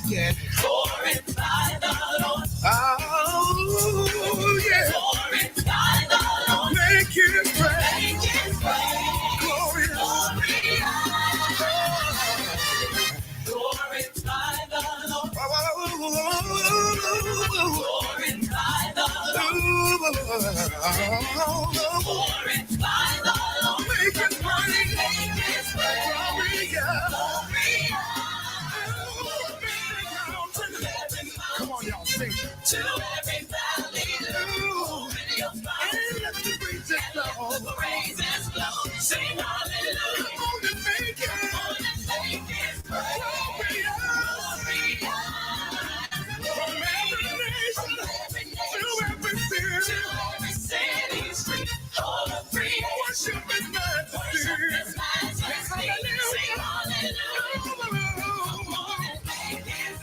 Yeah. Glorify the Lord. Oh, yeah. Glorify the Lord. Make His praise. Make His praise. Glory. Glorify the Lord. Glorify the Lord. Glorify the Lord. Make His praise. Make His praise. Come on, y'all, sing. To every valley, and let the praises flow. Sing hallelujah. Come on and make it. From every nation to every city, street, all the free. Worship His majesty. Sing hallelujah. Everybody glorify and make His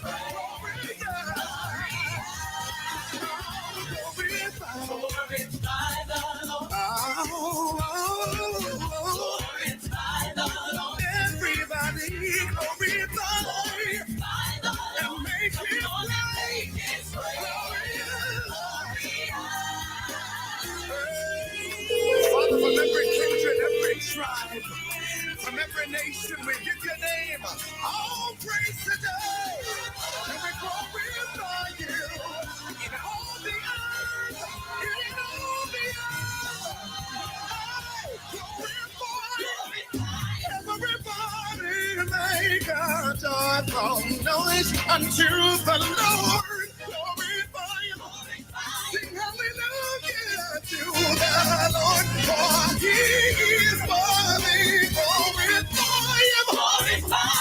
Father, from every kindred, every tribe, from every nation, we give Your name all praise today. And we glorify You in all the earth, in all the earth. Everybody make a joyful noise unto the Lord. Glorify Him. Sing hallelujah to the Lord, for He is worthy. Glorify Him.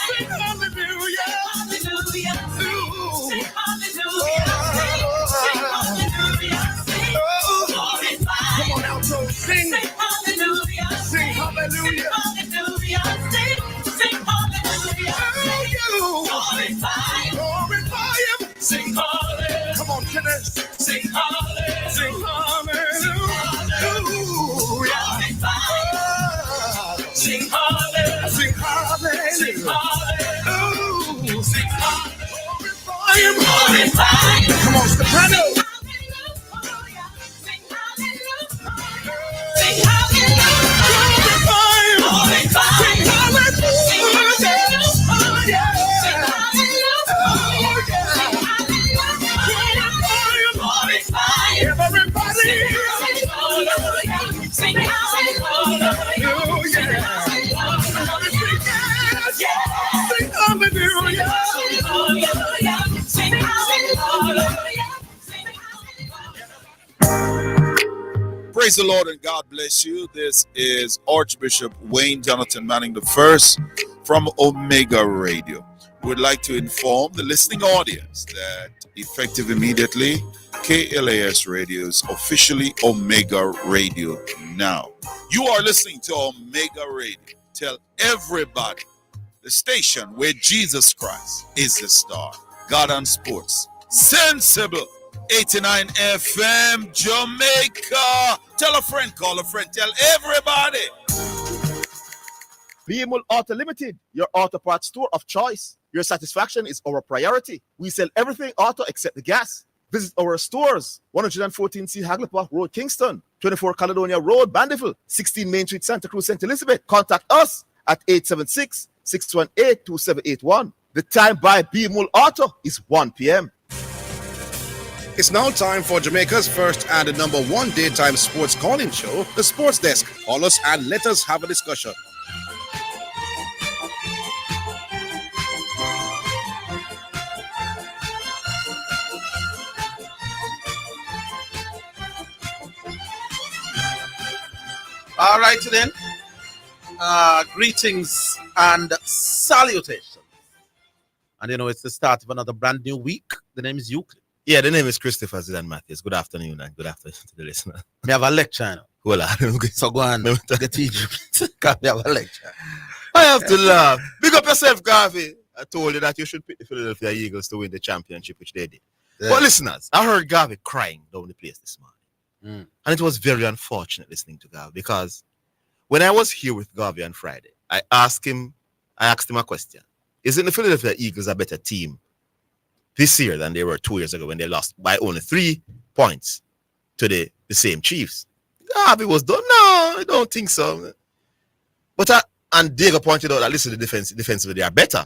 Sing hallelujah. Sing hallelujah. Come on, alto, sing. Sing hallelujah. Sing hallelujah. Sing hallelujah. Glorify Him. Sing hallelujah. Come on, tenors. Sing hallelujah. Sing hallelujah. Sing hallelujah. Sing hallelujah. Sing hallelujah. Sing hallelujah. Come on, soprano. Sing Praise the Lord and God bless you. This is Archbishop Wayne Jonathan Manning I from Omega Radio. We'd like to inform the listening audience that effective immediately, KLAS Radio is officially Omega Radio now. You are listening to Omega Radio. Tell everybody, the station where Jesus Christ is the star. God on Sports. Sensible. 89 FM, Jamaica. Tell a friend, call a friend, tell everybody. BMUL Auto Limited, your auto parts store of choice. Your satisfaction is our priority. We sell everything auto except the gas. Visit our stores, 114C Haglipah Road, Kingston, 24 Caledonia Road, Bandiville, 16 Main Street, Santa Cruz, St. Elizabeth. Contact us at 876-618-2781. The time by BMUL Auto is 1 p.m. It's now time for Jamaica's first and the number one daytime sports calling show, The Sports Desk. Call us and let us have a discussion. All right, then. Greetings and salutations. And it's the start of another brand new week. The name is Euclid. Yeah, the name is Christopher Zidane Matthews. Good afternoon and good afternoon to the listener. We have a lecture now. Hold on. So go on. Get teacher. We have a lecture. I have to laugh. Big up yourself, Garvey. I told you that you should pick the Philadelphia Eagles to win the championship, which they did. Yeah. But listeners, I heard Garvey crying down the place this morning. And it was very unfortunate listening to Garvey because when I was here with Garvey on Friday, I asked him a question. Isn't the Philadelphia Eagles a better team this year than they were 2 years ago when they lost by only 3 points to the same Chiefs. Garvey was done. No, I don't think so. But and Diego pointed out that listen, the defensively they are better,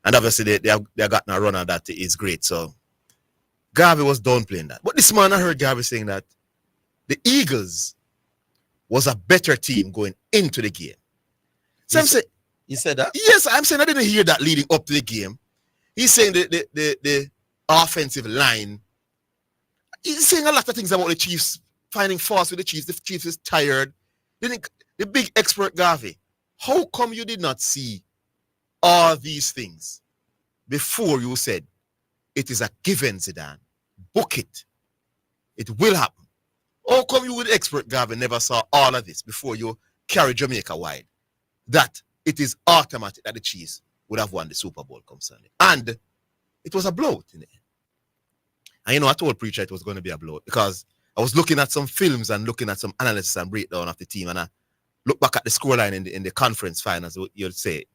and obviously they have gotten a runner that is great. So Garvey was done playing that. But this man, I heard Garvey saying that the Eagles was a better team going into the game. So I'm saying, you said that? Yes, I'm saying I didn't hear that leading up to the game. He's saying the offensive line. He's saying a lot of things about the Chiefs, finding faults with the Chiefs. The Chiefs is tired. The big expert Garvey, how come you did not see all these things before you said it is a given, Zidane? Book it. It will happen. How come you with expert Garvey never saw all of this before you carry Jamaica wide? That it is automatic that the Chiefs would have won the Super Bowl come Sunday. And it was a blowout in the end. And I told Preacher it was going to be a blowout because I was looking at some films and looking at some analysis and breakdown of the team, and I look back at the scoreline in the conference finals, you'd say,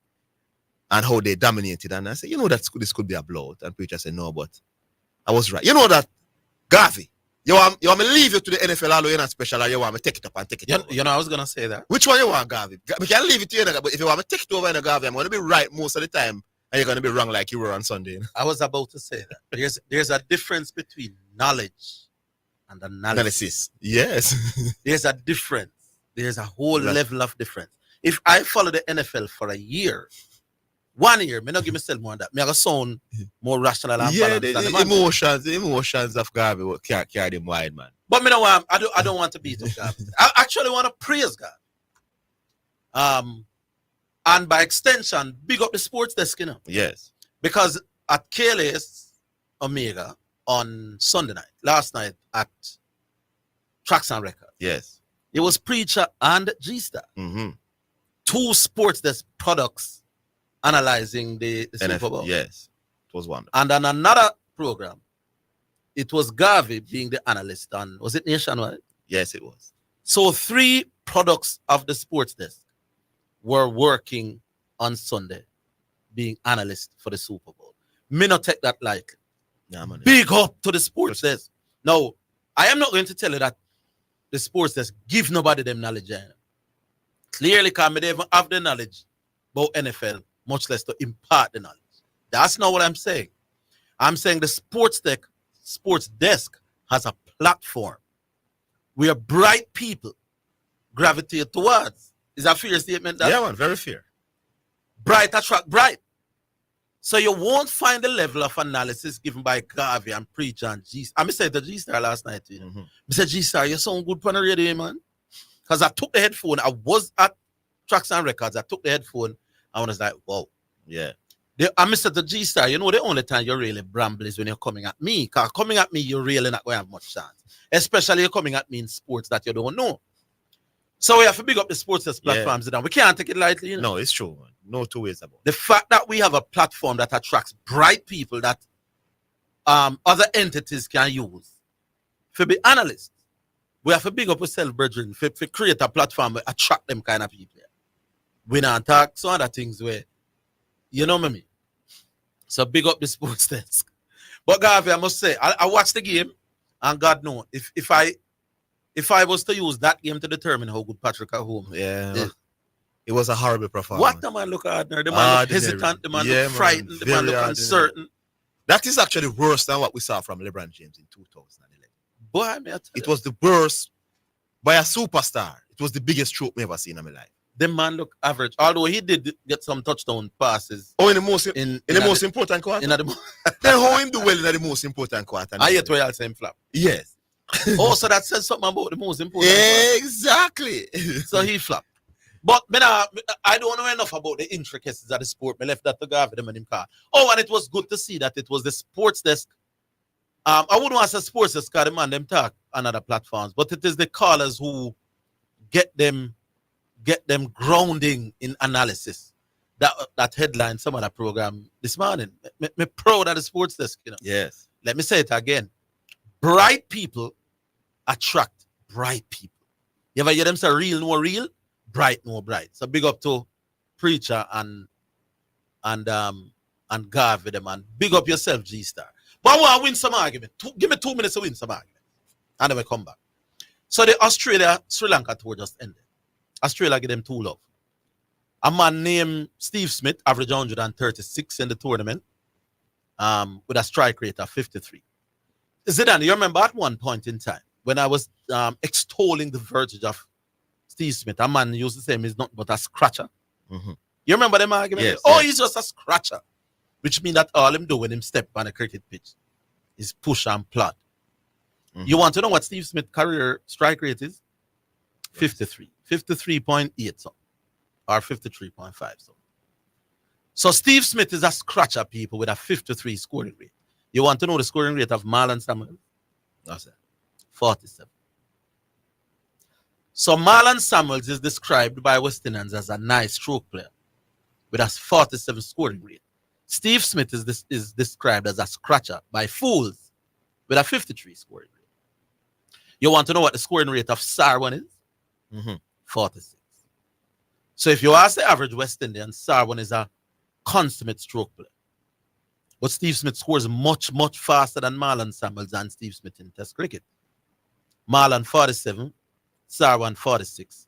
and how they dominated. And I said, this could be a blowout. And Preacher said, no, but I was right. You know that, Garvey, you want me to leave you to the NFL, although you're not special, or you want me to take it up and take it over? I was going to say that. Which one you want, Garvey? I can leave it to you, but if you want me to take it over, Garvey, I'm going to be right most of the time, and you're going to be wrong like you were on Sunday. I was about to say that. There's a difference between knowledge and analysis. Yes. There's a difference. There's a whole level of difference. If I follow the NFL for a year, 1 year, me not give myself more than that. Me have a sound more rational and balanced than the emotions of Garvey will carry them wide, man. But me know I don't want to beat up Garvey. I actually want to praise God. And by extension, big up the sports desk, Yes. Because at KLS Omega on Sunday night, last night at Tracks and Records. Yes. It was Preacher and G-Star. Mm-hmm. 2 sports desk products analyzing the Super Bowl. Yes. It was wonderful. And on another program, it was Garvey being the analyst on, was it Nationwide? Yes, it was. So 3 products of the sports desk were working on Sunday, being analysts for the Super Bowl. Me not take that lightly. Yeah, man. Big up to the sports desk. Now, I am not going to tell you that the sports desk give nobody them knowledge. Clearly, because they even have the knowledge about NFL, much less to impart the knowledge. That's not what I'm saying. I'm saying the sports desk has a platform where bright people gravitate towards. Is that a fair statement? Yeah, man, very fair. Bright attract bright. So you won't find the level of analysis given by Garvey and Preacher and G-Star. I said to G-Star last night, I said, G-Star, you sound good on the radio, man. Because I took the headphone. I was at Tracks and Records. I took the headphone. I was like, whoa. Yeah. I said to G-Star, the only time you're really bramble is when you're coming at me. Because coming at me, you're really not going to have much chance. Especially you're coming at me in sports that you don't know. So we have to big up the sports platforms. Yeah. We can't take it lightly. No, it's true, man. No 2 ways about it. The fact that we have a platform that attracts bright people that other entities can use for be analysts. We have to big up ourselves, brethren, for create a platform to attract them kind of people. We don't talk some other things where, you know what I mean? So big up the sports desk. But Garvey, I must say, I watched the game, and God knows, if I was to use that game to determine how good Patrick at home, it was a horrible performance. What the man look ordinary? The man look hesitant, the man look frightened, the man look uncertain. That is actually worse than what we saw from LeBron James in 2011. Boy, it was the worst by a superstar. It was the biggest stroke me ever seen in my life. The man look average, although he did get some touchdown passes. Oh, in the most important quarter? Then how him do well in the most important quarter? I yet where I'll say him flap. Yes. Oh, so that says something about the most important exactly. So he flopped. But I don't know enough about the intricacies of the sport. I left that to Garvey them and him car. Oh, and it was good to see that it was the sports desk. I wouldn't want to say sports desk because the man them talk on other platforms, but it is the callers who get them grounding in analysis. That headline some of the program this morning. Me proud of the sports desk, Yes. Let me say it again. Bright people attract bright people. You ever hear them say real no real? Bright no bright. So big up to Preacher and and Garvey them and big up yourself, G-Star. But I want to win some argument. Give me 2 minutes to win some argument. And then we come back. So the Australia-Sri Lanka tour just ended. Australia give them 2 love. A man named Steve Smith averaged 136 in the tournament with a strike rate of 53. Zidane, you remember at one point in time when I was extolling the virtue of Steve Smith, a man used to say he's not but a scratcher. Mm-hmm. You remember them argument? Yes, yes. He's just a scratcher. Which means that all him do when him step on a cricket pitch is push and plod. Mm-hmm. You want to know what Steve Smith's career strike rate is? 53. 53.8 something. Or 53.5 something. So Steve Smith is a scratcher, people, with a 53 scoring rate. You want to know the scoring rate of Marlon Samuels? That's it. 47. So Marlon Samuels is described by West Indians as a nice stroke player with a 47 scoring rate. Steve Smith is described as a scratcher by Fools with a 53 scoring rate. You want to know what the scoring rate of Sarwan is? Mm-hmm. 46. So if you ask the average West Indian, Sarwan is a consummate stroke player. But Steve Smith scores much, much faster than Marlon Samuels and Steve Smith in Test cricket. Marlon 47, Sarwan 46,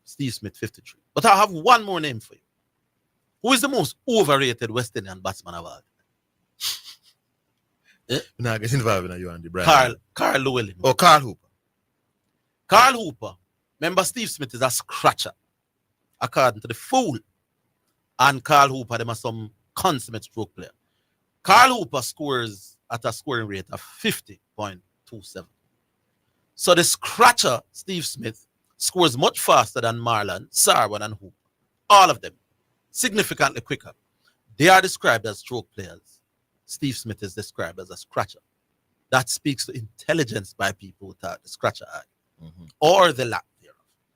Steve Smith 53. But I have one more name for you. Who is the most overrated West Indian batsman of all? Nah, get involved in you and the brand. Carl Llewellyn. Oh, Carl Hooper. Carl Hooper. Remember, Steve Smith is a scratcher, according to the Fool. And Carl Hooper, them are some consummate stroke player. Carl Hooper scores at a scoring rate of 50.27. So the scratcher, Steve Smith, scores much faster than Marlon, Sarwan, and Hooper. All of them. Significantly quicker. They are described as stroke players. Steve Smith is described as a scratcher. That speaks to intelligence by people without the scratcher eye. Mm-hmm. Or the lack thereof.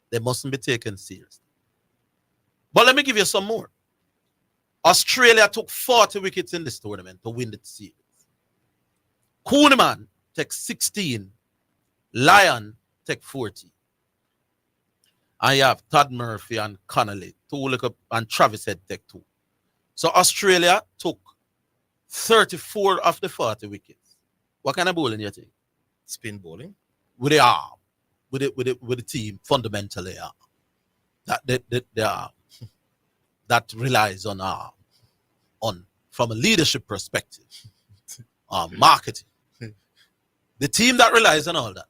They mustn't be taken seriously. But let me give you some more. Australia took 40 wickets in this tournament to win the series. Koeman takes 16. Lyon take 40. I have Todd Murphy and Connolly, and Travis Head take 2. So Australia took 34 of the 40 wickets. What kind of bowling you think? Spin bowling. With the arm. With the team, fundamentally arm. The arm. That relies on from a leadership perspective, marketing. The team that relies on all that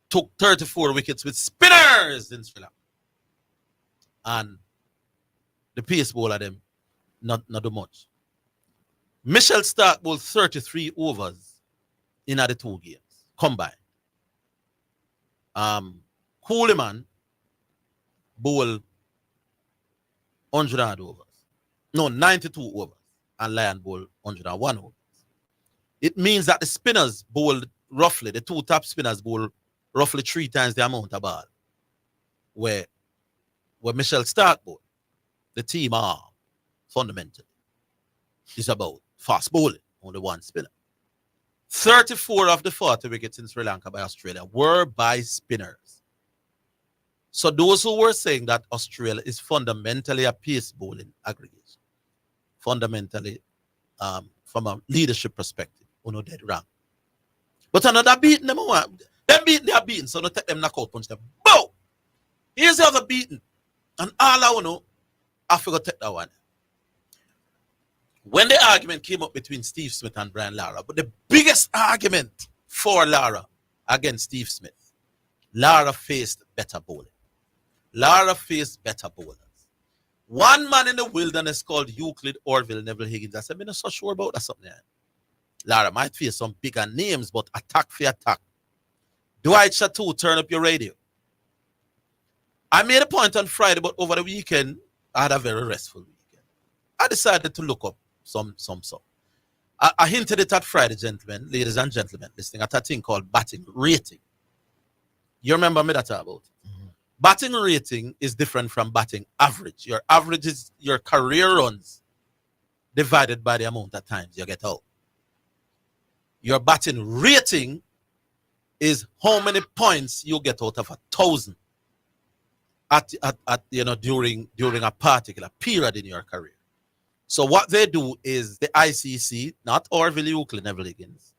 took 34 wickets with spinners in Sri Lanka. And the pace bowler them, not do much. Michelle Stark bowled 33 overs in the 2 games, combined. Koeman bowled 100 overs. No, 92 overs. And Lyon bowled 101 overs. It means that the spinners bowled roughly, the 2 top spinners bowled roughly 3 times the amount of ball where Michelle Stark bowled. The team are fundamentally is about fast bowling, only 1 spinner. 34 of the 40 wickets in Sri Lanka by Australia were by spinners. So those who were saying that Australia is fundamentally a pace bowling aggregation, fundamentally from a leadership perspective, dead wrong. But another beating them, they are beaten, so don't take them knockout punch them. Boom! Here's the other beating. And all I know, I forgot to take that one. When the argument came up between Steve Smith and Brian Lara, but the biggest argument for Lara against Steve Smith, Lara faced better bowling. Lara faced better bowlers. One man in the wilderness called Euclid, Orville, Neville Higgins. I said, I'm not so sure about that something. Lara might face some bigger names, but attack for attack. Dwight Chateau, turn up your radio. I made a point on Friday, but over the weekend, I had a very restful weekend. I decided to look up some. I hinted it at Friday, gentlemen, ladies and gentlemen, listening at a thing called batting rating. You remember me that about? Mm-hmm. Batting rating is different from batting average. Your average is your career runs divided by the amount of times you get out. Your batting rating is how many points you get out of 1,000 at during a particular period in your career. So what they do is the ICC, not Orville, Euclid, Neville Higgins,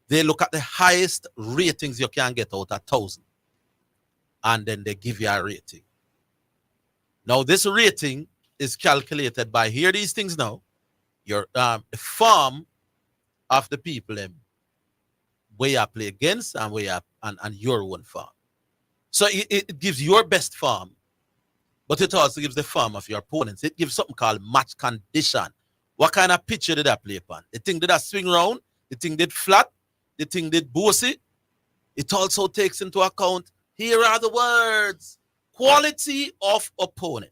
they look at the highest ratings you can get out of 1,000. And then they give you a rating. Now, this rating is calculated by, hear these things now, your the form of the people where you play against and where you, and your own form. So it gives your best form, but it also gives the form of your opponents. It gives something called match condition. What kind of pitch did I play upon? The thing did I swing round? The thing did flat? The thing did bossy? It also takes into account, here are the words, quality of opponent.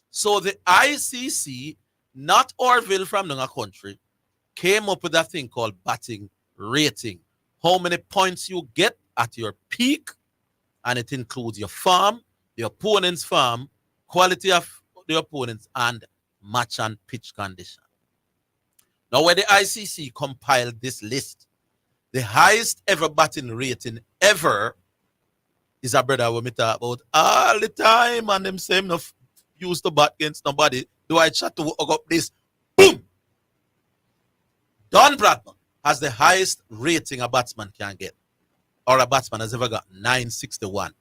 So the ICC, not Orville from the country, came up with a thing called batting rating. How many points you get at your peak, and it includes your form, the opponent's form, quality of the opponents, and match and pitch condition. Now, when the ICC compiled this list, the highest ever batting rating ever is a brother we talk about all the time, and them same enough used to bat against nobody. Do I chat to hook up this? Boom! Don Bradman has the highest rating a batsman can get, or a batsman has ever got, 961.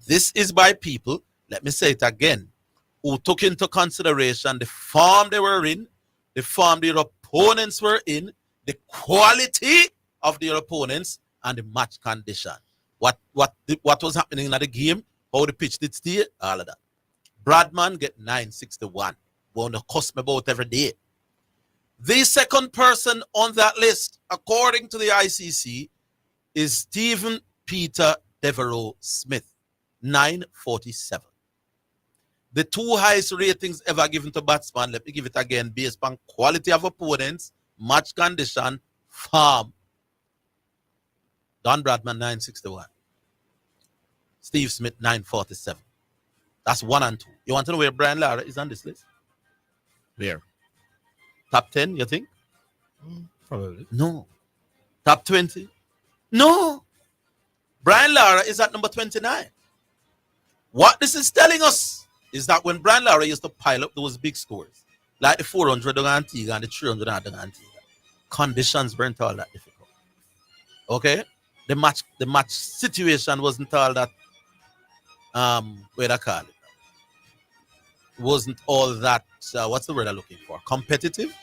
This is by people, let me say it again, who took into consideration the form they were in, the form their opponents were in, the quality of their opponents, and the match condition. What was happening in the game, how the pitch did stay, all of that. Bradman get 961. We're on the cusp about every day. The second person on that list, according to the ICC, is Stephen Peter Devereaux Smith, 947. The two highest ratings ever given to batsman, let me give it again, based on quality of opponents, match condition, form. Don Bradman, 961. Steve Smith, 947. That's 1 and 2. You want to know where Brian Lara is on this list? Where? Top 10, you think? Probably. No. Top 20? No. Brian Lara is at number 29. What this is telling us is that when Brian Lara used to pile up those big scores, like the 400 on Antigua and the 300 on Antigua, conditions weren't all that difficult. Okay? The match situation wasn't all that, what I call it, wasn't all that, what's the word I'm looking for, competitive.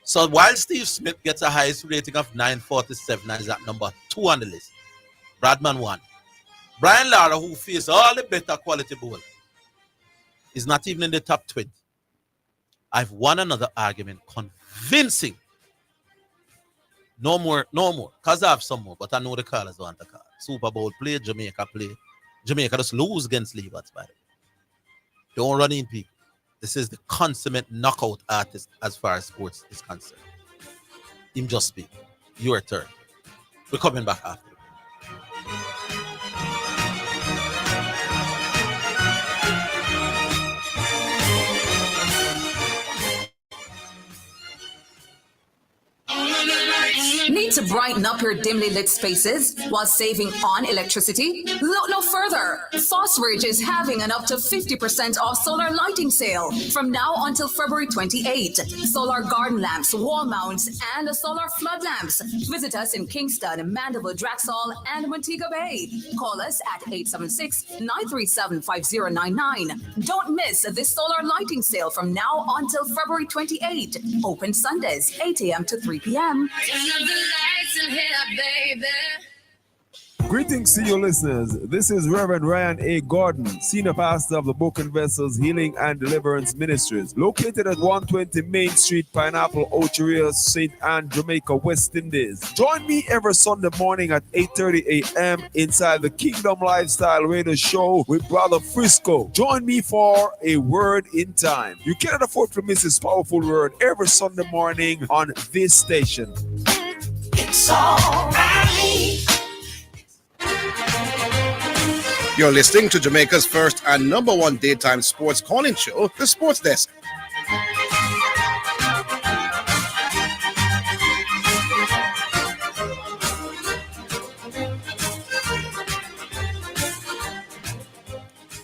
So while Steve Smith gets a highest rating of 947 and is at number 2 on the list, Bradman 1. Brian Lara, who faced all the better quality bowlers, is not even in the top 20. I've won another argument convincing. No more, because I have some more, but I know the callers want the call. Super Bowl play, Jamaica play. Jamaica just lose against Levites, by the way. Don't run in people. This is the consummate knockout artist as far as sports is concerned. Him just speak. Your turn. We're coming back after. Need to brighten up your dimly lit spaces while saving on electricity? Look no further. Fosbridge is having an up to 50% off solar lighting sale from now until February 28. Solar garden lamps, wall mounts, and solar flood lamps. Visit us in Kingston, Mandeville, Draxall, and Montego Bay. Call us at 876-937-5099. Don't miss this solar lighting sale from now until February 28. Open Sundays, 8 a.m. to 3 p.m. Greetings to you listeners. This is Reverend Ryan A. Gordon, Senior Pastor of the Broken Vessels Healing and Deliverance Ministries, located at 120 Main Street, Pineapple, Ocheria, St. Anne, Jamaica, West Indies. Join me every Sunday morning at 8:30 a.m. inside the Kingdom Lifestyle Radio Show with Brother Frisco. Join me for a word in time. You cannot afford to miss this powerful word every Sunday morning on this station. It's all right. You're listening to Jamaica's first and number one daytime sports calling show, The Sports Desk.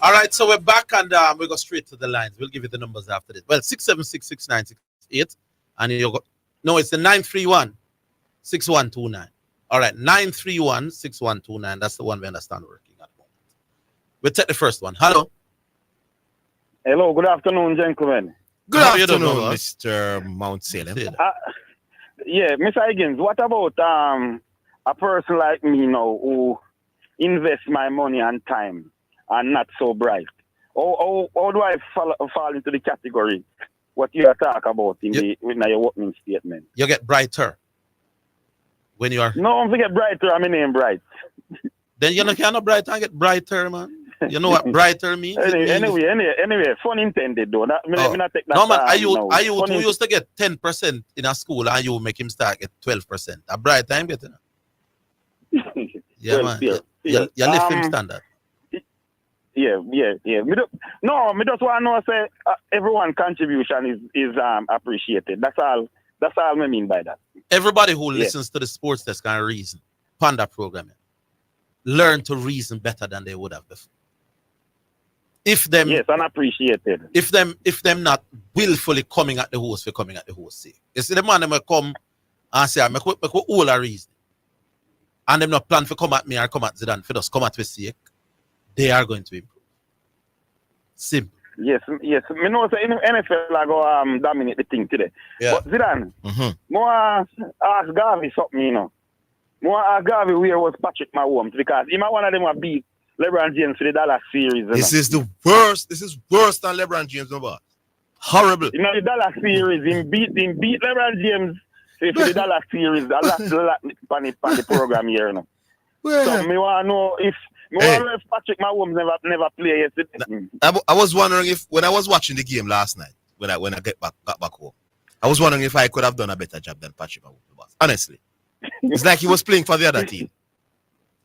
All right, so we're back and we go straight to the lines. We'll give you the numbers after this. Well, 6766968, and you go. No, it's the 931-6129. All right, 931-6129. That's the one we understand working at the moment. We'll take the first one. Hello. Hello, good afternoon, gentlemen. Good How you afternoon, doing, brother? Mr. Mount Salem. Yeah, Mr. Higgins, what about a person like me now who invests my money and time and not so bright? How do I fall into the category what you are talking about in your opening statement? You get brighter when you are. No, I'm forget brighter. I mean name bright. Then you cannot brighter and get brighter, man. You know what brighter means? Anyway, fun intended though. Me not take that. No man, I Funny- used to get 10% in a school and you make him start at 12%. A bright time getting. Yeah, Well, man. fair. You lift him standard. Yeah. Me just want to know say everyone contribution is appreciated. That's all I mean by that. Everybody who listens to the sports desk can reason. Panda programming. Learn to reason better than they would have before. If them unappreciated. If them not willfully coming at the host for coming at the host sake. You see the man them will come and say, make all a reason. And them not plan for come at me or come at Zidane for just come at me sake. They are going to improve. Simple. Yes. Me know say in NFL I go dominate the thing today. Yeah. But Zidane, more ask Garvey something, you know. More ask Garvey where was Patrick Mahomes because he might one of them will beat LeBron James for the Dallas series. This is the worst. This is worse than LeBron James, no boss. Horrible. You know the Dallas series, he beat LeBron James for the Dallas series. A lot on the program here, you know. So me want to know if Patrick Mahomes never play yesterday. I was wondering if when I was watching the game last night, when I got back home, I was wondering if I could have done a better job than Patrick Mahomes. Honestly, it's like he was playing for the other team.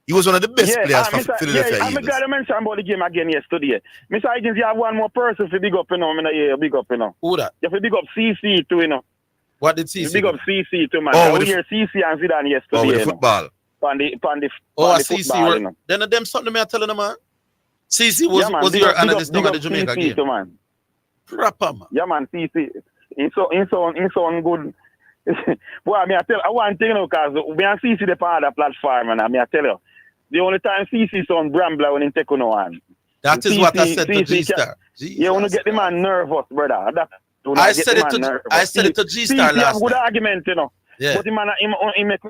He was one of the best players for Philadelphia Eagles. I'm glad to mention about the game again yesterday. Mr. Higgins, you have one more person to big up, you know. Big up, you know. Who that? You have to big up CC too, you know. What did CC? Big up CC too, man. Oh, we hear CC and Zidane yesterday. With the football. On the CC. football, you know. Then them something me telling them, man. CC was your analyst down at the Jamaica game. Too, man. Proper, man. Yeah, man, CC. In so good. Boy, I tell you one thing, you know, because we are CC the part of the platform, and I tell you, the only time CC son Brambler when he take on one. That is what I said to G-Star. You want to get the man nervous, brother. I said it to G-Star last good night. argument, you know. Yeah. But the man, he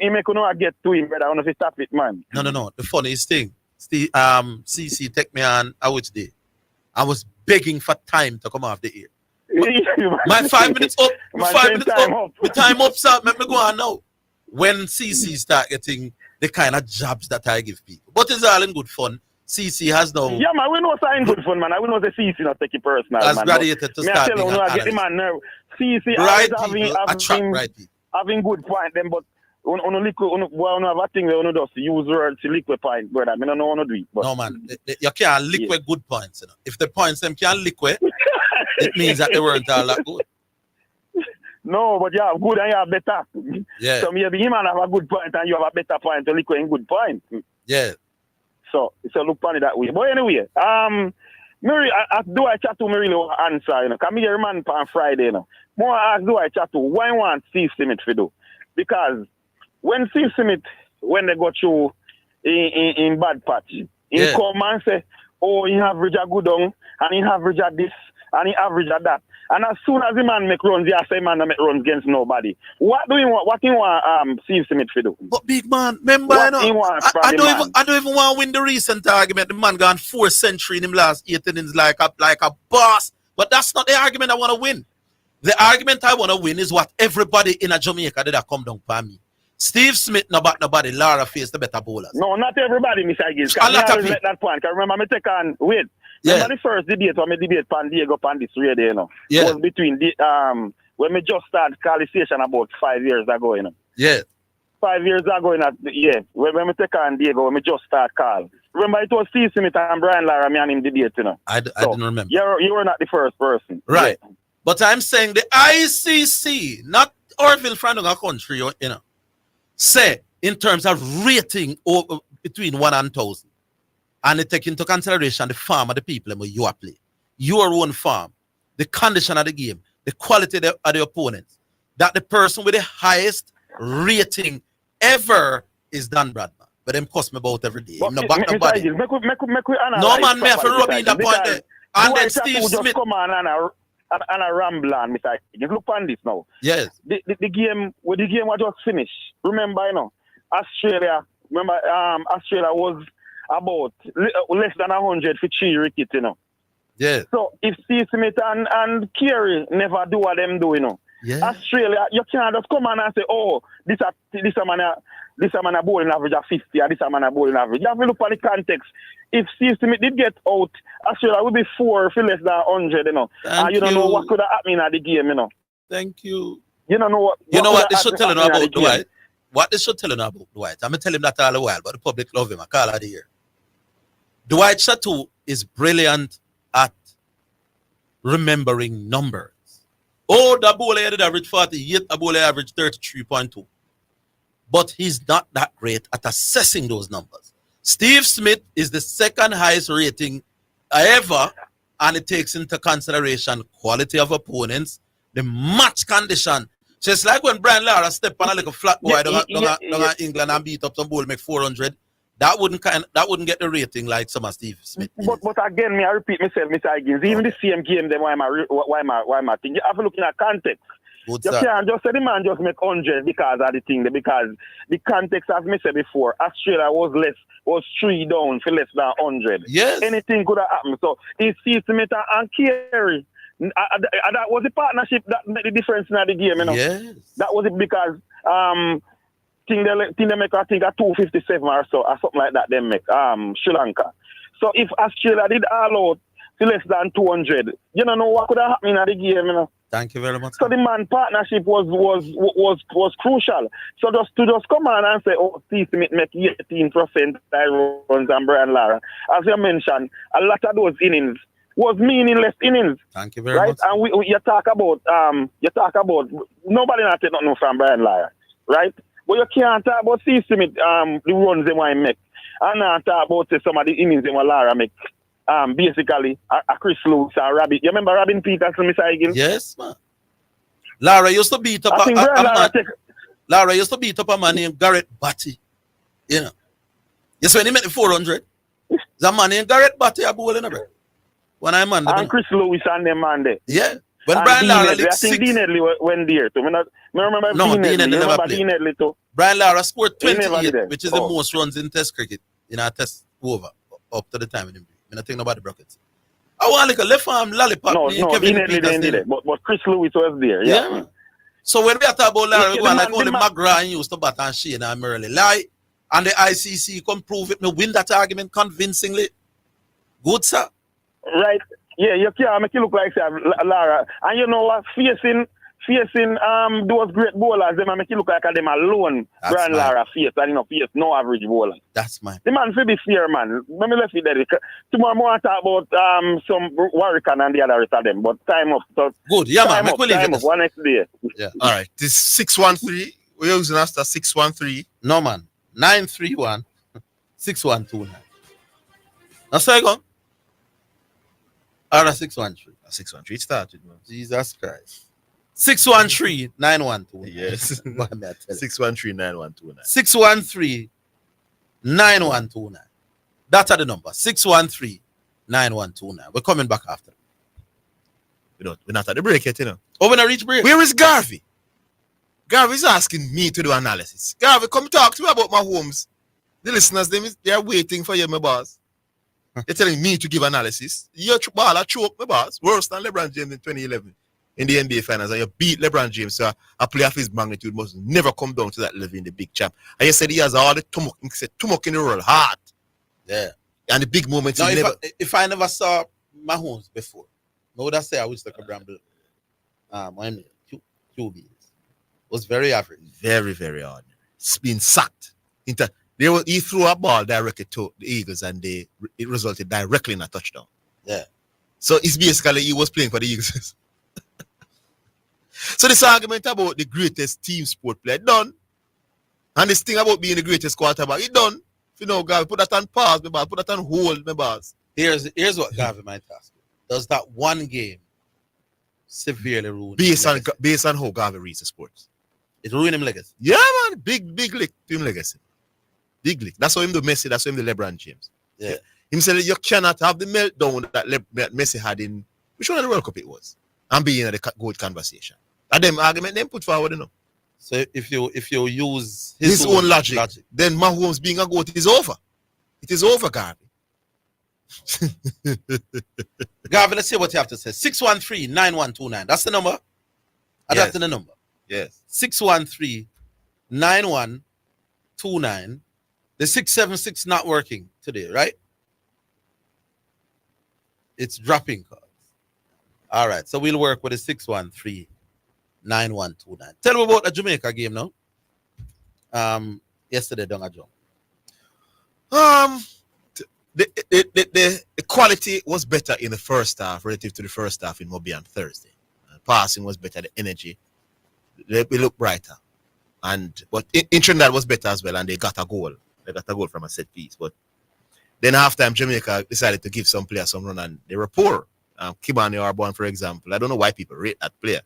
make you get to him, brother. I want to stop it, man. No. The funniest thing, CC take me on which day. I was begging for time to come off the air. My 5 minutes up. My time up, sir. Let me go on now. When CC start getting the kind of jobs that I give people. But it's all in good fun. CC has no... Yeah, man, we know it's in good fun, man. We know the CC not take it personal, has man. graduated to start being an get the man nerve. CC right people attract right people. Having good point, them, but on a have a thing where just use words to liquid point, brother. I don't know how to do it. But. No, man. You can't liquid good points. You know? If the points them can't liquid, it means that they weren't all that good. No, but you have good and you have better. Yeah. So maybe him and have a good point and you have a better point to liquid in good point. Yeah. So look funny that way. But anyway, do I chat to me really want to answer, you know? Come here, man, on Friday, you know. More ask do I chat to why want Steve Smith to do? Because when Steve Smith, when they go through in bad patch, he come and say, oh, he average a good on, and he average a this, and he average a that. And as soon as the man make runs, he say man make runs against nobody. What do you want Steve Smith to do? But big man, remember, I don't even want to win the recent argument. The man gone 4 century in him last 8 innings like a boss. But that's not the argument I want to win. The argument I want to win is what everybody in a Jamaica did that come down for me. Steve Smith, nobody. Laura faced the better bowlers. No, not everybody, Mr. Higgins. A lot of people. That point. Remember, me take on wait. Yeah. Remember the first debate when me debate Pan Diego on this radio, you know. Yeah. Was between the when me just started conversation about 5 years ago, you know. Yeah. 5 years ago, when me take on Diego, when me just start call. Remember, it was Steve Smith and Brian Lara, me and him debate, you know. I didn't remember. You were not the first person. Right. Yeah. But I'm saying the ICC, not Orville from a country, you know, say in terms of rating between 1 and 1,000. and it take into consideration the farm of the people where you are play, your own farm, the condition of the game, the quality of the opponents, that the person with the highest rating ever is Dan Bradman. But them cost me about every day. But No back nobody. Make we analyze No man, me have to properly, rub in the point there. And then Steve just Smith. come on and a ramble on, Mr. Higgins. Look on this now. Yes. The game was just finished. Remember, Australia. Remember, Australia was about less than 100 for 3 wickets, Yeah. So if Steve Smith and Carey never do what them do, Yeah. Australia, you can't just come on and say, oh, this a man a bowling average of 50, or this a man a bowling average. You have to look at the context. If Steve Smith did get out, Australia would be 4 for less than 100, and you don't know what could have happened at the game, Thank you. You don't know what. You know what they should tell him happened at about the game. Dwight? What they should tell him about Dwight? I'm going to tell him that all the while, but the public love him. I call out the year. Dwight Chateau is brilliant at remembering numbers. Oh, the bowler did average 48, the bowler average 33.2. But he's not that great at assessing those numbers. Steve Smith is the second highest rating ever, and it takes into consideration quality of opponents, the match condition. So it's like when Brian Lara stepped on a little flat boy down England and beat up some bowl, make 400. That wouldn't get the rating like some of Steve Smith. But again, I repeat myself, Mr. Higgins. Even the same game, then why am I thinking? You have to look in a context. Good, you can't just say the man just make 100 because of the thing, because the context, as I said before, Australia was 3 down for less than 100. Yes. Anything could have happened. So if Steve Smith and Carey, that was the partnership that made the difference in the game, Yes. That was it because think they make I think a 257 or so or something like that. They make Sri Lanka. So if Australia did all out to less than 200, you don't know what could have happened in the game, Thank you very much. So the man partnership was crucial. So just come on and say, oh, Steve Smith make 18% runs and Brian Lara. As you mentioned, a lot of those innings was meaningless innings. Thank you very much. And you talk about nobody not take nothing from Brian Lara, right? But you can't talk about Steve Smith the runs they want to make, and not talk about some of the innings they want Lara make. Basically, a Chris Lewis and Robin. You remember Robin Peterson, Mr. Higgins? Yes, man. Lara used to beat up Lara used to beat up a man named Garrett Batty. You know. Yes, when he made the 400. That man named Garrett Batty a bowling, bro. When I man. And Chris Lewis and them man there. Yeah. When Brian Lara I think Dean Headley went there too. I remember Dean Headley never played. Dean Headley too. Brian Lara scored 28, which is the most runs in Test cricket in our Test over up to the time in him. I don't think nobody broke it. I want like a left arm lollipop. No, Dean Headley didn't do it. But Chris Lewis was there. Yeah. So when we are talking about Lara, we go like only McGrath used to bat and Shane and Merle lie, and the ICC come prove it. Me win that argument convincingly. Good, sir. Right. Yeah, you can't make it look like Lara. And you know what? Facing those great bowlers, they make it look like them alone. Brian Lara face, and face no average bowler. That's mine. The man should be fair, man. Let me let you there. Tomorrow more talk about some Warwican and the other rest of them. But time up. So good, yeah, man. Make time up. One next day. Yeah. All right. This 613. We're using us to 613. No, man. 931 6129. Now say go. Or 613. 613 started, man. Jesus Christ. 613-9129. Yes. 613-9129. 613-9129. That's the number. 613-9129. We're coming back after. We're not at the break yet, you know. Oh, we're not reach break. Where is Garvey? Garvey's asking me to do analysis. Garvey, come talk to me about my homes. The listeners, they are waiting for you, my boss. They're telling me to give analysis. Your ball a choke, my boss. Worse than LeBron James in 2011 in the NBA Finals. And you beat LeBron James, so a player of his magnitude must never come down to that level in the big champ. And you said he has all the tumok in the world, heart. Yeah. And the big moments. Now, if I never saw Mahomes before, I would have said I wish like a Bramble. QB was very average. Very, very ordinary. It's been sacked. He threw a ball directly to the Eagles and it resulted directly in a touchdown. Yeah. So it's basically he was playing for the Eagles. So this argument about the greatest team sport player done. And this thing about being the greatest quarterback, it done. You know, Gavi, put that on pause, my boss. Put that on hold, my boss. Here's what Gavi might ask. Does that one game severely ruin Based his on legacy? based on how Gavi reads the sports. It ruined him legacy. Yeah, man. Big lick to him legacy. Big lick. That's how him do Messi. That's how him do LeBron James. Yeah. Him said you cannot have the meltdown that Messi had in which one of the World Cup it was, and be in the gold conversation. And them argument them put forward, you know. So if you use His own logic, then Mahomes being a goat is over. It is over, Gavi. Gavi, let's see what you have to say. 613-9129. That's the number. That's the number. Yes. 613-9129. The 676 not working today, right? It's dropping calls. All right, so we'll work with the 613-9129. Tell me about the Jamaica game now. Yesterday, down at John. The quality was better in the first half relative to the first half in Mobi on Thursday. Passing was better, the energy. We look brighter. But in Trinidad was better as well, and they got a goal. They got a goal from a set piece. But then halftime, Jamaica decided to give some players some run, and they were poor. Kibani Arbon, for example. I don't know why people rate that player.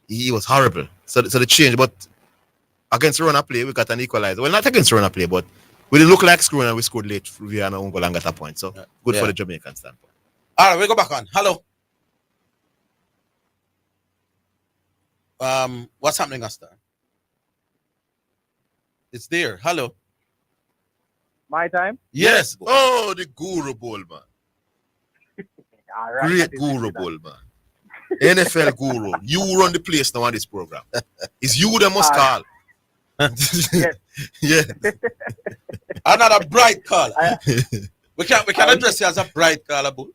He was horrible. So the change, but against run play, we got an equalizer. Well, not against run play, but we didn't look like screwing, and we scored late via an own goal and got a point. So good for the Jamaican standpoint. All right, we go back on. Hello. What's happening, Astor? It's there. Hello. My time? Yes. Oh, the Guru Bowl, man. All right, great Guru Bowl, man. NFL Guru. You run the place now on this program. It's you that must call. Yes. Yeah. Another bright call. We can address you as a bright caller, Bull.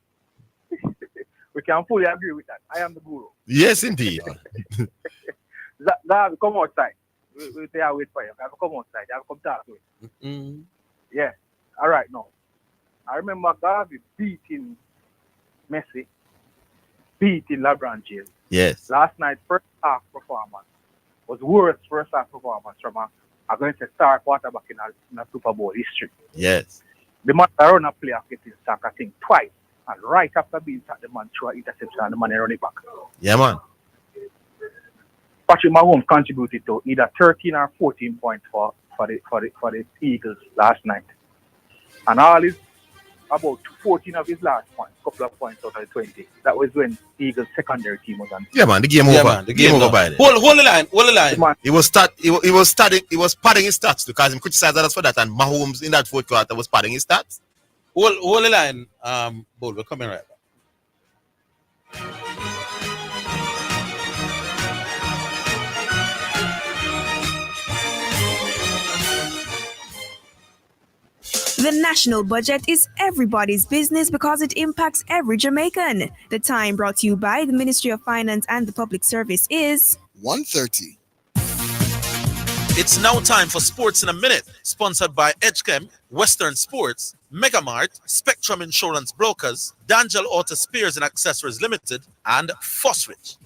We can fully agree with that. I am the guru. Yes, indeed. Gavi, come outside. We'll say I wait for you. Gavi, come outside. Gavi, come talk to me. Yeah. All right, now. I remember Gavi beating Messi, beating LeBron James. Yes. Last night's first half performance was worst first half performance from a against a star quarterback in a Super Bowl history. Yes. The man run a play of getting sacked, I think, twice. And right after being sacked, the man threw an interception and the man run it back. Yeah, man. Patrick Mahomes contributed to either 13 or 14 points for the Eagles last night. And all is about 14 of his last points, couple of points out of the 20. That was when the Eagles secondary team was on. Yeah, man, the game over. Man, the game over by then. Hold the line. Man, He was padding his stats because he criticized us for that, and Mahomes in that fourth quarter was padding his stats. Hold the line, Bull, we're coming right back. The national budget is everybody's business because it impacts every Jamaican. The time brought to you by the Ministry of Finance and the Public Service is 1:30. It's now time for Sports in a Minute, sponsored by Edgechem, Western Sports, Megamart, Spectrum Insurance Brokers, D'Angelo Auto Spears and Accessories Limited, and Fosrich.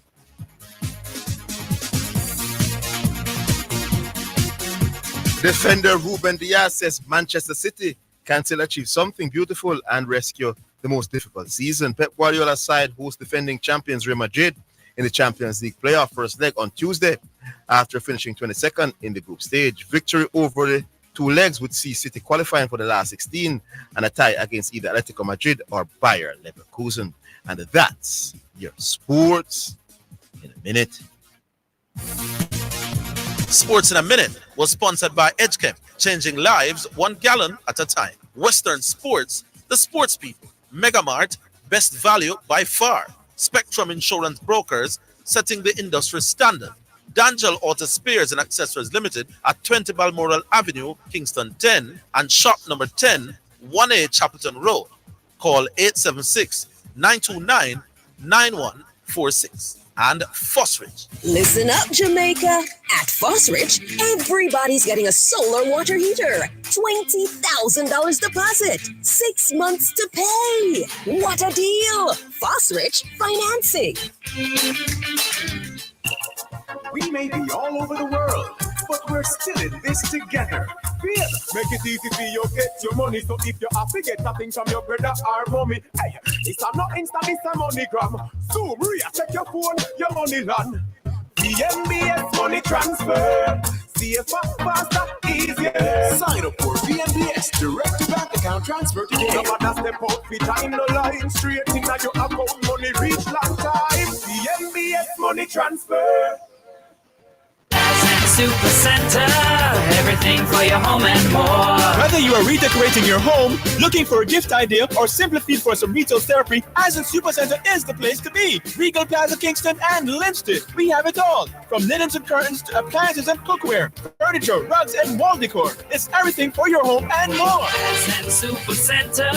Defender Ruben Diaz says Manchester City can still achieve something beautiful and rescue the most difficult season. Pep Guardiola's side hosts defending champions Real Madrid in the Champions League playoff first leg on Tuesday after finishing 22nd in the group stage. Victory over the two legs would see City qualifying for the last 16 and a tie against either Atletico Madrid or Bayer Leverkusen. And that's your Sports in a Minute. Sports in a Minute was sponsored by Edgechem, changing lives 1 gallon at a time. Western Sports, the sports people. Megamart, best value by far. Spectrum Insurance Brokers, setting the industry standard. D'Angelo Auto Spears and Accessories Limited at 20 Balmoral Avenue, Kingston 10, and shop number 10, 1A Chapelton Road. Call 876-929-9146. And Fosrich. Listen up, Jamaica. At Fosrich, everybody's getting a solar water heater. $20,000 deposit. 6 months to pay. What a deal. Fosrich Financing. We may be all over the world, but we're still in this together. Feel, make it easy for you get your money. So if you have to get a thing from your brother or mommy, hey, it's a not Insta, it's a MoneyGram. Zoom, Ria, check your phone, your money land. VMBS money transfer. CFA faster, easier. Sign up for VMBS direct to bank account transfer today. No matter step out, fit time no line. Straight in your account, money reach long time. VMBS money transfer. Super Center, everything for your home and more. Whether you are redecorating your home, looking for a gift idea, or simply feel for some retail therapy, Ascent Super Center is the place to be. Regal Plaza, Kingston, and Linston. We have it all. From linens and curtains to appliances and cookware, furniture, rugs, and wall decor. It's everything for your home and more. Ascent Super Center,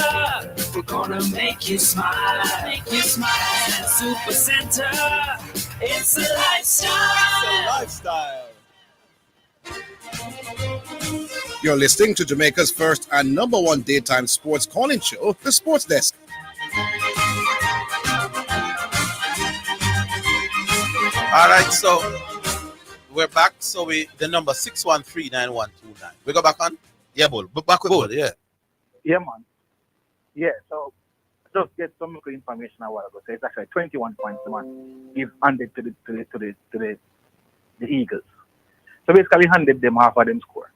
we're gonna make you smile. Make you smile. Ascent Super Center, it's a lifestyle. It's a lifestyle. You're listening to Jamaica's first and number one daytime sports calling show, The Sports Desk. All right, so we're back. So the number 6139129. We go back on? Yeah, Bull. Back with Bull, yeah. Yeah, man. Yeah, so just get some local information a while ago. So it's actually 21 points the man give handed to the Eagles. So basically handed them half of them score.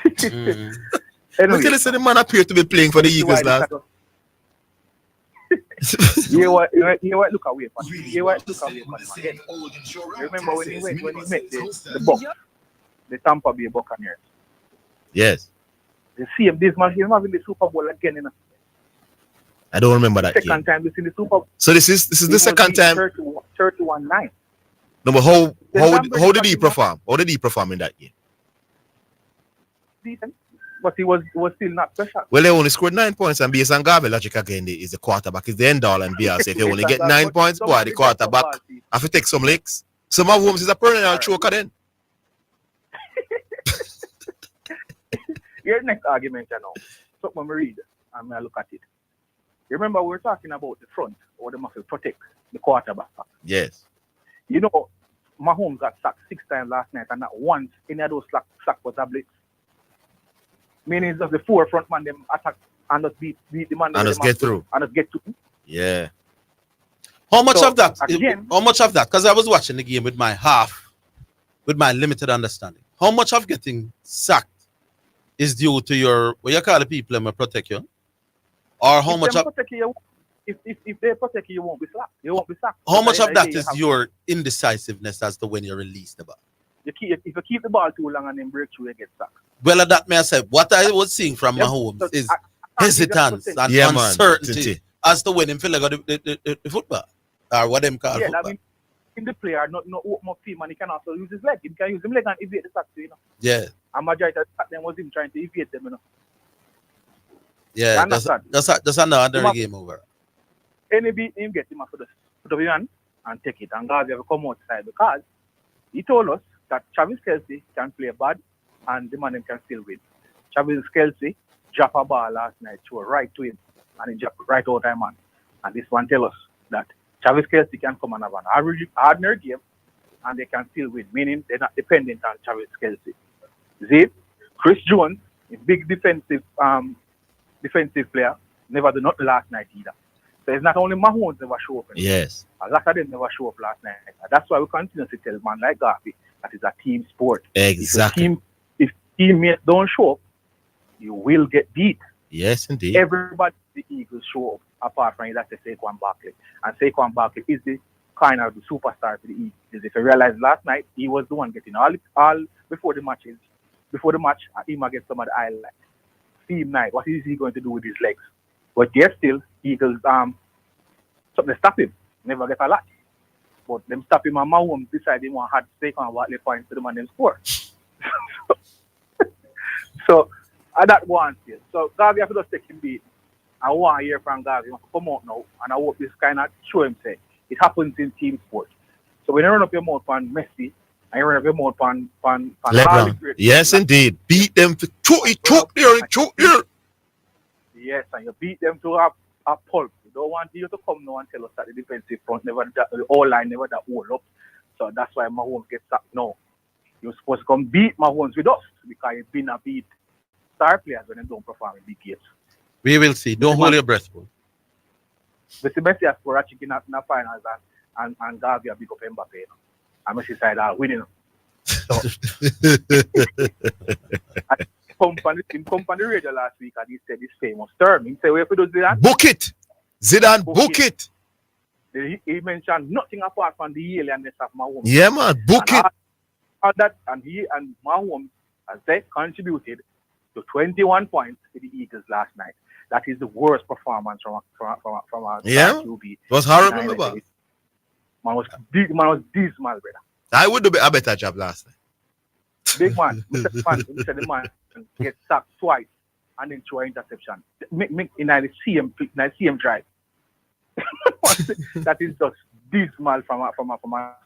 Anyway, tell us the man appeared to be playing for the Eagles now. You what look away from you what look away from again. Remember when he met the Bucks, the Tampa Bay Buccaneers. Yes. You see him this man, he's having the Super Bowl again, you know. I don't remember that second game. time this in the Super Bowl. So this is the second time. 31-9. No, but how did he perform? How did he perform in that game? Decent, but he was still not special. Well, they only scored 9 points, and based on Garvey logic again, is the quarterback is the end all and be all. So if you only get 9 points, boy, the quarterback have to take some licks. Some of Holmes is a perennial choker then. Your next argument, you know, so when we read and I look at it. You remember we were talking about the front, or the must protect the quarterback. Yes. You know, Mahomes got sacked 6 times last night, and not once any of those sacks was a blitz. Meaning just the 4 front man them attack and just beat the man. And just get through. And just get to. Yeah. How much of that? Again, how much of that? Because I was watching the game with my limited understanding. How much of getting sacked is due to your, what you call the people that protect you? Or how much of... If they protect you, you won't be sacked. You won't be sacked. How much of that is your indecisiveness as to when you release the ball? If you keep the ball too long and then break through, you get sacked. Well, that may I say, what I was seeing from Mahomes is hesitance and uncertainty as to when him feel like the football or what them call football. I mean, in the player, not open up team, and he can also use his leg. He can use his leg and evade the sack, you know. Yeah. And majority of the them was him trying to evade them, you know. Yeah, that's another game over. Any beat him, get him put up his hand and take it. And guys have come outside because he told us that Travis Kelce can play bad and the man can still win. Travis Kelce dropped a ball last night to a right to him and he dropped right out of him, man. And this one tell us that Travis Kelce can come and have an ordinary game and they can still win, meaning they're not dependent on Travis Kelce. Zip, Chris Jones, a big defensive player, never did nothing last night either. So it's not only Mahomes never show up. Yes. A lot of them never show up last night. And that's why we continue to tell man like Garvey that it's a team sport. Exactly. If teammates don't show up, you will get beat. Yes, indeed. Everybody, the Eagles show up, apart from that's Saquon Barkley. And Saquon Barkley is the kind of the superstar for the Eagles. If you realize last night, he was the one getting all before the match, he might get some of the highlights. Team night, what is he going to do with his legs? But yes, still, Eagles, something stop him. Never get a lot. But them stop him and Mahomes decide they want hard to take on what they point to them and them score. So, that one still. So, Garvey have to just take him beat. I want to hear from Garvey. He wants to come out now. And I hope this kind of show him say, it happens in team sports. So, when you run up your mouth on Messi, and you run up your mouth on LeBron. Yes, indeed. Beat them to choke there. Yes, and you beat them to a pulp. We don't want you to come now and tell us that the defensive front the whole line never that hold up. So that's why Mahomes gets sacked now. You're supposed to come beat Mahomes with us because you've been a beat star players when they don't perform in big games. We will see. Don't hold your breath, bro. But the best for a chicken in the finals and Gavi a big up Mbappe. You know. And Messi side are winning. So, come on the radio last week and he said this famous term. He said, where if you do Zidane? Book it. Zidane, book it. He mentioned nothing apart from the alienness of Mahomes. Yeah, man, book it. All that, and he and Mahomes, as they contributed to 21 points to the Eagles last night. That is the worst performance from a QB. It was horrible, man. Man was dismal, brother. I would do a better job last night. Big man, Mr. The man get sacked twice and then throw an interception. In the same drive. That is just dismal from a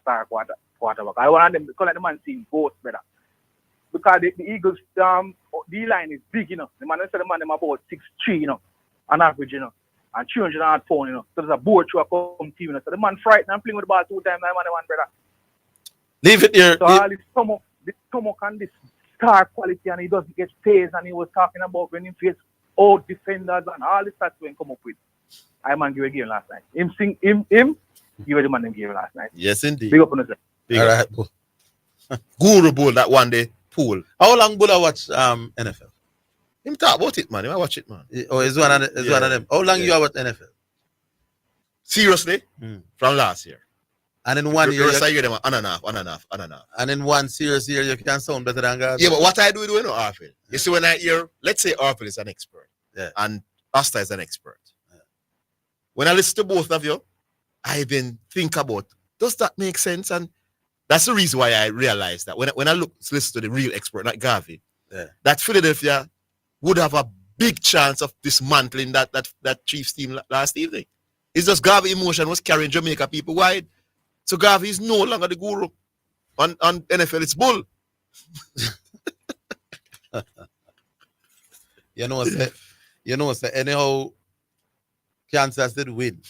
star quarterback. I want them to call the man seeing ghost, brother. Because the Eagles, the line is big, you know. The man said the man them about 6'3", you know, on average, you know, and 300 pounds, you know. So there's a board through a come team, you know. So the man frightened and playing with the ball 2 times, brother. Leave it here. So all this stomach and this star quality, and he doesn't get phased, and he was talking about when he faced old defenders and all this stuff when come up with. I man give a game last night. Him give the man them game last night. Yes, indeed. Big up on us. All right. Guru Bull that one day pool. How long will I watch NFL? Him talk about it, man. I watch it, man. Oh, it's one of them. How long you watch NFL? Seriously? From last year. And in 1 year, them on and off. And in 1 serious year, you can sound better than God. Yeah, but what I do with Orville. You see, when I hear, let's say Orville is an expert, and Asta is an expert. Yeah. When I listen to both of you, I then think about, does that make sense? And that's the reason why I realized that when I listen to the real expert, like Garvey, that Philadelphia would have a big chance of dismantling that Chiefs team last evening. It's just Garvey emotion was carrying Jamaica people wide. So Garvey is no longer the guru on NFL. It's Bull. Say anyhow, Kansas did win.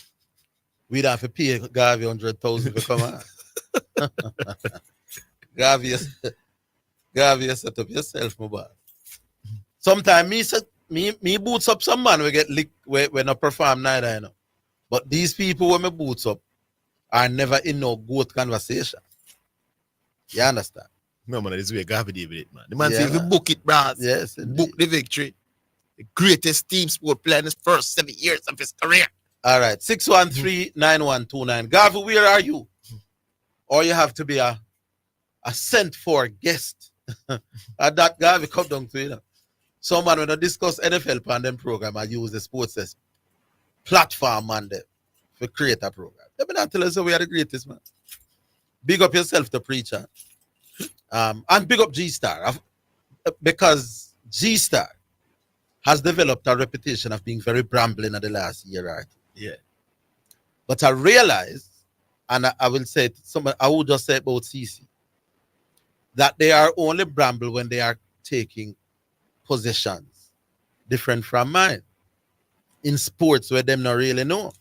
We'd have to pay Garvey 100,000 to come on. Garvey, set up yourself, my boy. Sometimes me boots up some man we get licked when I perform neither, you know. But these people when me boots up are never in no good conversation. You understand? No, man, this is where Garvey did with it, man. The man says, book it, bro. Yes. Book the victory. The greatest team sport player in his first 7 years of his career. All right. 613-9129. Garvey, where are you? Or you have to be a sent for guest. That Garvey come down to, you know. Someone when I discuss NFL on them program, I use the sports as platform man there to create a program. Let me not tell us we are the greatest, man. Big up yourself, the preacher. And big up G-Star. Because G-Star has developed a reputation of being very brambling in the last year, right? Yeah. But I realized, and I will say it, I would just say about CC, that they are only bramble when they are taking positions different from mine in sports where them not really know.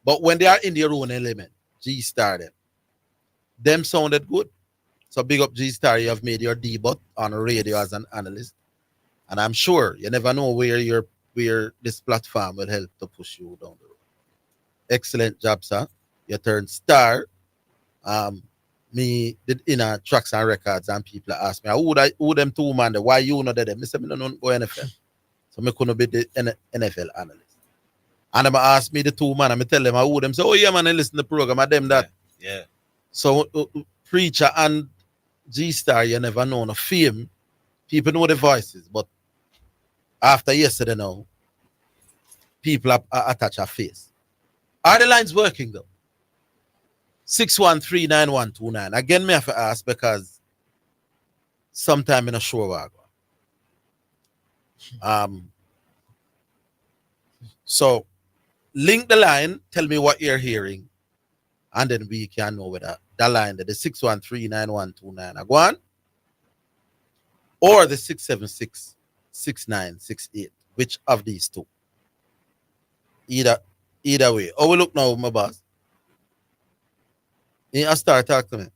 But when they are in their own element, G-Star them sounded good. So big up G-Star, you have made your debut on radio as an analyst. And I'm sure you never know where this platform will help to push you down the road. Excellent job, sir. You turned star. Me did inner tracks and records, and people ask me, who them two man, why you not there? I said, I don't go NFL. So I couldn't be the NFL analyst. And they ask me the two man, and I tell them who them. Say, oh yeah, man, I listen to the program. I them that. Yeah. So preacher and G-Star, you never know no fame. People know the voices, but after yesterday now, people attach a face. Are the lines working though? 613-9129. Again, me have to ask because sometime in a show so link the line, tell me what you're hearing, and then we can know whether that line, the 613-9129 go on, or the 676-6968. Which of these two? Either way. Oh, we look now, my boss. You start talk to me.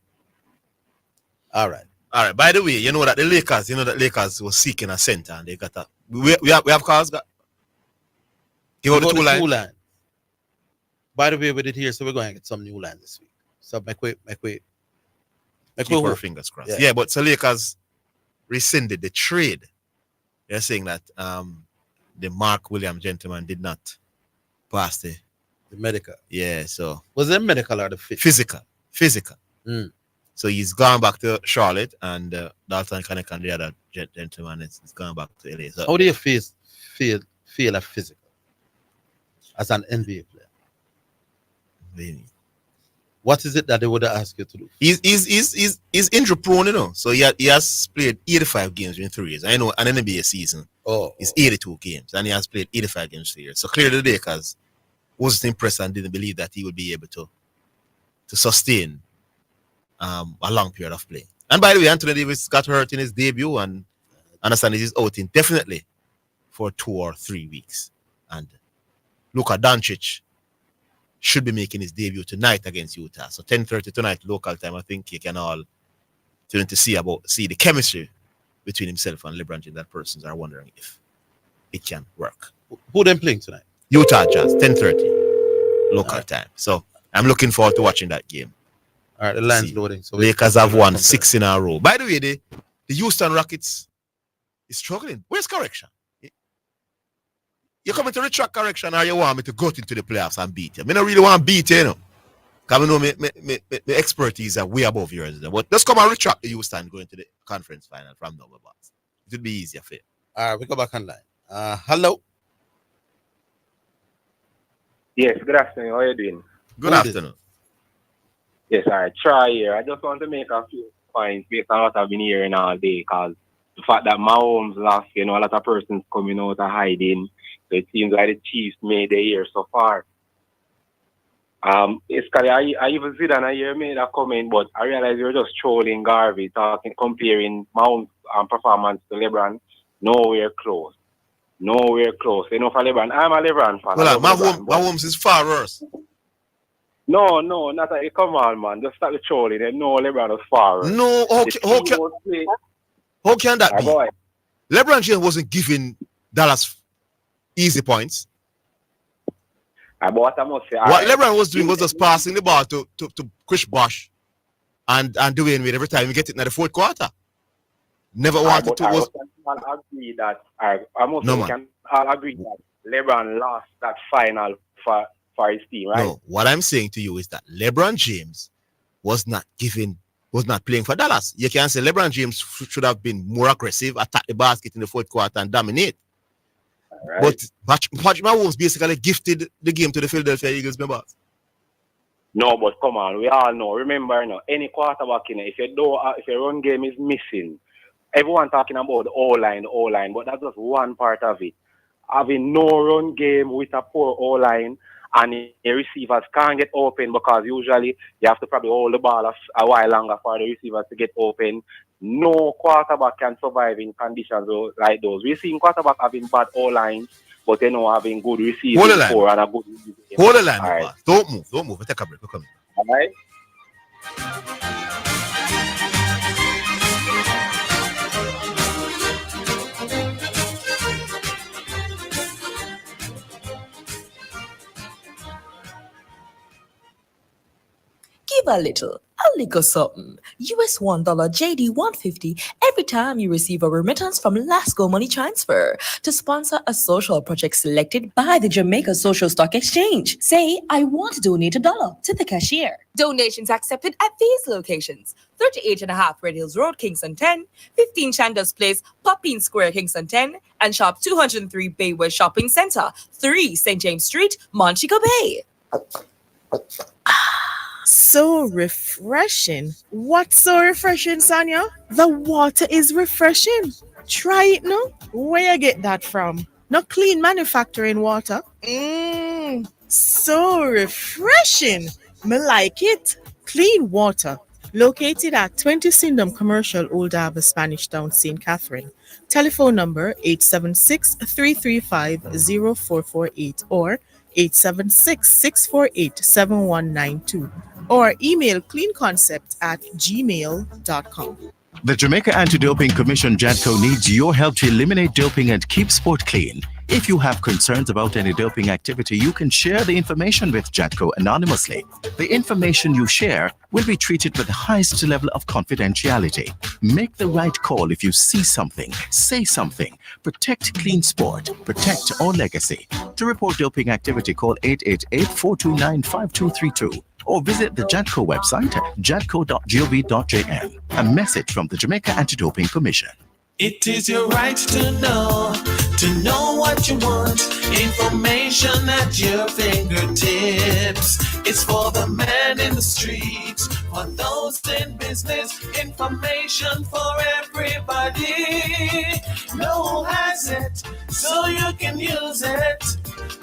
All right. All right. By the way, you know that Lakers was seeking a center and they got a. We have calls. Give out the two lines. By the way, we did here, so we're going to get some new lines this week. So make way. Keep our fingers crossed. Yeah, but so Lakers rescinded the trade. They're saying that the Mark Williams gentleman did not pass the medical. Yeah, so was it medical or the physical? Mm. So he's gone back to Charlotte, and Dalton Connect and the other gentleman is gone back to LA. So how do you feel a physical as an NBA player? Really? What is it that they would ask you to do? He's injury prone, you know. So he has played 85 games in 3 years. I know an NBA season. It's 82 games, and he has played 85 games 3 years. So clearly the Lakers wasn't impressed and didn't believe that he would be able to sustain a long period of play. And by the way, Anthony Davis got hurt in his debut, and understand he's out indefinitely for 2 or 3 weeks. And Luka Doncic should be making his debut tonight against Utah. So 10:30 tonight local time. I think you can all tune in to see the chemistry between himself and LeBron James. That persons are wondering if it can work. Who them playing tonight? Utah Jazz, 10:30 local time. So I'm looking forward to watching that game. All right, the line's loading. So Lakers have won 6 in a row. By the way, the Houston Rockets is struggling. Where's correction? You coming to retract correction, or you want me to go into the playoffs and beat you? I don't really want to beat you, you know. Because I know my expertise are way above yours. But let's come and retract the Houston going to the conference final from the box. It would be easier for you. All right, we go back online. Hello. Yes, good afternoon. How are you doing? Good afternoon. Yes, I try here. I just want to make a few points based on what I've been hearing all day, because the fact that Mahomes lost, a lot of persons coming out of hiding. So it seems like the Chiefs made the year so far. It's I even Zidane I hear made a comment, but I realize you're just trolling Garvey, comparing Mahomes' performance to LeBron. Nowhere close. For LeBron, I'm a LeBron fan. Well, Mahomes is far worse. No, not a, come on, man. Just start the trolling. No, LeBron was far worse. No, how can that be? Boy. LeBron James wasn't giving Dallas easy points. What I must say, what LeBron was doing was just passing the ball to Chris Bosh and Dwayne Wade every time we get it in the fourth quarter. Never wanted to. I can agree that we can all agree that LeBron lost that final for his team, right? No, what I'm saying to you is that LeBron James was not playing for Dallas. You can say LeBron James should have been more aggressive, attack the basket in the fourth quarter and dominate. Right. But Patrick Mahomes basically gifted the game to the Philadelphia Eagles members. No, but come on, we all know. Remember, any quarterback, if your run game is missing, everyone talking about the O-line, but that's just one part of it. Having no run game with a poor O-line, and the receivers can't get open because usually you have to probably hold the ball a while longer for the receivers to get open. No quarterback can survive in conditions like those. We're seeing quarterback having bad O-lines, but having good receivers and a good receiving. Hold the line, right. Don't move. We'll take a break. We'll come in. All right. Give a little something. US $1 JD 150 every time you receive a remittance from Lasco Money Transfer to sponsor a social project selected by the Jamaica Social Stock Exchange. Say, I want to donate $1 to the cashier. Donations accepted at these locations: 38.5 Red Hills Road, Kingston 10, 15 Chandos Place, Poppin Square, Kingston 10, and Shop 203 Bay West Shopping Center, 3 St. James Street, Montego Bay. So refreshing. What's so refreshing, Sonia? The water is refreshing. Try it now. Where you get that from? Not clean manufacturing water. So refreshing. Me like it. Clean water. Located at 20 Syndham Commercial, Old Harbour, Spanish Town, St. Catherine. Telephone number 876-335-0448 or 876-648-7192. Or email cleanconcept@gmail.com. The Jamaica Anti-Doping Commission JADCO needs your help to eliminate doping and keep sport clean. If you have concerns about any doping activity, you can share the information with JADCO anonymously. The information you share will be treated with the highest level of confidentiality. Make the right call if you see something, say something. Protect clean sport. Protect our legacy. To report doping activity, call 888-429-5232. Or visit the JADCO website at jadco.gov.jm. A message from the Jamaica Anti-Doping Commission. It is your right to know what you want. Information at your fingertips. It's for the man in the streets, for those in business. Information for everybody. No one has it, so you can use it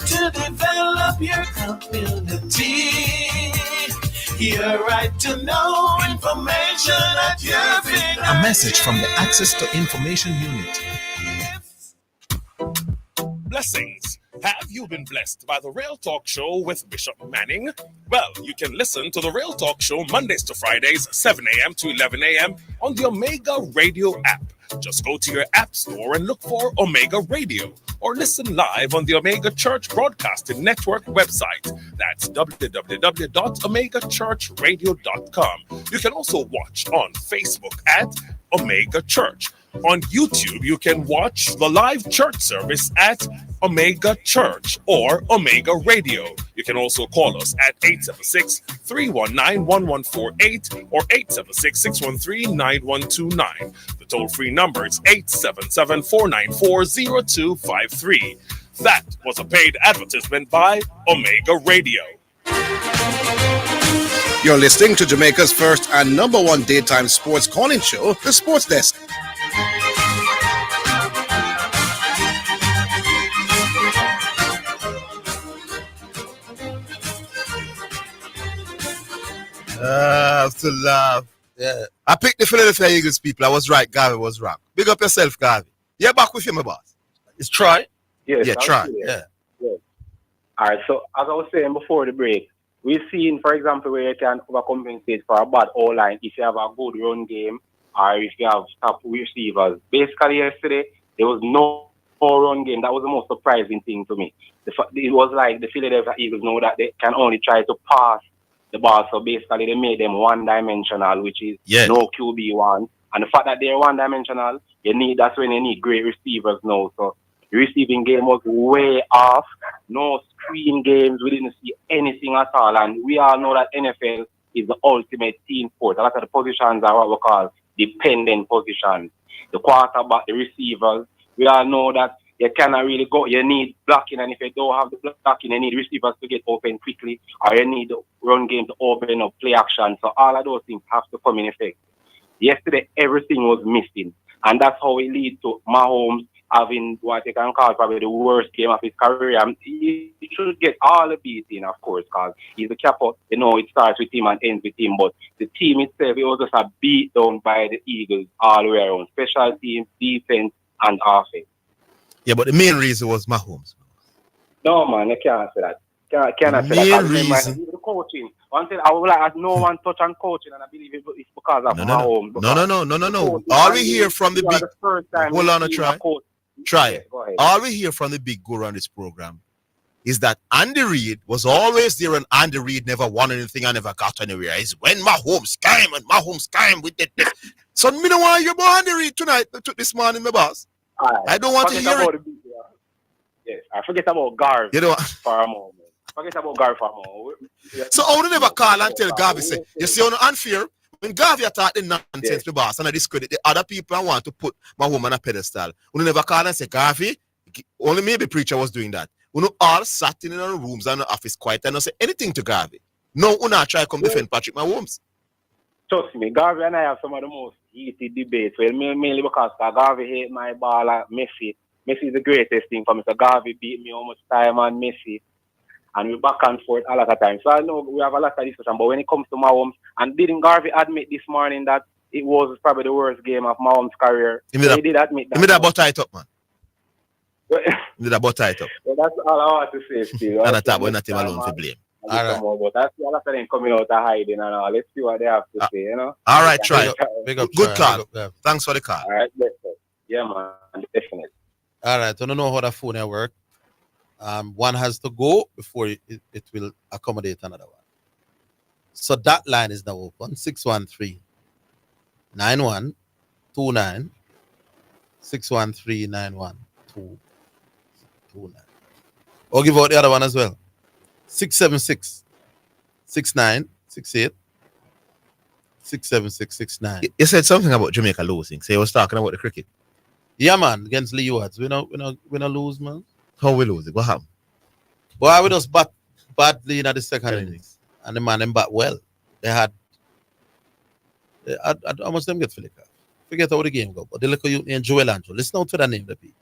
to develop your community. Your right to know information at your fingertips. A message from the Access to Information Unit. Blessings. Have you been blessed by the Real Talk Show with Bishop Manning? Well, you can listen to the Real Talk Show Mondays to Fridays, 7 a.m. to 11 a.m. on the Omega Radio app. Just go to your app store and look for Omega Radio, or listen live on the Omega Church Broadcasting Network website. That's www.omegachurchradio.com. You can also watch on Facebook at Omega Church. On YouTube, you can watch the live church service at Omega Church or Omega Radio. You can also call us at 876-319-1148 or 876-613-9129. The toll-free number is 877-494-0253. That was a paid advertisement by Omega Radio. You're listening to Jamaica's first and number one daytime sports calling show, The Sports Desk. To love. Yeah. I picked the Philadelphia Eagles people. I was right. Garvey was wrong. Big up yourself, Garvey. You're back with you, my boss. It's Troy. Yes, yeah, Troy. Yeah. Yes. All right. So as I was saying before the break, we've seen, for example, where you can overcompensate for a bad O-line if you have a good run game or if you have top receivers. Basically, yesterday there was no run game. That was the most surprising thing to me. It was like the Philadelphia Eagles know that they can only try to pass the ball, so basically they made them one-dimensional, which is no QB1. And the fact that they're one-dimensional, that's when you need great receivers now. So the receiving game was way off. No screen games. We didn't see anything at all. And we all know that NFL is the ultimate team sport. A lot of the positions are what we call dependent positions. The quarterback, the receivers. We all know that you cannot really go. You need blocking, and if you don't have the blocking, you need receivers to get open quickly, or you need the run game to open up play action. So all of those things have to come in effect. Yesterday, everything was missing, and that's how it leads to Mahomes having what you can call probably the worst game of his career. He should get all the beating, of course, because he's the captain. You know, it starts with him and ends with him, but the team itself, it was just a beat down by the Eagles all the way around. Special teams, defense, and offense. Yeah, but the main reason was Mahomes. No, man, I can't say that. Cannot say that. Reason. The coaching. One thing I would like no one touch on coaching, and I believe it's because of Mahomes. No. All we hear from the big hold on, try. All we hear from the big go around this program is that Andy Reid was always there, and Andy Reid never won anything and never got anywhere. It's when Mahomes came with it. So me don't want to hear about Andy Reid tonight, this morning, my boss. I don't want to hear it. Yes, I forget about Garvey for a moment. So I would never call and tell Garvey, say, you see, on unfair, when Garvey attacked the nonsense, my boss, and I discredit the other people and want to put my home on a pedestal. We never call and say, Garvey, only maybe preacher was doing that. We all sat in our rooms and the office quiet and not say anything to Garvey. No, we not try to come defend Patrick Mahomes. Trust me, Garvey and I have some of the most heated debates. Well, mainly because Garvey hate my ball at Messi. Messi is the greatest thing for me. So Garvey beat me almost time on Messi. And we're back and forth a lot of times. So I know we have a lot of discussion. But when it comes to Mahomes, and didn't Garvey admit this morning that it was probably the worst game of Mahomes' career? He did admit that. He made that butter it up, man. He did that butter it up. Well, that's all I want to say still. And I thought we're not him alone to blame. All right. But that's all of them coming out of hiding and all. Let's see what they have to say, you know. All right, try. Big up, Good try. call. Thanks for the call. All right, yeah, man, definitely. All right, I don't know how the phone will work. One has to go before it will accommodate another one. So that line is now open. 613-9129. 613-9129. Or give out the other one as well. 676-6968. 676-69. You said something about Jamaica losing. So you was talking about the cricket. Yeah, man, against Leewards. We not lose, man. How we lose it? What happened? Boy, we just bat badly in the second innings. And the man them bat well. They had how much them get for liquor? Forget how the game go. But they look at you and Joel Andrew. Listen out to the name of the people.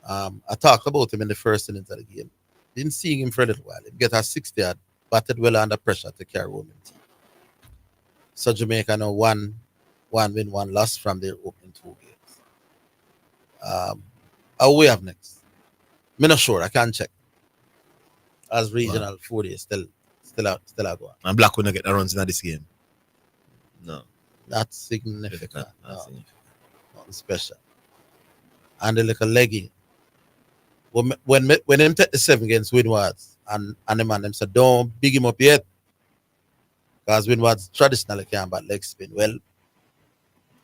I talked about him in the first innings of the game. Didn't see him for a little while. He get a 60 yard, batted well under pressure to carry home team. So Jamaica now one win, one loss from their opening 2 games. How we have next? I'm not sure. I can't check. As regional 4 days still out going. And Black will not get the runs in this game. No. Not significant. No. Nothing special. And the little leggy. When them take the 7 against Windwards and the man them said, don't big him up yet. Because Windwards traditionally can't bat leg spin. Well,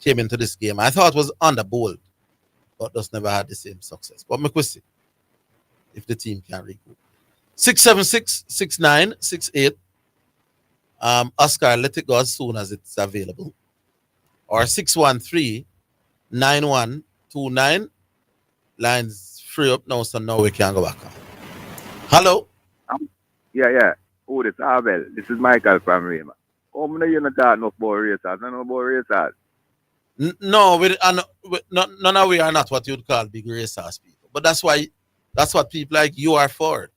came into this game. I thought it was under bowled, but just never had the same success. But me see if the team can recoup. 676-6968. Oscar, let it go as soon as it's available. Or 613-9129. Lines free up now, so now we can go back on. Hello? Yeah. Oh, this is Orville. This is Michael from Rayma. Oh, you're not talking about racers. I don't know about racers. No, none of we are not what you'd call big racers people. But that's what people like you are for.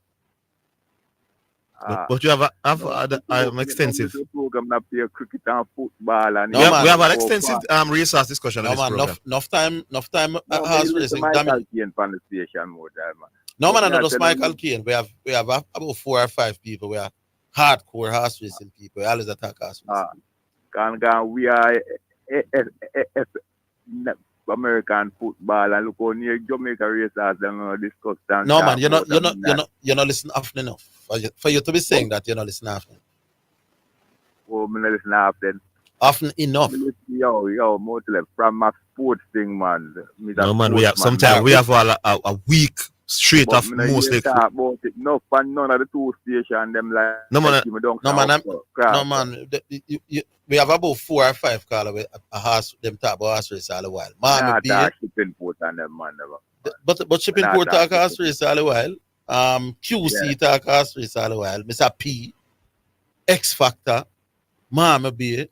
But you have an extensive program that play cricket and football and we have an extensive resource discussion on this program. Enough time horse racing. Michael Kane on the station more time, man. No man, not just Michael Kane. We have about 4 or 5 people. We are hardcore horse racing people. We always attack horse racing. We are American football and look how near Jamaica racers and discuss that. No man, you're not listening often enough. For you to be saying that you're not listening often. Oh, I'm not listening often. Often enough. Yo, mostly from my sports thing, man. No man, we have sometimes we have a week straight off mostly. Talk about it. No, and none of the 2 stations them like. No man. We have about 4 or 5 call with a horse. Them talk about horse race all the while. Man, shipping port and them man. But shipping port talk horse race all the while. QC talk horse race all the while. Mr. P, X Factor, Mama B.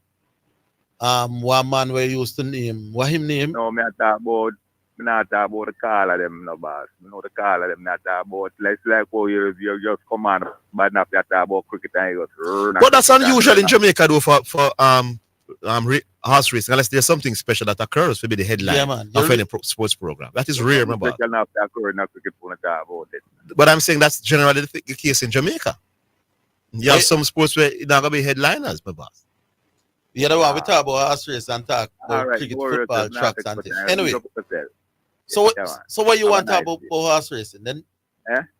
One man we used to name. What him name? No, me not talk about the call of them, no boss. No, the call of them not talk about. Like how you just come on, but not talk about cricket and you just. But that's unusual in Jamaica though for horse racing, unless there's something special that occurs to be the headline of any sports program. That is rare, remember. But I'm saying that's generally the case in Jamaica. You have some sports where it's not gonna be headliners, my boss. The other one we talk about horse race and talk about cricket, football, tracks and things. Anyway, so what you want to talk about horse racing? Then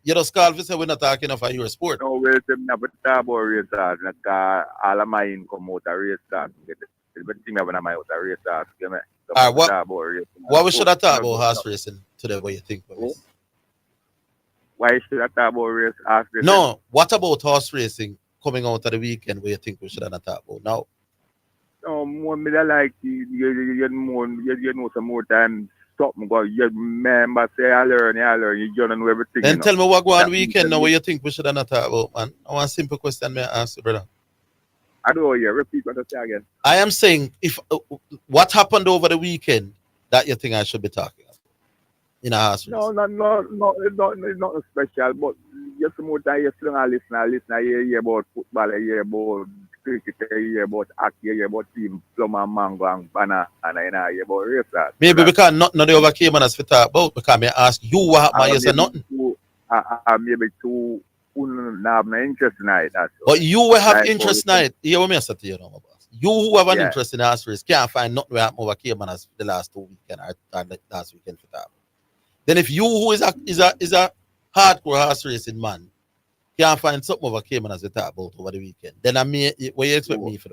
you just call if you say we're not talking about your sport. No, we're not talking about race cars. All of my income out of race cars. What we should have talked about horse racing today? What you think? Why should I talk about horse racing? No, what about horse racing coming out of the weekend? What you think we should have talked about now? No, more me like you know some more time. Something go. You remember say I learn. You don't know everything. Then tell me what go on weekend now. What you think we should have talked about, man? I want a simple question. May I ask you, brother? I don't know. You repeat what I say again. I am saying if what happened over the weekend that you think I should be talking about in a house. No, not special. But just some more time. You still listen. You hear about football. You hear about cricket. You hear about hockey. You hear about team Plum and Mango and Banana. And you hear about racers. Maybe because none overcame and as we talk about. Because I ask you what happened. You say nothing. Maybe two who have no interest in it. That's But you will have like interest in it. Hear what me say to you now, my boss. You who have an interest in horse race can't find nothing where happen over Cayman as the last 2 weekend or the last weekend for that. Then if you who is a hardcore horse racing man can't find something over Cayman as we talk about over the weekend, then I mean, what you expect me for?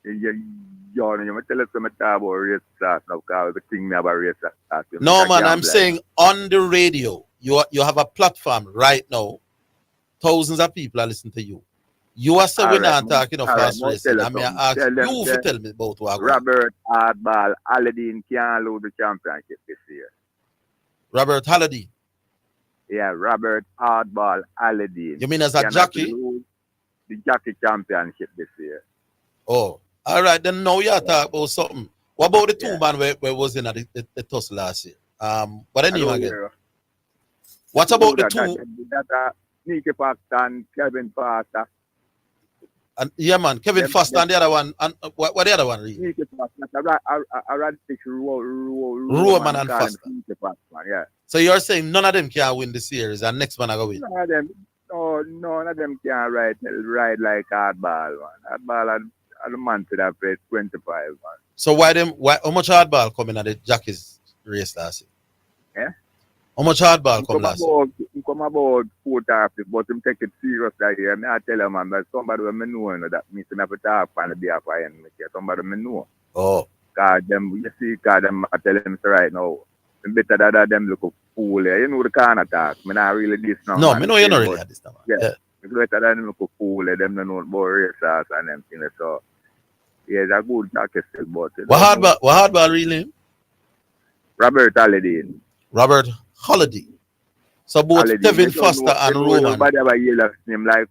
You tell us something about race start now because the thing me about race start. No man, I'm saying on the radio, you have a platform right now. Thousands of people are listening to you. You are saying we're not talking of horse racing. I mean, I ask you to tell me about what Robert Hardball Aladdin can't lose the championship this year. Robert Aladdin? Yeah, Robert Hardball Aladdin. You mean as a jockey? Lose the jockey championship this year. Oh, all right. Then now you talk about something. What about the two man where was in the tussle last year? What anyway again? What about the two? Sneaky Foster and Kevin Foster. And yeah, man, Kevin Foster and the other one. And what the other one? Really? Sneaky Foster. I rather take Roman and Foster. Yeah. So you're saying none of them can win the series, and next man I go win? None of them can ride like hardball, man. Hardball and the man could have played 25, man. So how much hardball coming at the jockeys race last year? Yeah. How much hardball come last year? He come about 4 topics, but him take it serious that year. I tell him, man, that somebody will know that means him have to talk on the behalf of him. Somebody will know. Oh. Because them, I tell him right now, better that them look a fool. You know the kind of talk. I not really this now. No, I know you're not really at this time. Yeah. It's better than them look a fool. Them don't know about racers and them things. So, yeah, it's a good jacket still. But what hardball really? Robert Aladdin. Robert Holiday. So both Aladdin. Kevin Foster and Roman. Nobody ever hear that name like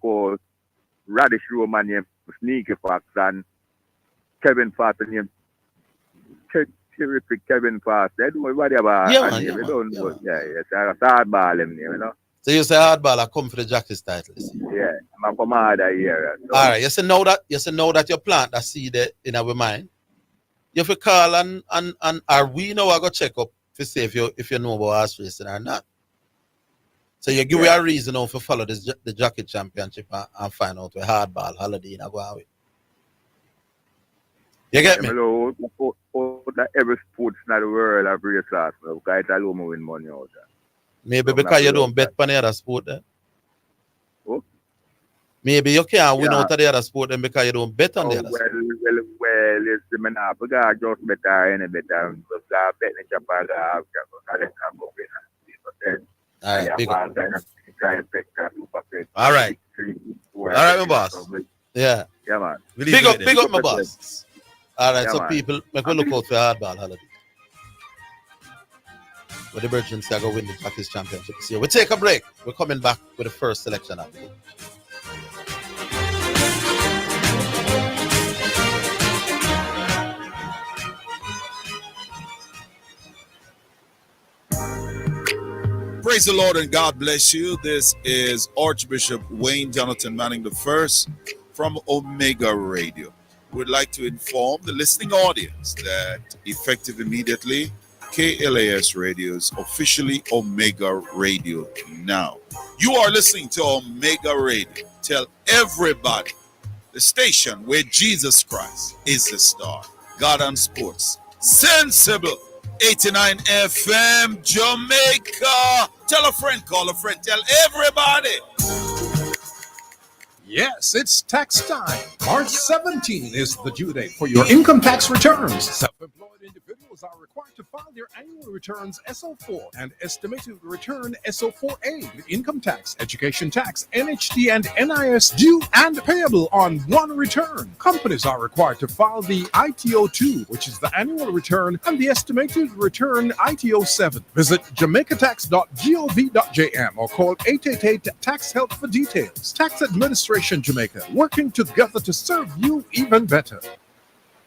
Radish Roman named Sneaky Fox and Kevin Foster named terrific Kevin Foster. Nobody ever name. They don't know. Yeah, it's a hardball name, you know. So you say hardball I come for the jockey's title. Yeah, I'm from harder here. So. All right, you say know that you plant that seed in our mind. You have to call and are we know I go check up to see if you know about horse racing or not. So you give me a reason now to follow the jockey championship and find out where hardball holiday in a go away. You get me? Every sports in the world have race class now because it's alone win money out there. Maybe because you don't bet on the other sport then. Oh? Maybe you can't win out of the other sport then because you don't bet on the other sport. Well, it's the man because just better any better. Because I bet in Japan, all right, big up. All right. All right, my boss. Yeah. Yeah, man. Big up, my boss. All right, so man. People, make we look out for hardball holiday. But the Virgins are going to win the Jockeys Championship this year. We'll take a break. We're coming back with the first selection of the week. Praise the Lord and God bless you. This is Archbishop Wayne Jonathan Manning I from Omega Radio. We'd like to inform the listening audience that effective immediately, KLAS Radio is officially Omega Radio now. You are listening to Omega Radio. Tell everybody, the station where Jesus Christ is the star. God on Sports. Sensible. 89 FM, Jamaica. Tell a friend, call a friend, tell everybody. Yes, it's tax time. March 17 is the due date for your income tax returns. Self-employed individuals are required to file their annual returns SO4 and estimated return SO4A with income tax, education tax, NHT, and NIS due and payable on one return. Companies are required to file the ITO2, which is the annual return, and the estimated return ITO7. Visit jamaicatax.gov.jm or call 888-TAX-HELP for details. Tax Administration Jamaica, working together to serve you even better.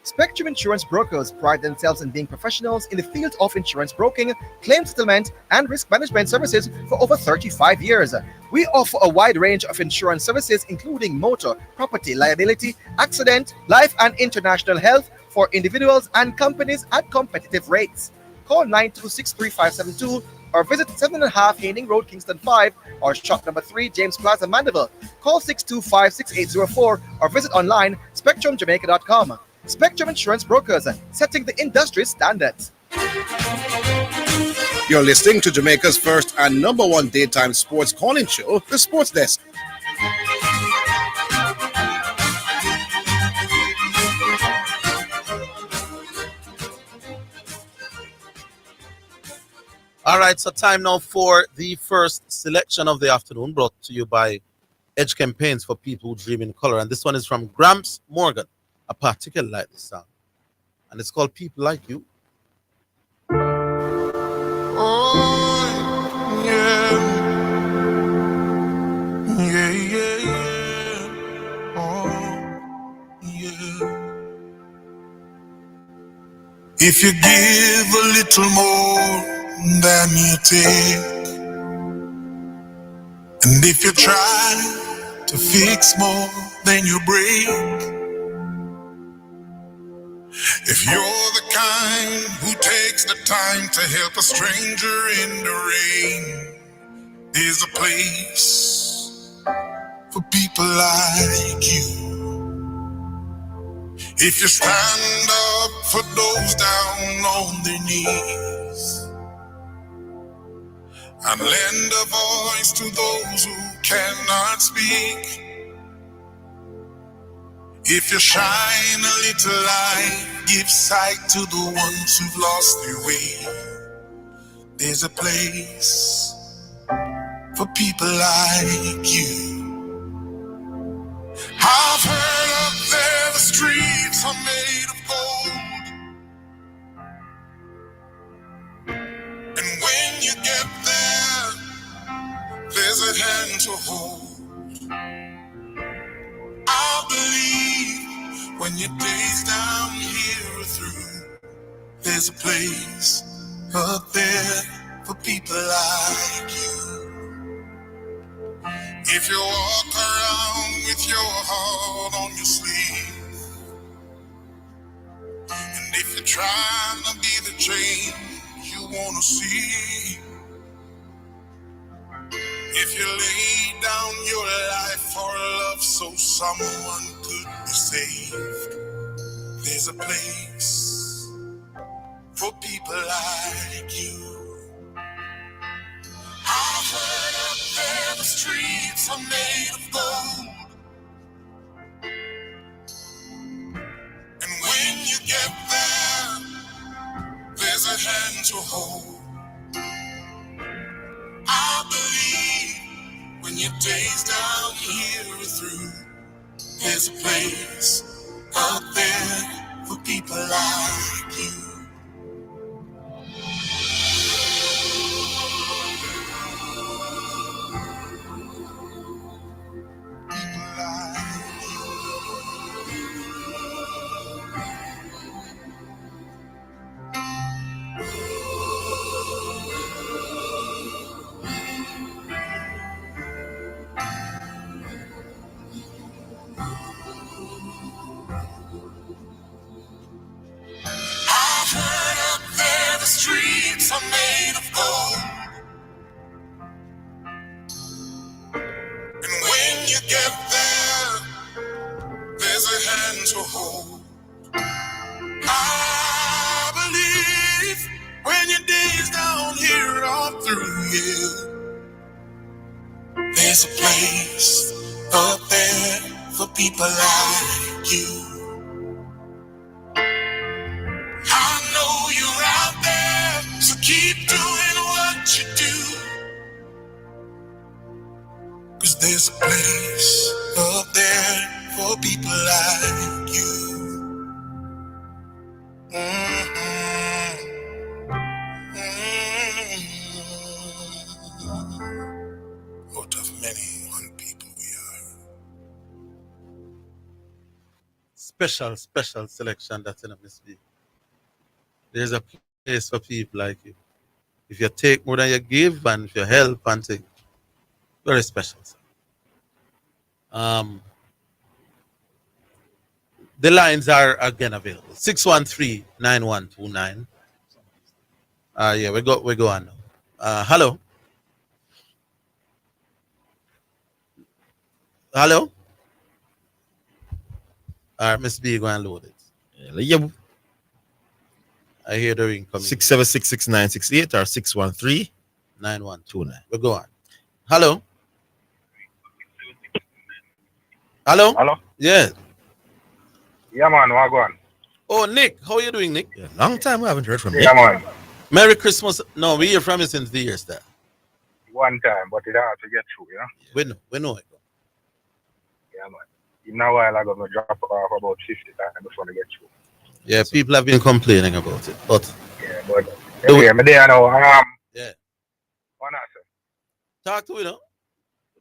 Spectrum Insurance Brokers pride themselves in being professionals in the field of insurance broking, claim settlement, and risk management services for over 35 years. We offer a wide range of insurance services, including motor, property, liability, accident, life, and international health for individuals and companies at competitive rates. Call 926-3572 or visit 7.5 Haining Road, Kingston 5, or shop number 3, James Plaza, Mandeville. Call 625-6804 or visit online spectrumjamaica.com. Spectrum Insurance Brokers, setting the industry standards. You're listening to Jamaica's first and number one daytime sports calling show, The Sports Desk. All right, so time now for the first selection of the afternoon, brought to you by Edge Campaigns for People Who Dream in Color. And this one is from Gramps Morgan. I particularly like this song. And it's called People Like You. Oh, yeah. Yeah, yeah, yeah. Oh, yeah. If you give a little more than you take, and if you try to fix more than you break, if you're the kind who takes the time to help a stranger in the rain, there's a place for people like you. If you stand up for those down on their knees and lend a voice to those who cannot speak, if you shine a little light, give sight to the ones who've lost their way, there's a place for people like you. I've heard up there the streets are made of gold, and when you get there, there's a hand to hold. I believe when your days down here are through, there's a place up there for people like you. If you walk around with your heart on your sleeve, and if you're trying to be the change you want to see, if you lay down your life for love so someone could be saved, there's a place for people like you. I've heard up there the streets are made of gold, and when you get there, there's a hand to hold. I believe when your days down here are through, there's a place up there for people like you. I've heard up there the streets are made of gold, and when you get there, there's a hand to hold. I believe when your days down here are through, yeah, there's a place up there for people like you. I know you're out there, so keep doing what you do, 'cause there's a place up there for people like you. Out of many, one people we are. Special selection that's in a mislead. There's a place for people like you. If you take more than you give, and if you help and take, very special. The lines are again available. 613-9129. Yeah, we go on now. Hello. Hello. All right, Miss B, go and load it. Yeah. I hear the ring coming. 6766968 or 613 9129. We'll go on. Hello. Hello. Hello. Yeah. Yeah, man. What going? Oh, Nick, how are you doing, Nick? Yeah, long time we haven't heard from Yeah, Nick. man. Merry Christmas. No, we hear from you since the year start. One time, but it hard to get through, you know? We know it. Yeah, man. In a while, I'm going to drop off about 50 times before I get through. Yeah, people have been complaining about it, but Yeah, but anyway, I'm there now. Yeah. What I say? Talk to you, know.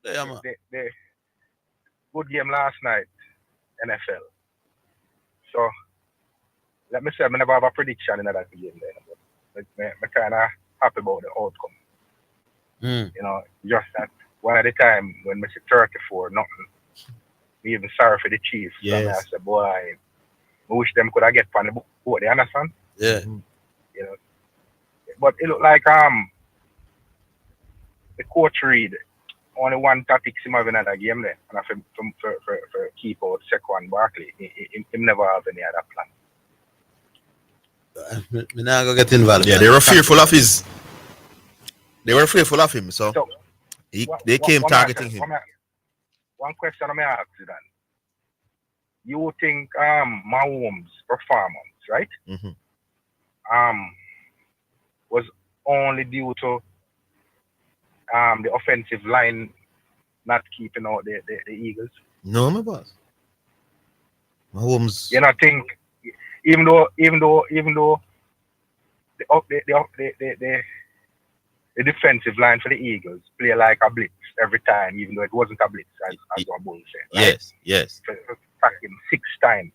There, man. The good game last night, NFL. So, let me say, I never have a prediction in that game there. But I'm kind of happy about the outcome. You know, just that one at a time when I say 34, nothing. Me even sorry for the Chiefs. Yes. So I said, boy, I wish them could have get on the boat. You understand? Yeah. You know, but it looked like the coach read only one tactics him have in another game there, and for keep out Saquon Barkley, he never have any other plan. Me not gonna get involved. Yeah, they were fearful of his. They were fearful of him, so they came targeting him. One question I may ask you then. You think Mahomes' performance, right? Was only due to the offensive line not keeping out the Eagles? No, my boss. Mahomes. You know, think even though the defensive line for the Eagles play like a blitz every time, even though it wasn't a blitz, as what Bull said. Right? Yes. For him 6 times.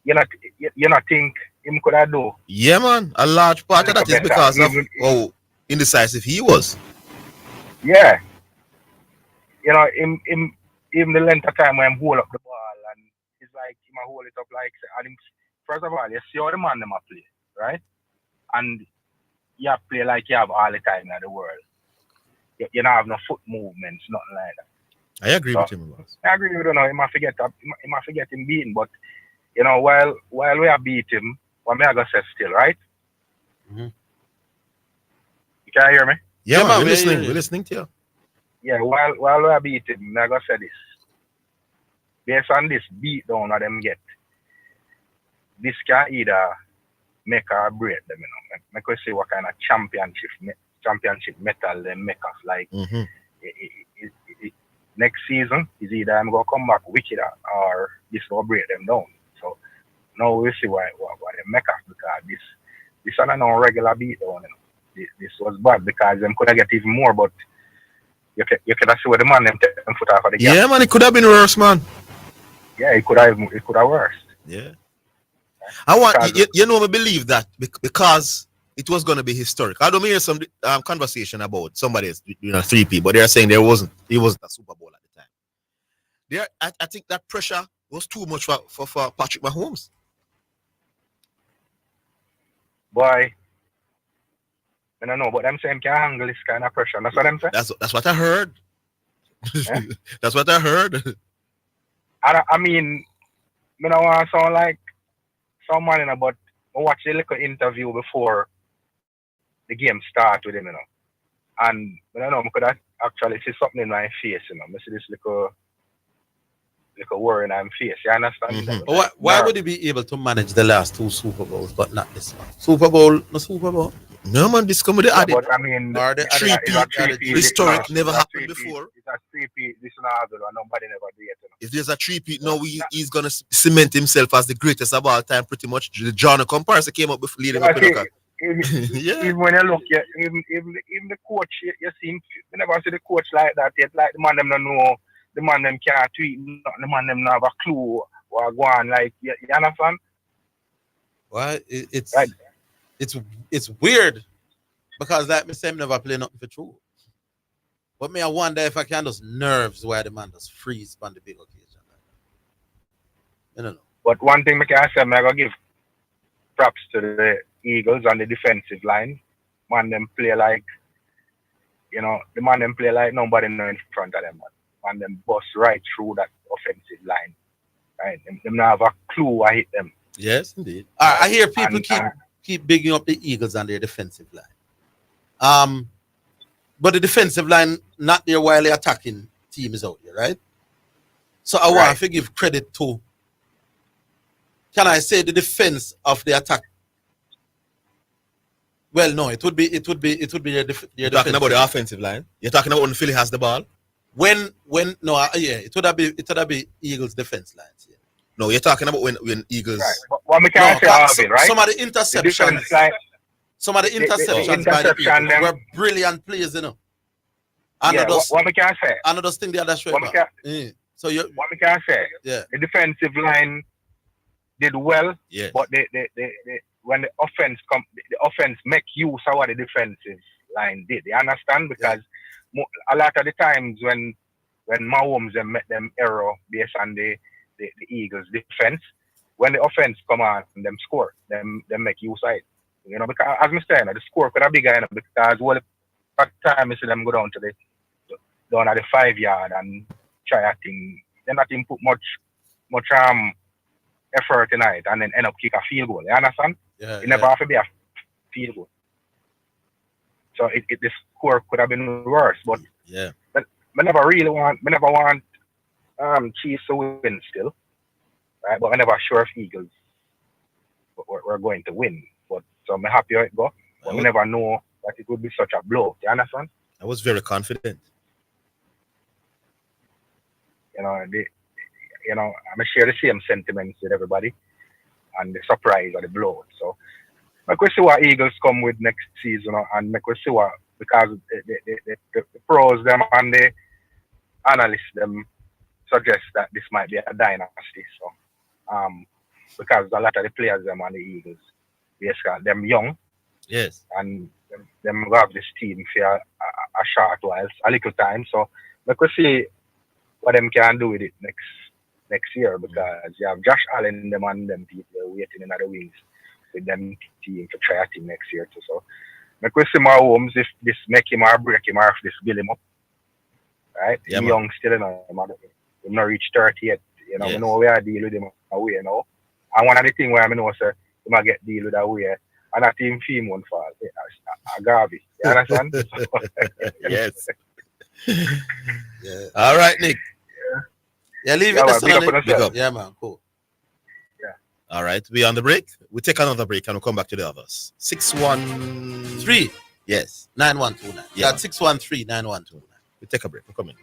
You not think him could have do? Yeah, man. A large part of that is because of how indecisive he was. Yeah. You know, even the length of time when him hold up the ball, and it's like him a hold it up like, and him, first of all, you see how the man them a play, right? And you have to play like you have all the time in the world. You don't have no foot movements, nothing like that. I agree with him, boss. I agree with you. He might forget him beaten, but you know, while we are beat him, what me I gonna say still, right? You can hear me? Yeah, man, we're listening. We're listening to you. Yeah, while we are beat him, I gonna say this. Based on this beat down that them get, this can either make or break them, you know. Make us see what kind of championship metal them make us like. Next season is either I'm gonna come back wicked or this will break them down. So now we'll see what they make us, because this is not no regular beat down, you know. This was bad because them could have get even more, but you could have see what the man them take them foot off of the gap. Yeah, man, it could have been worse, man. Yeah, it could have worse. Yeah. I want you know, me believe that because it was going to be historic. I don't hear some conversation about somebody's 3P, but they're saying it wasn't a Super Bowl at the time. I think that pressure was too much for Patrick Mahomes. Boy, I don't know, but them saying can handle this kind of pressure. That's what I'm saying. That's what I heard. Eh? That's what I heard. I mean, I don't want to sound like someone, you know, but I watched a little interview before the game started with him, you know. And I don't know, I could actually see something in my face, you know. I see this little worry in my face. You understand? Why would he be able to manage the last 2 Super Bowls but not this one? Super Bowl? No, man, this come with the added. But I mean, historic, never happened before. It's a 3P. This is not and nobody never do it. You know? If there's a 3P, now he's gonna cement himself as the greatest of all time, pretty much. The John comparison came up before leading up to the Even when you look, even the coach, you see him. You never see the coach like that yet. Like the man them don't know, the man them can't tweet, the man them not have a clue what go on. Like you understand? Well, it's weird because that me say never play nothing for true. But me I wonder if I can just nerves where the man just freeze on the big occasion. I don't know. But one thing I can say, I'm gonna give props to the Eagles on the defensive line. Man, them play like You know, the man them play like nobody know in front of them, man. And them bust right through that offensive line. Right? Them not have a clue I hit them. Yes, indeed. I hear people keep bigging up the Eagles and their defensive line. But the defensive line not there while the attacking team is out there, right? So I want to give credit to, can I say, the defense of the attack? Well, no, it would be their You're talking about the offensive line. You're talking about when Philly has the ball. It would have been Eagles defense lines. Yeah. No, you're talking about when Eagles. Right. What we can say, Orville, right? Some of the interceptions. Some of the interceptions by the Eagles were brilliant plays, you know. What we can say? Another thing the other straight back. What we can say? Yeah. The defensive line did well, but they when the offense make use of what the defensive line did. You understand? Because a lot of the times when Mahomes met them error based on the Eagles defense, when the offense come on and them score, them make use of it. You know, because as I'm saying, the score could have been bigger, you know, because well, at time you see them go down at the 5 yard and try a thing. They not even put much effort in it and then end up kick a field goal. You understand? Yeah, it never have to be a field goal. So the score could have been worse, but I never want Chiefs to win still, right? But I never sure if Eagles were going to win. But so I'm happy how it go. But we never know that it would be such a blow. You understand? I was very confident. You know, I'm share the same sentiments with everybody, and the surprise or the blow. So, I could see what Eagles come with next season, and I could see what, because the pros them and the analysts them suggest that this might be a dynasty. So, because a lot of the players them on the Eagles, basically them young, yes, and them have this team for a short while, a little time. So, I could see what them can do with it next year, because you have Josh Allen them and them people waiting in the wings with them team to try a team next year too. So I could see Mahomes if this make him or break him or if this build him up. Right? Yeah, He's young still, you know. He's not reached 30 yet. You know, we know we are deal with him away, you know. And one of the things where I know sir, he might get deal with away and that team fee won't fall. A Garvey. You understand? Yes. All right, Nick. Yeah, leave it. Yeah, man, cool. Yeah. All right, we on the break. We take another break and we'll come back to the others. 613. Yes. 9129. Yeah, 613-9129. We take a break. We're coming.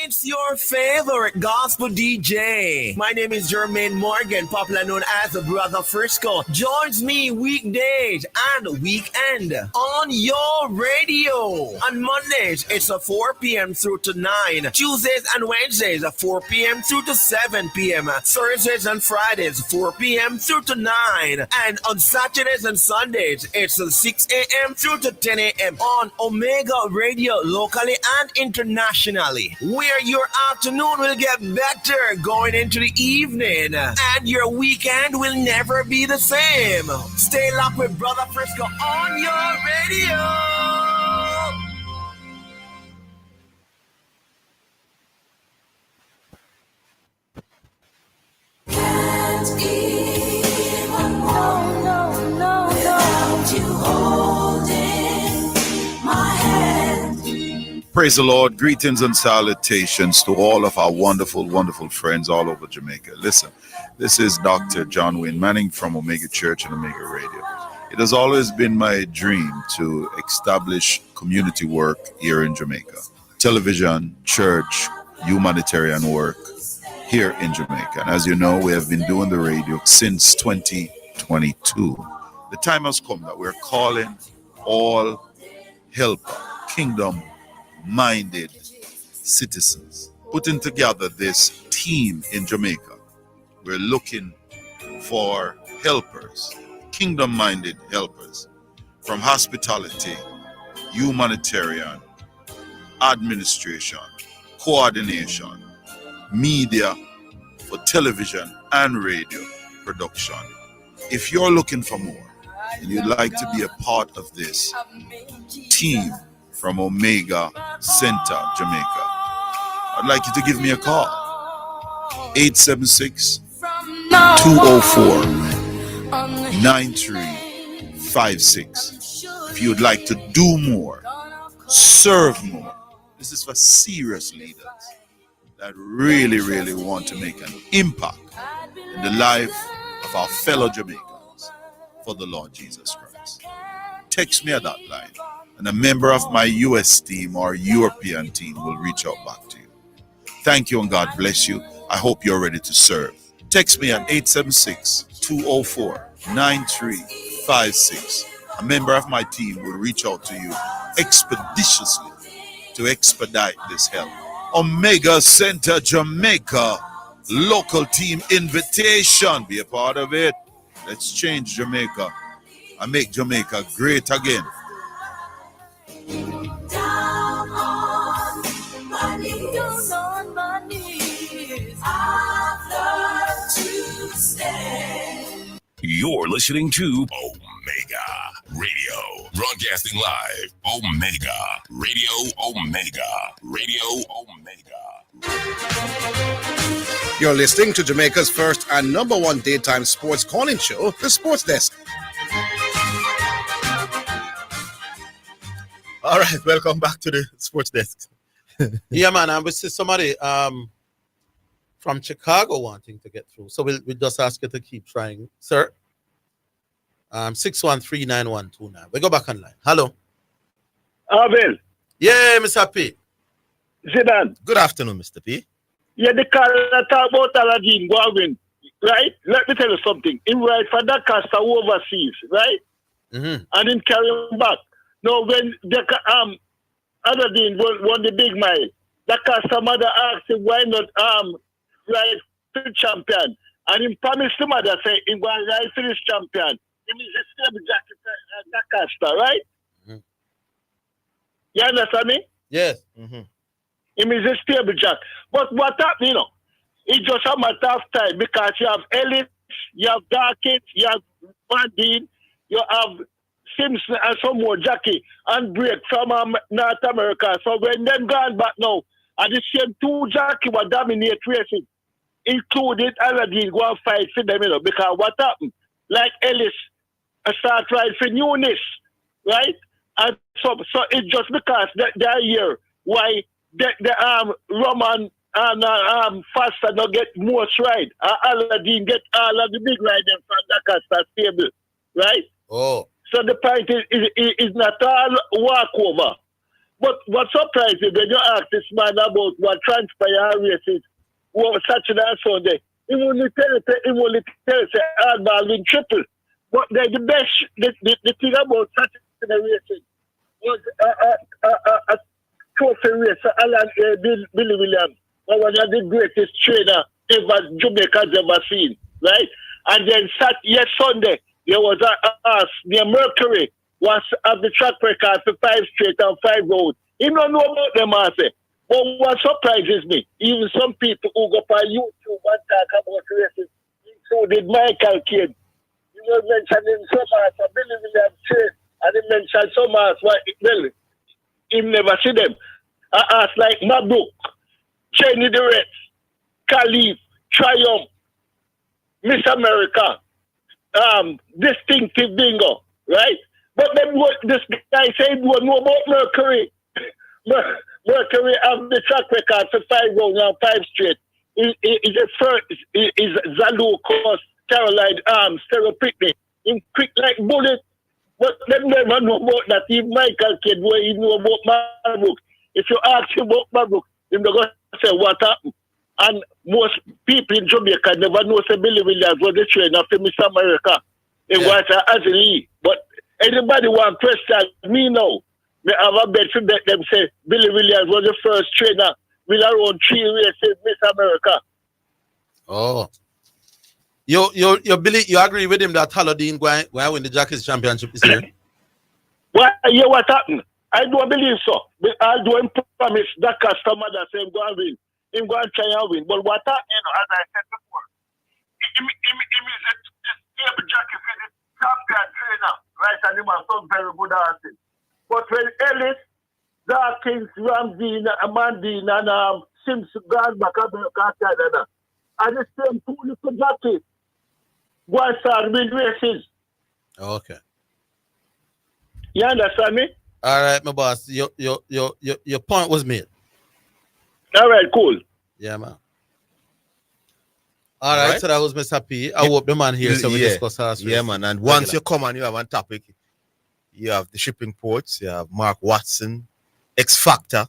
It's your favorite gospel DJ. My name is Jermaine Morgan, popular known as the Brother Frisco. Joins me weekdays and weekend on your radio. On Mondays, it's 4 p.m. through to 9. Tuesdays and Wednesdays, 4 p.m. through to 7 p.m. Thursdays and Fridays, 4 p.m. through to 9. And on Saturdays and Sundays, it's 6 a.m. through to 10 a.m. on Omega Radio, locally and internationally. Where your afternoon will get better going into the evening, and your weekend will never be the same. Stay locked with Brother Frisco on your radio. Can't even no, without you holding my hand. Praise the Lord. Greetings and salutations to all of our wonderful, wonderful friends all over Jamaica. Listen, this is Dr. John Wayne Manning from Omega Church and Omega Radio. It has always been my dream to establish community work here in Jamaica. Television, church, humanitarian work here in Jamaica. And as you know, we have been doing the radio since 2022. The time has come that we're calling all helper, kingdom-minded citizens, putting together this team in Jamaica. We're looking for helpers, kingdom-minded helpers, from hospitality, humanitarian, administration, coordination, media, for television and radio production. If you're looking for more and you'd like to be a part of this team from Omega Center, Jamaica, I'd like you to give me a call. 876-204-9356. If you'd like to do more, serve more. This is for serious leaders that really, really want to make an impact in the life of our fellow Jamaicans for the Lord Jesus Christ. Text me at that line, and a member of my US team or European team will reach out back to you. Thank you and God bless you. I hope you're ready to serve. Text me at 876-204-9356. A member of my team will reach out to you expeditiously to expedite this help. Omega Center Jamaica, local team invitation. Be a part of it. Let's change Jamaica and make Jamaica great again. Down on my knees, on my knees, I've learned to stand. You're listening to Omega Radio, broadcasting live. Omega Radio, Omega Radio, Omega. You're listening to Jamaica's first and number one daytime sports calling show, The Sports Desk. All right, welcome back to the Sports Desk. Yeah, man, and we see somebody from Chicago wanting to get through. So we'll just ask you to keep trying, sir. 613-9129. We go back online. Hello. Orville. Yeah, Mr. P. Zidane. Good afternoon, Mr. P. Yeah, the car that talk about Aladdin going, right? Let me tell you something. He ride for that caster overseas, right? Mm-hmm. And then carry him back. Now, when the Aladdin won the big mile, the caster mother asked him why not ride for the champion. And he promised the mother, say, he going to ride for this champion. He means a stable jacket for that caster, right? Mm-hmm. You understand me? Yes. Mm-hmm. It means a stable jack. But what happened, you know, it's just a matter of time because you have Ellis, you have Darkett, you have Van Deen, you have Simpson and some more Jackie and Break from North America. So when them gone back now, and the same two Jackie were dominate racing, included Aladdin go and fight for them, you know, because what happened? Like Ellis start ride for newness, right? And so it's just because they're here why the Roman and Faster not get most ride. Aladdin get all of the big riders from the caster stable, right? Oh. So the point is not all walkover. But what surprised me when you ask this man about what transpired races over Saturday and Sunday, he only tell us hardball win triple. But the best, the thing about Saturday racing was a trophy race for Alan Billy Williams, one of the greatest trainer Jamaica's ever seen, right? And then Sunday, there was a near Mercury was at the track record for 5 straight and 5 roads. He don't know about them, I say. But what surprises me, even some people who go on YouTube and talk about races, included Michael Kidd. He was mentioning so much, Billy Williams train, and he mentioned so much, well, he never see them. I asked like Mabuk, Cheney the Reds, Khalif, Triumph, Miss America, Distinctive Bingo, right? But then what this guy said was no about Mercury. Mercury have the track record for 5 rounds and 5 straight. Is Zalu Cost, Caroline Stereo Pitney. In quick like bullet. But them never know about that. If Michael Kidd, where he know about Mabuk. If you ask him about Mabuk, they're going to say what happened. And most people in Jamaica never know say Billy Williams was the trainer for Miss America. It was as a lead. But anybody want to question me now, me have a bet to bet them say Billy Williams was the first trainer with around 3 races Miss America. Oh. You believe, you agree with him that Aladdin going win the Jackies Championship this year? Well, yeah, what happened? I don't believe so. I don't promise that customer that same go and win. him go and try and win. But what as I said before, him is a stable jockey for the champion trainer, right? And him has some very good artists. But when Ellis, Dawkins, Ramsey, Amandine, and Simpson gone back and the same two little jockeys go and start win races. Okay. You understand me? All right, my boss. Your point was made. All right, cool. Yeah, man. All right, so that was Mr. P. I hope the man here so we discuss our Yeah, man. And once you come and you have one topic, you have the shipping ports, you have Mark Watson, X Factor.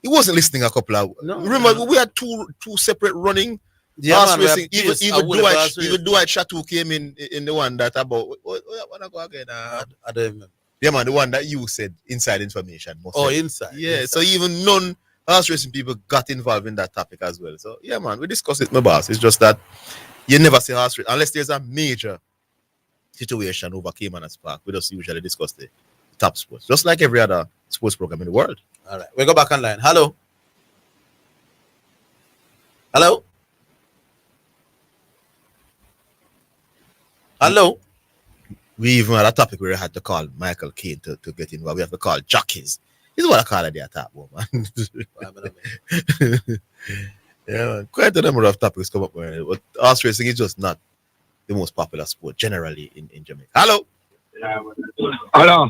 He wasn't listening a couple of. No, remember, we had two separate running. Yeah, man, racing. Even Dwight Chateau came in the one that about what I go again. I don't remember. Yeah, man, the one that you said inside information. Inside. Yeah, inside. so even horse racing people got involved in that topic as well. So yeah, man, we discussed it, my boss. It's just that you never see horse racing unless there's a major situation over Caymanas Park. We just usually discuss the top sports, just like every other sports program in the world. All right, we go back online. Hello. Hello. Hello. We even had a topic where we had to call Michael Caine to get involved. We have to call jockeys. This is what I call it there, top man. Yeah, man. Quite a number of topics come up with it. But horse racing is just not the most popular sport generally in Jamaica. Hello. Hello.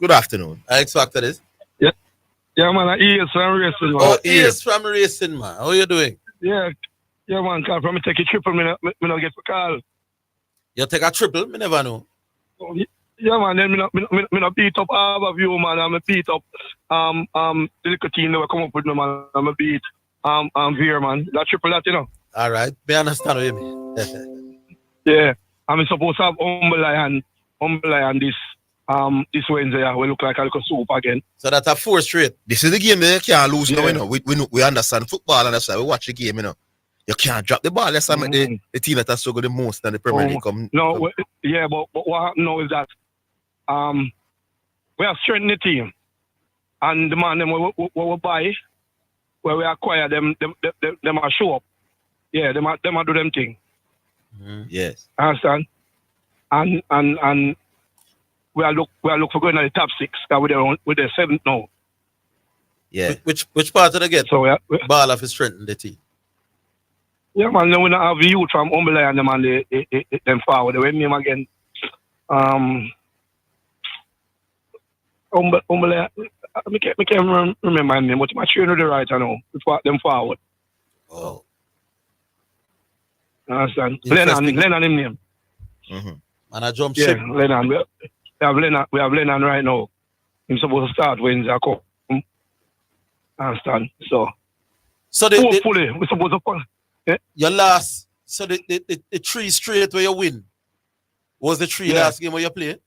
Good afternoon. X Factor is? Yeah. Yeah, man. ES from racing, man. Oh, ES from racing, man. How you doing? Yeah. Yeah, man. Call from me take a triple, me not get a call. You take a triple? Me never know. Yeah, man. Then me not beat up Orville, man. I'm beat up the little team that will come up with me, man. I'm beat Veer, man. That triple that, you know. All right. Me understand what you mean. Yeah. I'm supposed to have Humble Lion this Wednesday. We look like a little soup again. So that's a 4 straight. This is the game that you can't lose now, you know. We understand football and that's why we watch the game, you know. You can't drop the ball. That's the team that has struggled the most in the Premier League. But what happened now is that we have strengthened the team. And the man them we buy, where we acquire them are show up. Yeah, them are do them thing. Yes. Understand? And we are look for going to the top 6 with the 7th now. Yeah. Which part of the get? So ball of strengthen the team. Yeah, man. Then we not have youth from Humble and them and them forward. They went name again. Humble. I can't remember his name, but my trainer the right I know. Them forward. Oh. Understand? Lennon him name. Mm-hmm. And I jump ship. Yeah, Lennon. We have Lennon right now. He's supposed to start Wednesday. Understand? So hopefully we're supposed to come. Yeah. Your last, so the 3 straight where you win was the 3 last game where you play?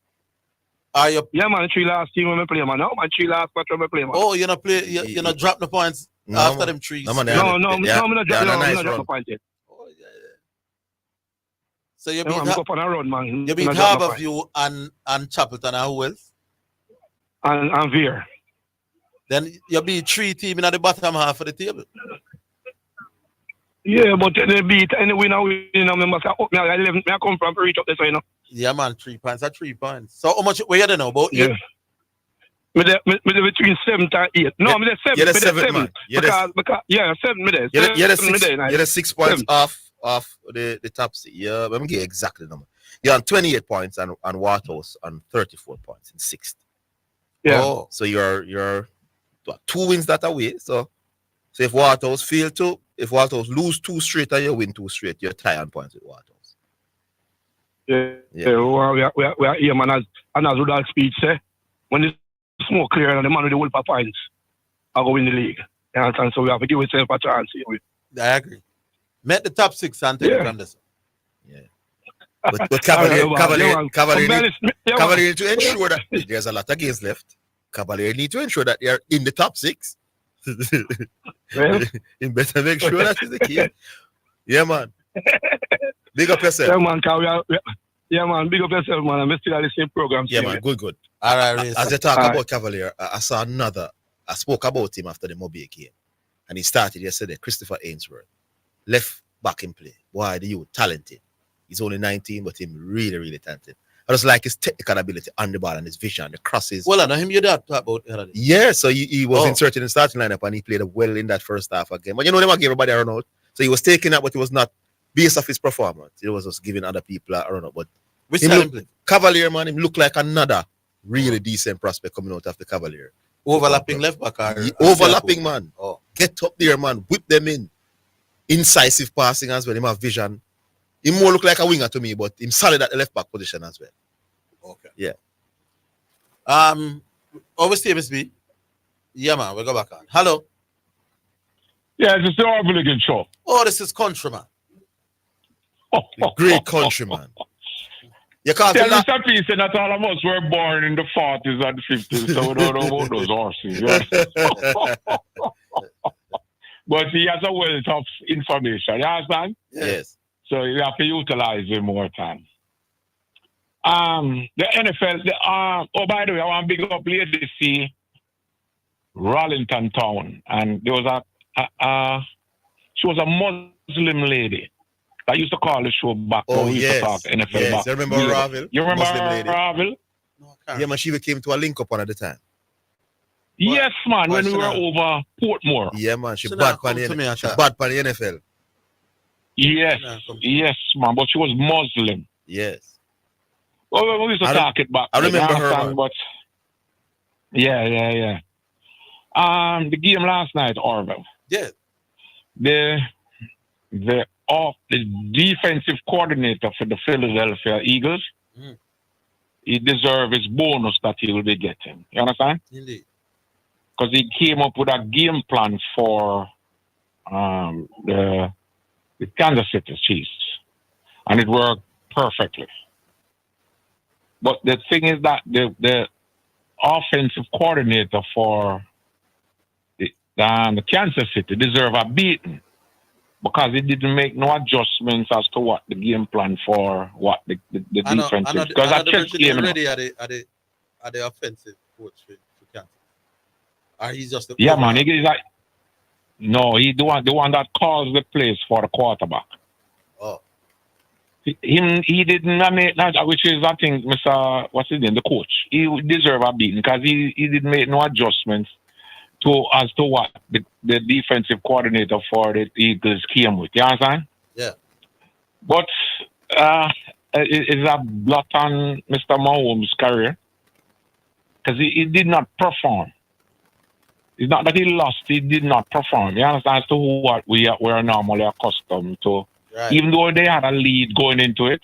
Yeah, man, 3 last game when we play, man. No, man, 3 last match when we play, man. Oh, you not play, you not drop the points after them 3s? No, I'm not drop the points yet. Oh, yeah. So you beat up on a run, man. You beat Harborview and Chapelton and who else? And Veer. Then you beat 3 teams in the bottom half of the table. Yeah, but they beat any winner, members are up. I come from reach up this way, you know. Yeah, man, 3 points are 3 points. So how much were you there now? About 8? Yeah. Me between 7 and 8. No, me 7. You're the 7, man. Because 7 me there. You're the 6 points off the top 6. Yeah, let me get exactly the number. You're on 28 points and Waterhouse on 34 points in 6th. Yeah. Oh, so you're 2 wins that away. So if Waterhouse if Waterhouse lose 2 straight and you win 2 straight, you're tied on points with Waterhouse. Yeah. We are here, man. As Rudolph speech say, when the smoke clear and the man with the wolf points, I go win the league. You understand? So we have to give ourselves a chance here. I agree. Met the top 6 and take it from this. Yeah. But Cavalier need to ensure that there's a lot of games left. Cavalier need to ensure that they're in the top 6. You better make sure that is the key. Yeah, man. Big up yourself. Yeah, man. Big up yourself, man. I'm still at the same program. Yeah, man. Good. All right. As you talk about Cavalier, I saw another. I spoke about him after the Mobile game. And he started yesterday. Christopher Ainsworth, left back in play. Boy, the youth talented. He's only 19, but him really, really talented. I just like his technical ability on the ball and his vision, the crosses. Well, I know him. You that about yeah. So he was inserted in the starting lineup and he played well in that first half again. But you know, they might give everybody a run out. So he was taking that, but it was not based off his performance. It was just giving other people a run out. But which him Cavalier, man, him looked like another really decent prospect coming out of the Cavalier. Overlapping left back or overlapping, man. Get up there, man. Whip them in. Incisive passing as well. Him have vision. He more look like a winger to me, but him solid at the left back position as well. Okay. Yeah. Obviously, MSB. Yeah, man. We'll go back on. Hello. Yeah, it's the Orville again show. Oh, this is Countryman. Great Countryman. You can't tell Mr. P said that all of us were born in the 40s and 50s, so we don't know about those horses. But he has a wealth of information. You understand? Yes. So you have to utilize him more time. The NFL, by the way, I want to big up Lady C, Rollington Town. And there was she was a Muslim lady. I used to call the show back. Oh, we used to talk NFL back. You remember Orville? You remember Orville? Yeah, man, she came to a link up on at the time. Yes, man, when we were over Portmore. Yeah, man, she bad for the NFL. Yes, yes, man, but she was Muslim. Yes. Well, we used to talk it back. I remember her, man. But yeah. The game last night, Orville. Yeah. The defensive coordinator for the Philadelphia Eagles, he deserves his bonus that he will be getting. You understand? Indeed. Because he came up with a game plan for the Kansas City Chiefs, and it worked perfectly. But the thing is that the offensive coordinator for the Kansas City deserve a beating because he didn't make no adjustments as to what the game plan for what the defense is. Because I checked game already at the offensive coach for Kansas. Or he's just man. He's like no, he the one that calls the plays for the quarterback. Oh. He didn't make that, which is I think Mr. What's his name, the coach. He deserve a beating because he didn't make no adjustments as to what the defensive coordinator for the Eagles came with. You understand? Yeah. But it's a blot on Mr. Mahomes' career because he did not perform. It's not that he lost; he did not perform. You understand? As to what we're normally accustomed to. Right. Even though they had a lead going into it,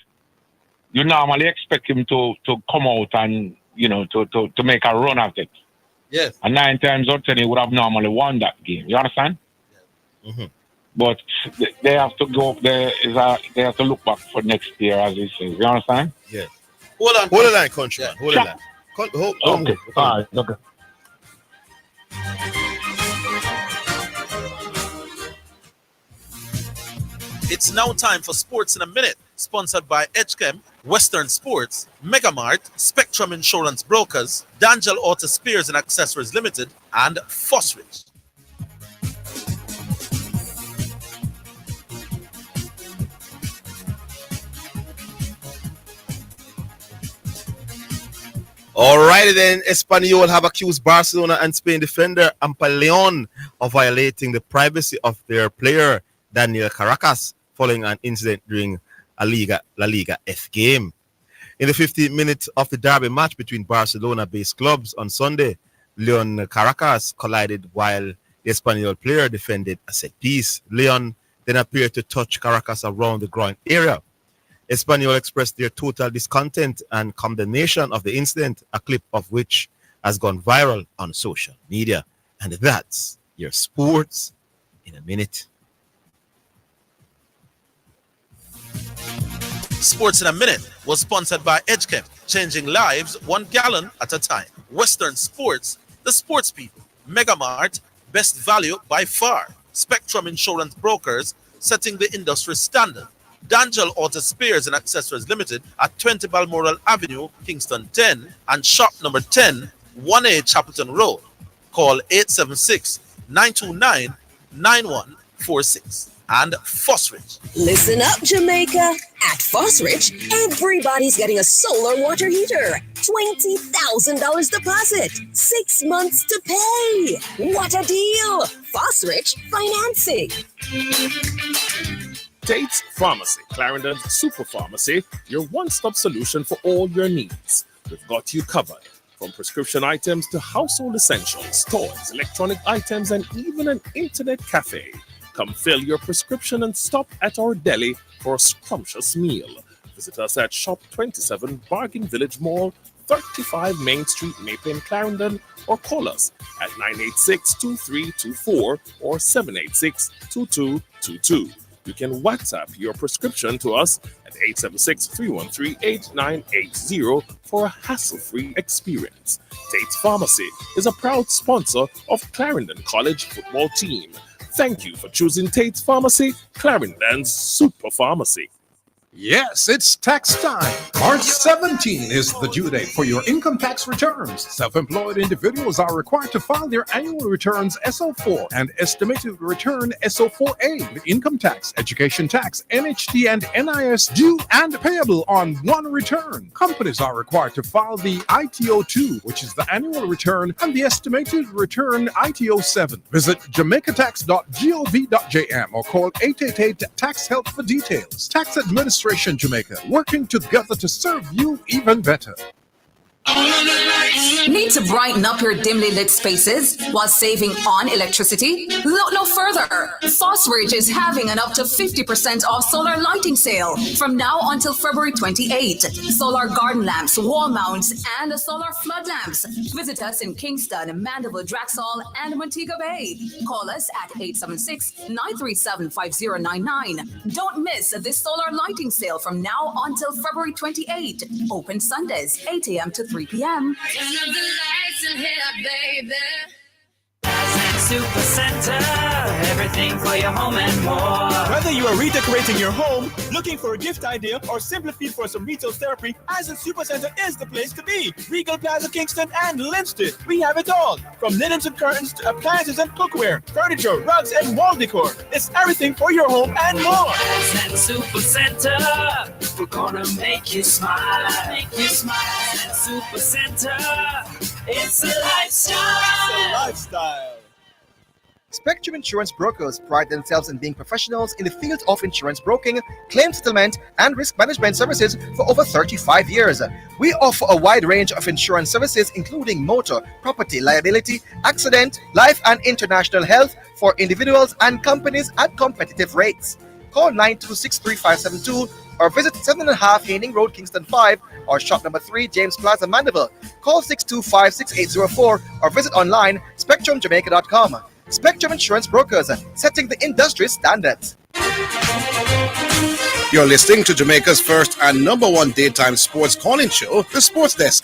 you normally expect him to come out and to make a run at it. Yes. And 9 times out of 10, he would have normally won that game. You understand? Yeah. Mm-hmm. But they have to go up there. They have to look back for next year, as he says. You understand? Yeah. Hold on, country. Yeah. Hold on. Okay. All right. Okay. It's now time for Sports in a Minute, sponsored by Edgechem, Western Sports, Megamart, Spectrum Insurance Brokers, Dangel Auto Spears and Accessories Limited, and Fosrich. Alrighty then, Espanyol have accused Barcelona and Spain defender Ampaleon of violating the privacy of their player Daniel Caracas following an incident during La Liga F game. In the 15th minute of the derby match between Barcelona-based clubs on Sunday, Leon Caracas collided while the Espanyol player defended a set piece. Leon then appeared to touch Caracas around the groin area. Espanyol expressed their total discontent and condemnation of the incident, a clip of which has gone viral on social media. And that's your Sports in a Minute. Sports in a Minute was sponsored by Edgechem, changing lives 1 gallon at a time. Western Sports, the sports people. Megamart, best value by far. Spectrum Insurance Brokers, setting the industry standard. Dangel Auto Spears and Accessories Limited at 20 Balmoral Avenue, Kingston 10, and shop number 10, 1A Chapelton Road. Call 9146. And Fosrich. Listen up, Jamaica. At Fosrich, everybody's getting a solar water heater. $20,000 deposit. 6 months to pay. What a deal. Fosrich Financing. Tate's Pharmacy, Clarendon's super pharmacy, your one-stop solution for all your needs. We've got you covered. From prescription items to household essentials, toys, electronic items, and even an internet cafe. Come fill your prescription and stop at our deli for a scrumptious meal. Visit us at Shop 27 Bargain Village Mall, 35 Main Street, Maypen, Clarendon, or call us at 986-2324 or 786-2222. You can WhatsApp your prescription to us at 876-313-8980 for a hassle-free experience. Tate's Pharmacy is a proud sponsor of Clarendon College football team. Thank you for choosing Tate's Pharmacy, Clarendon's super pharmacy. Yes, it's tax time. March 17 is the due date for your income tax returns. Self-employed individuals are required to file their annual returns SO4 and estimated return SO4A with income tax, education tax, NHT, and NIS due and payable on one return. Companies are required to file the ITO2, which is the annual return, and the estimated return ITO7. Visit jamaicatax.gov.jm or call 888-TAX-HELP for details. Tax Administration Jamaica, working together to serve you even better. Need to brighten up your dimly lit spaces while saving on electricity? Look no further. Fosridge is having an up to 50% off solar lighting sale from now until February 28. Solar garden lamps, wall mounts, and solar flood lamps. Visit us in Kingston, Mandeville, Draxall, and Montego Bay. Call us at 876-937-5099. Don't miss this solar lighting sale from now until February 28. Open Sundays, 8 a.m. to 3 p.m. Turn up the lights in here, baby. Super Center, everything for your home and more. Whether you are redecorating your home, looking for a gift idea, or simply feel for some retail therapy, Asden Super Center is the place to be. Regal Plaza, Kingston, and Linstead. We have it all. From linens and curtains to appliances and cookware, furniture, rugs, and wall decor. It's everything for your home and more. Asden Super Center, we're gonna make you smile. Make you smile. Asden Super Center, it's a lifestyle. It's a lifestyle. Spectrum Insurance Brokers pride themselves in being professionals in the field of insurance broking, claim settlement, and risk management services for over 35 years. We offer a wide range of insurance services including motor, property, liability, accident, life, and international health for individuals and companies at competitive rates. Call 926-3572 or visit 7.5 Haining Road, Kingston 5 or shop number 3, James Plaza, Mandeville. Call 625-6804 or visit online spectrumjamaica.com. Spectrum Insurance Brokers, setting the industry standards. You're listening to Jamaica's first and number one daytime sports calling show, The Sports Desk.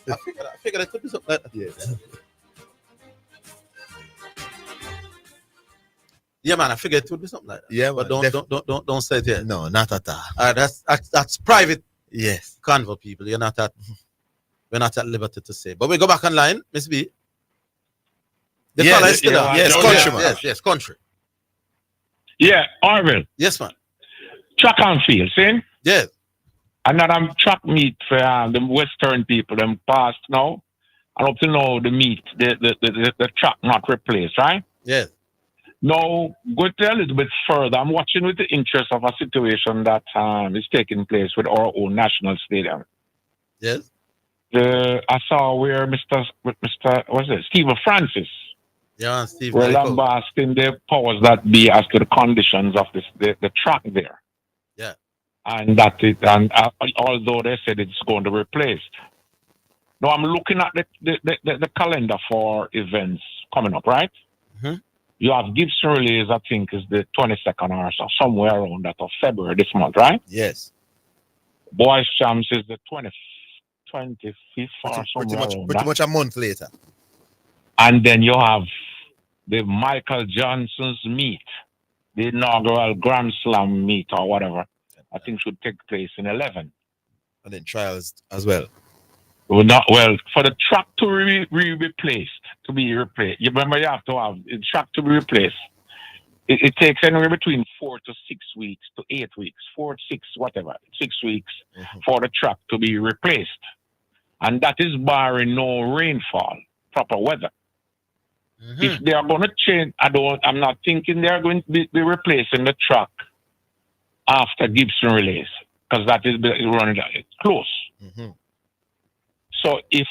I figured I could do something like that. Yes. Yeah, man, I figured it would be something like that. Yeah, but man, don't say it here. No, not at all. That's private. Yes, convo people. We're not at liberty to say. But we go back online, Miss B. The fella is still on. Yes, country, man. Yes, country. Yeah, Orville. Yes, man. Track and field, see? Yes. Another track meet for the Western people, them past now. And up to now, the meet, the track not replaced, right? Yes. Now, go to a little bit further. I'm watching with the interest of a situation that is taking place with our own national stadium. Yes. I saw where Stephen Francis. Yeah, Steve. Were lambasting the powers that be as to the conditions of the track there. Yeah. And although they said it's going to be replaced. Now I'm looking at the calendar for events coming up, right? Mm-hmm. You have Gibson Relays, I think, is the 22nd or so, somewhere around that of February this month, right? Yes. Boys Champs is the 25th or somewhere pretty much a month later. And then you have the Michael Johnson's meet, the inaugural Grand Slam meet or whatever. I think should take place in 11. And then trials as well. Well, for the track to be replaced, you remember you have to have the track to be replaced. It takes anywhere between 4 to 6 weeks to 8 weeks, 4, 6, whatever, 6 weeks for the track to be replaced. And that is barring no rainfall, proper weather. If they are going to change, I'm not thinking they are going to be replacing the track after Gibson release, because that is running close. So if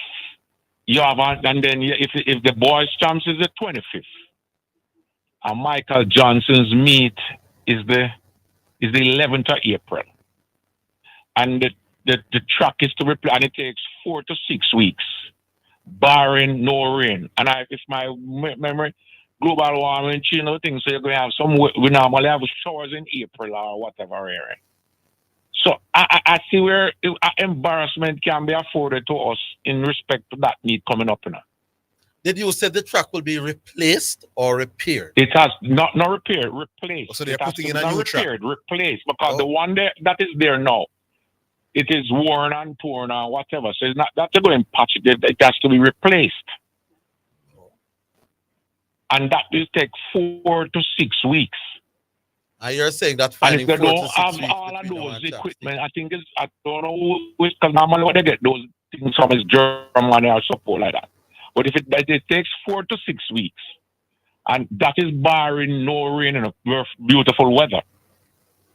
you have, and then if the boys' champs is the 25th, and Michael Johnson's meet is the 11th of April, and the track is to replace, and it takes 4 to 6 weeks, barring no rain. And if my memory, global warming, things, so you're going to have we normally have showers in April or whatever area. So I see where embarrassment can be afforded to us in respect to that need coming up now. Did you say the track will be replaced or repaired? It has not repaired, replaced. So they're putting in a not new repaired, track. Replaced, because the one that is there now, it is worn and torn or whatever. So it's not that they're going to patch it. It has to be replaced, and that will take 4 to 6 weeks. And you're saying that and if they 4 to don't 6 have weeks all of those equipment, I think I don't know because normally what they get those things from is Germany or support like that. But if it takes 4 to 6 weeks, and that is barring no rain and beautiful weather,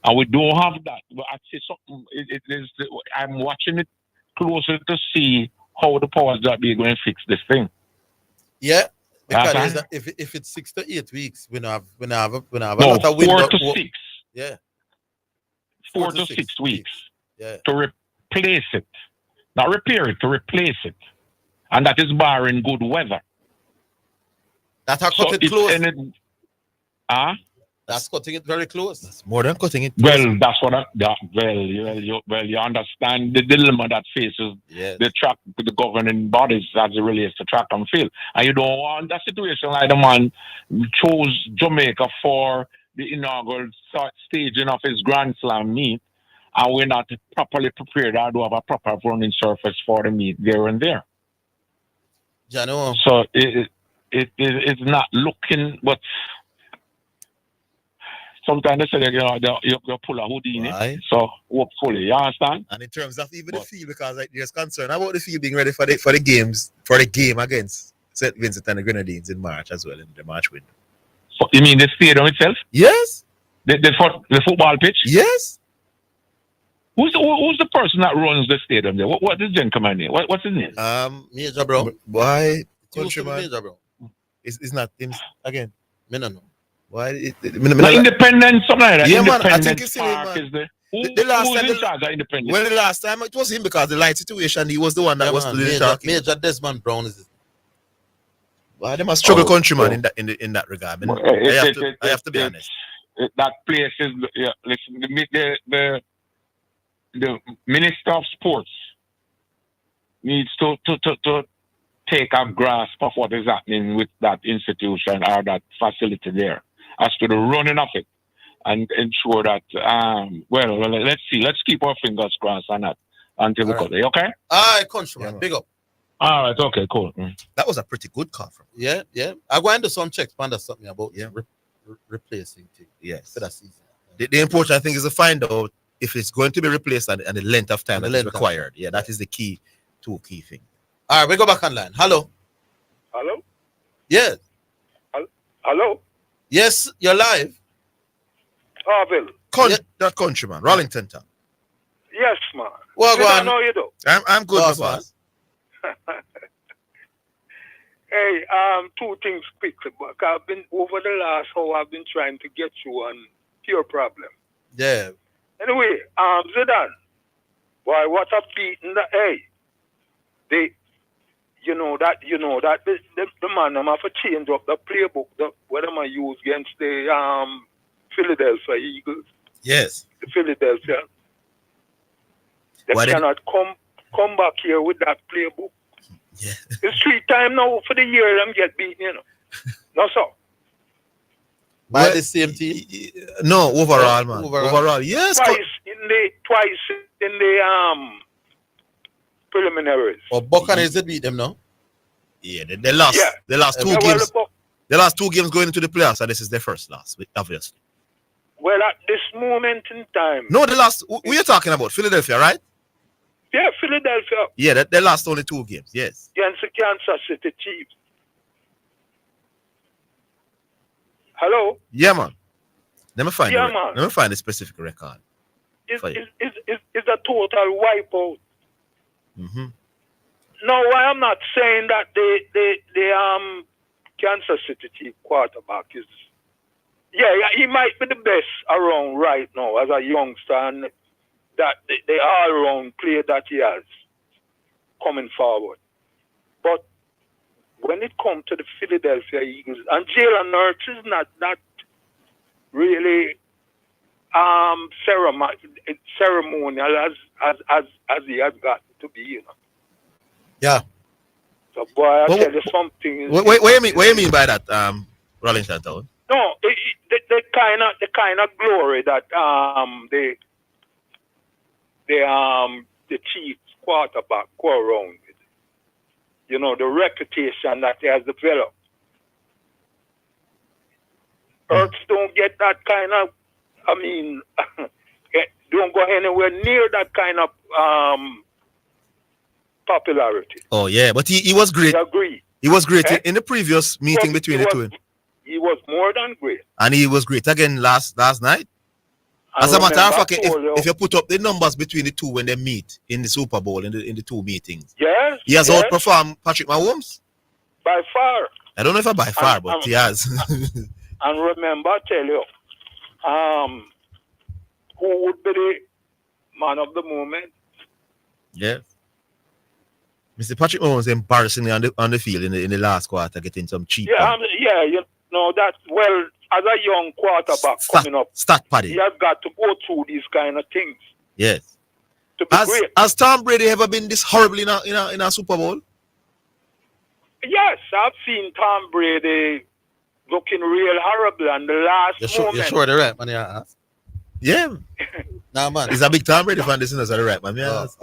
and we don't have that. But I see something. I'm watching it closer to see how the powers that be going to fix this thing. Yeah. Because if it's 6 to 8 weeks, we have a lot of window. 4 to 6. Yeah. 4 to 6 weeks. Yeah. To replace it. Not repair it, to replace it. And that is barring good weather. That's how cut it close. That's cutting it very close. That's more than cutting it. Well, that's what you understand the dilemma that faces the track, the governing bodies as it relates to track and field. And you don't want that situation like the man chose Jamaica for the inaugural staging of his Grand Slam meet, and we're not properly prepared or do have a proper running surface for the meet there and there. So it's not looking, but sometimes they say you pull a Houdini. Right. So hopefully, you understand? And in terms of even the field, because there's concern about the field being ready for the game against St. Vincent and the Grenadines in March as well, in the March window. So you mean the stadium itself? Yes. The football pitch? Yes. Who's the person that runs the stadium there? What is the gentleman name? What's his name? Major Brown. Why? Countryman. Major Brown. It's not him again. Me no know. Why? Independent, something like that. Yeah, Independent man. I think it's Park him, is there. The last who's time in charge of Independent? Well, the last time it was him because the light situation. He was the one that was doing talking. Major Desmond Brown is. Why they must struggle, countryman, in that regard. I have to be honest. That place is listen. The Minister of Sports needs to take a grasp of what is happening with that institution or that facility there as to the running of it and ensure that, let's see. Let's keep our fingers crossed on that until we go there, okay? All right, countryman, big up. All right, okay, cool. That was a pretty good call from him. Yeah. I go into some checks, find out something about replacing things. Yes. For that season. The important thing is to find out if it's going to be replaced and the length of time that is required. Yeah, that is the key thing. All right, we go back online. Hello. Hello? Yes. Hello? Yes, you're live. Orville. That countryman, Rollington Town. Yes, man. Well, I know you do. I'm good, boss. Hey, two things quickly. I've been over the last hour. I've been trying to get you on pure problem. Yeah. Anyway, Zidane, boy, what a beating that. Hey, you know that the man have to change up the playbook. What am I use against the Philadelphia Eagles? Yes. The Philadelphia. They cannot come back here with that playbook. Yeah. It's 3 times now for the year them get beaten, No, sir. By the same team? No, overall, man. Overall, yes. Twice in the preliminaries. Or Buccaneers did beat them, no? Yeah, they lost. Yeah. They lost two Yeah, well, games. They lost 2 games going into the playoffs, and this is their first loss, obviously. Well, at this moment in time. No, they lost. We are talking about Philadelphia, right? Yeah, Philadelphia Yeah, they lost only 2 games. Yes. against the Kansas City Chiefs. Hello? Yeah, man. Let me find. Yeah, man. Let me find the specific record. It's a total wipeout. Mm-hmm. No, I am not saying that the Kansas City Chief quarterback is. Yeah, he might be the best around right now as a youngster, and that the all-round play that he has coming forward. But when it comes to the Philadelphia Eagles, and Jalen Hurts is not that really ceremonial as he has got to be, you know. Yeah. So, boy, I tell you something. What you mean by that, Rollington Town? No, the kind of glory that the Chiefs quarterback go around with. You know, the reputation that he has developed. Hurts don't get that kind of, don't go anywhere near that kind of popularity. Oh, yeah, but he was great. I agree. He was great in the previous meeting between the two. He was more than great. And he was great again last night. As a matter of fact, if you put up the numbers between the two when they meet in the Super Bowl, in the two meetings, yes, he has outperformed Patrick Mahomes. By far. I don't know if by far, but he has. And remember, I tell you, who would be the man of the moment? Yes. Mr. Patrick Mahomes embarrassingly on the field in the last quarter, getting some cheap. Yeah, you know that. Well, as a young quarterback coming up, stat paddy. He has got to go through these kind of things. Yes. To be great. Has Tom Brady ever been this horrible in a Super Bowl? Yes, I've seen Tom Brady looking real horrible and the last moment. You're sure they're right, man. Yeah. Nah, man. He's a big Tom Brady fan. Listeners are right, man. Yes.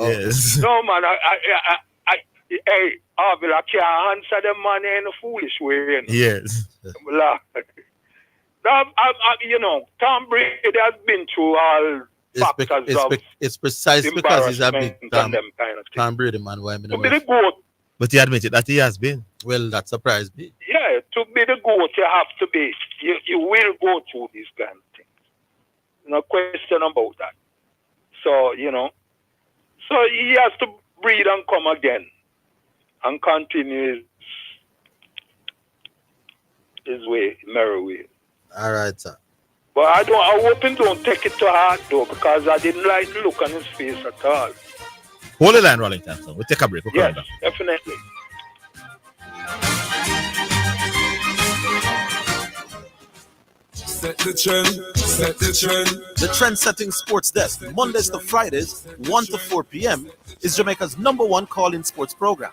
No, man. Hey, Orville, I can't answer them man in a foolish way. You know? Yes. You know, Tom Brady has been through all factors of it's precisely because he's a big them kind of Tom Brady man. Why to be the GOAT. But he admitted that he has been. Well, that surprised me. Yeah, to be the GOAT, you have to be. You will go through these kind of things. No question about that. So, you know, so he has to breathe and come again and continue his way, merry way. All right, sir. But I hope him don't take it to heart though, because I didn't like the look on his face at all. Hold the line, Rollington. So we'll take a break. We'll yes, definitely. Set the trend, set the trend. The trend-setting sports desk, Mondays to Fridays, 1 to 4 p.m., is Jamaica's #1 call-in sports program.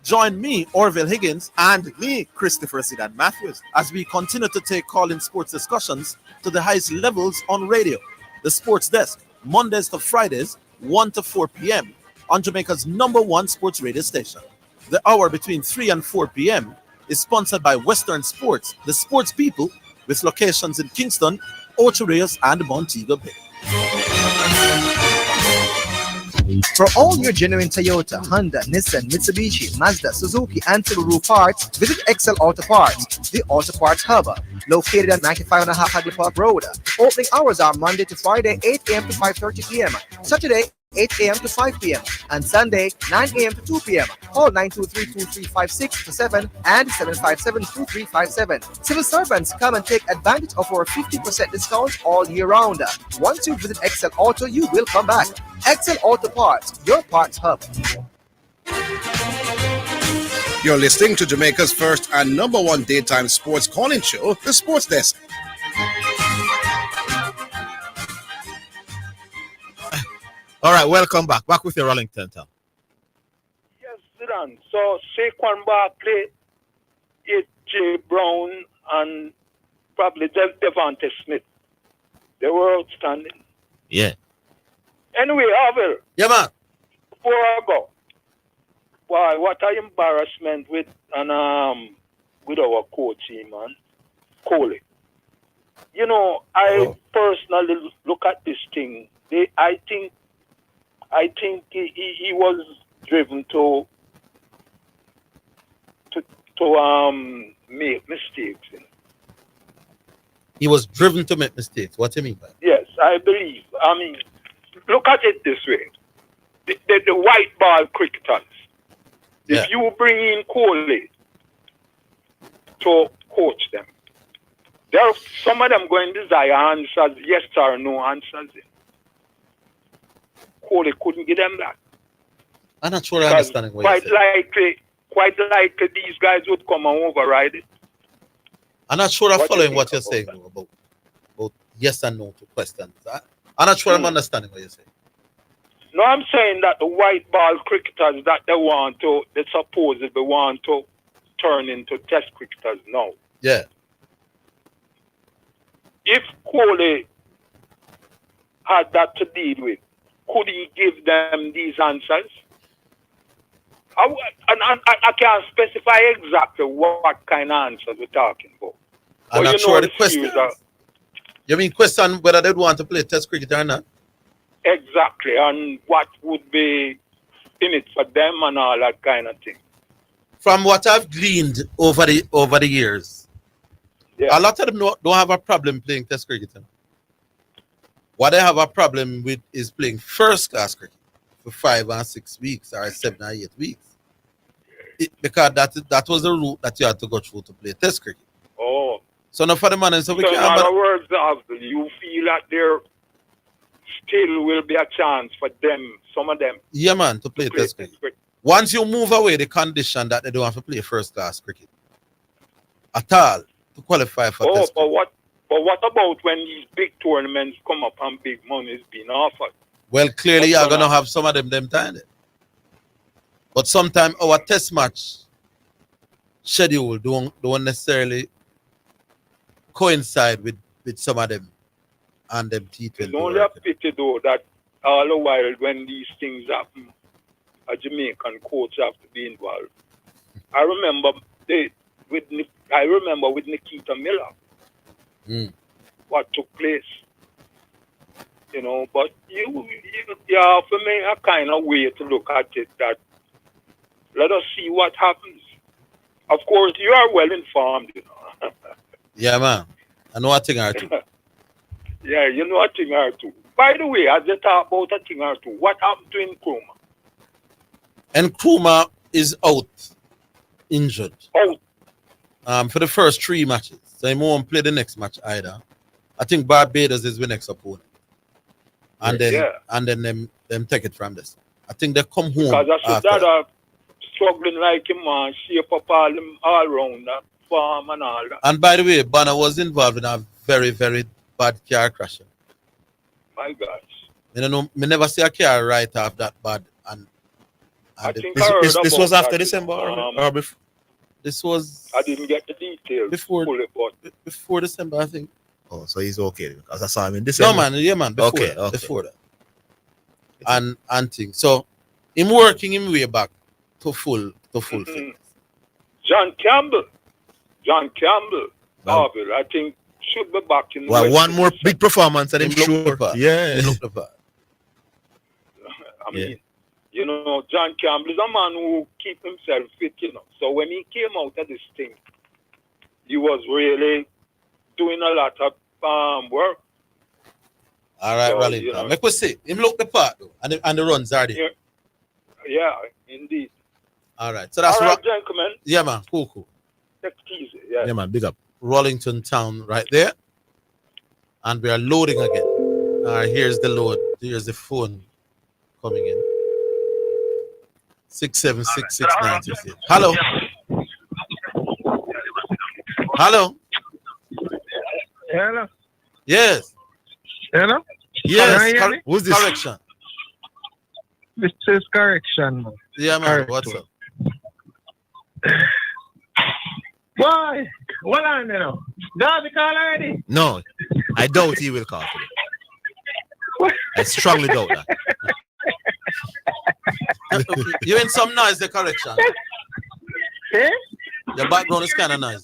Join me, Orville Higgins, and me, Christopher Zidane Matthews, as we continue to take call-in sports discussions to the highest levels on radio. The sports desk, Mondays to Fridays, 1 to 4 p.m., on Jamaica's #1 sports radio station. The hour between 3 and 4 p.m. is sponsored by Western Sports, the sports people, with locations in Kingston, Ocho Rios, and Montego Bay. For all your genuine Toyota, Honda, Nissan, Mitsubishi, Mazda, Suzuki, and Subaru parts, visit Excel Auto Parts, the Auto Parts Hub, located at 95.5 Hadley Park Road. Opening hours are Monday to Friday, 8 a.m. to 5:30 p.m., Saturday, 8 a.m. to 5 p.m., and Sunday, 9 a.m. to 2 p.m. Call 923-2356-7 and 757-2357. Civil servants, come and take advantage of our 50% discount all year round. Once you visit Excel Auto, you will come back. Excel Auto Parts, your parts hub. You're listening to Jamaica's first and #1 daytime sports calling show, The Sports Desk. All right, welcome back. Back with your Rollington Town. Yes, Zidane. So Saquon Barkley, A.J. Brown, and probably Devontae Smith. They were outstanding. Yeah. Anyway, Orville. Yeah, man. Before I go, Why? What an embarrassment with with our coach, man, Coley. You know, I personally look at this thing. I think he was driven to make mistakes. You know? He was driven to make mistakes. What do you mean by that? Yes, I believe. I mean, look at it this way: the white ball cricketers. Yeah. If you bring in Coley to coach them, some of them going to desire answers, yes or no answers. Coley couldn't get them that. I'm not sure I understand what you're saying. Quite likely these guys would come and override it. I'm not sure I'm following what you're saying about yes and no to questions. I'm not sure I'm understanding what you're saying. No, I'm saying that the white ball cricketers that they supposedly want to turn into test cricketers now. Yeah. If Coley had that to deal with, could he give them these answers? I can't specify exactly what kind of answers we're talking about. I'm not sure the question. You mean question whether they'd want to play test cricket or not? Exactly, and what would be in it for them and all that kind of thing. From what I've gleaned over the years, a lot of them don't have a problem playing test cricket. What they have a problem with is playing first class cricket for 5 or 6 weeks or 7 or 8 weeks. Because that was the route that you had to go through to play test cricket. Oh. So now for the man, so in other words, you feel that there still will be a chance for them, some of them. Yeah, man, to play test cricket. Once you move away the condition that they don't have to play first class cricket at all to qualify for test cricket. But what about when these big tournaments come up and big money is being offered? Well, clearly you're going to have some of them time. But sometimes our test match schedule don't necessarily coincide with some of them and them T20. It's only a pity though that all the while when these things happen, a Jamaican coach have to be involved. I remember with Nikita Miller what took place. You know, but you have to make a kind of way to look at it that let us see what happens. Of course, you are well informed, you know. Yeah, man. I know a thing or two. Yeah, you know a thing or two. By the way, as they talk about a thing or two, what happened to Nkrumah? Nkrumah is out, injured. Out. For the first 3 matches. So he won't play the next match either. I think Barbados is the next opponent. And then them take it from this. I think they come home. Because I said that struggling like him, man, shape up all around that farm and all that. And by the way, Banner was involved in a very, very bad car crash. My gosh. You know, me never see a car right off that bad. And I think this was after December or before? This was. I didn't get the details. Before December, I think. Oh, so he's okay because I saw him in December. No, man, yeah, man. Before that. And things. So him working him way back to full fitness. John Campbell, Orville, I think should be back in. Well, one more big performance and him sure. Yeah. I mean, you know, John Campbell is a man who keep himself fit, you know. So when he came out of this thing, he was really doing a lot of work. All right, Raleigh. You know, make us see. Him look the part though, and the runs are there. Yeah, indeed. All right. So that's all right, gentlemen. Yeah, man. Cool. Take it easy. Yeah, man. Big up. Rollington Town right there. And we are loading again. All right, here's the load. Here's the phone coming in. 6766926. Hello. Hello. Hello. Yes. Hello. Yes. Who's this? Correction. This is correction. Yeah, man. What's up? Why? What on you know? Garvey call already? No, I doubt he will call today. I strongly doubt that. You in some noise, the correction. Eh? Your background is kind of noisy.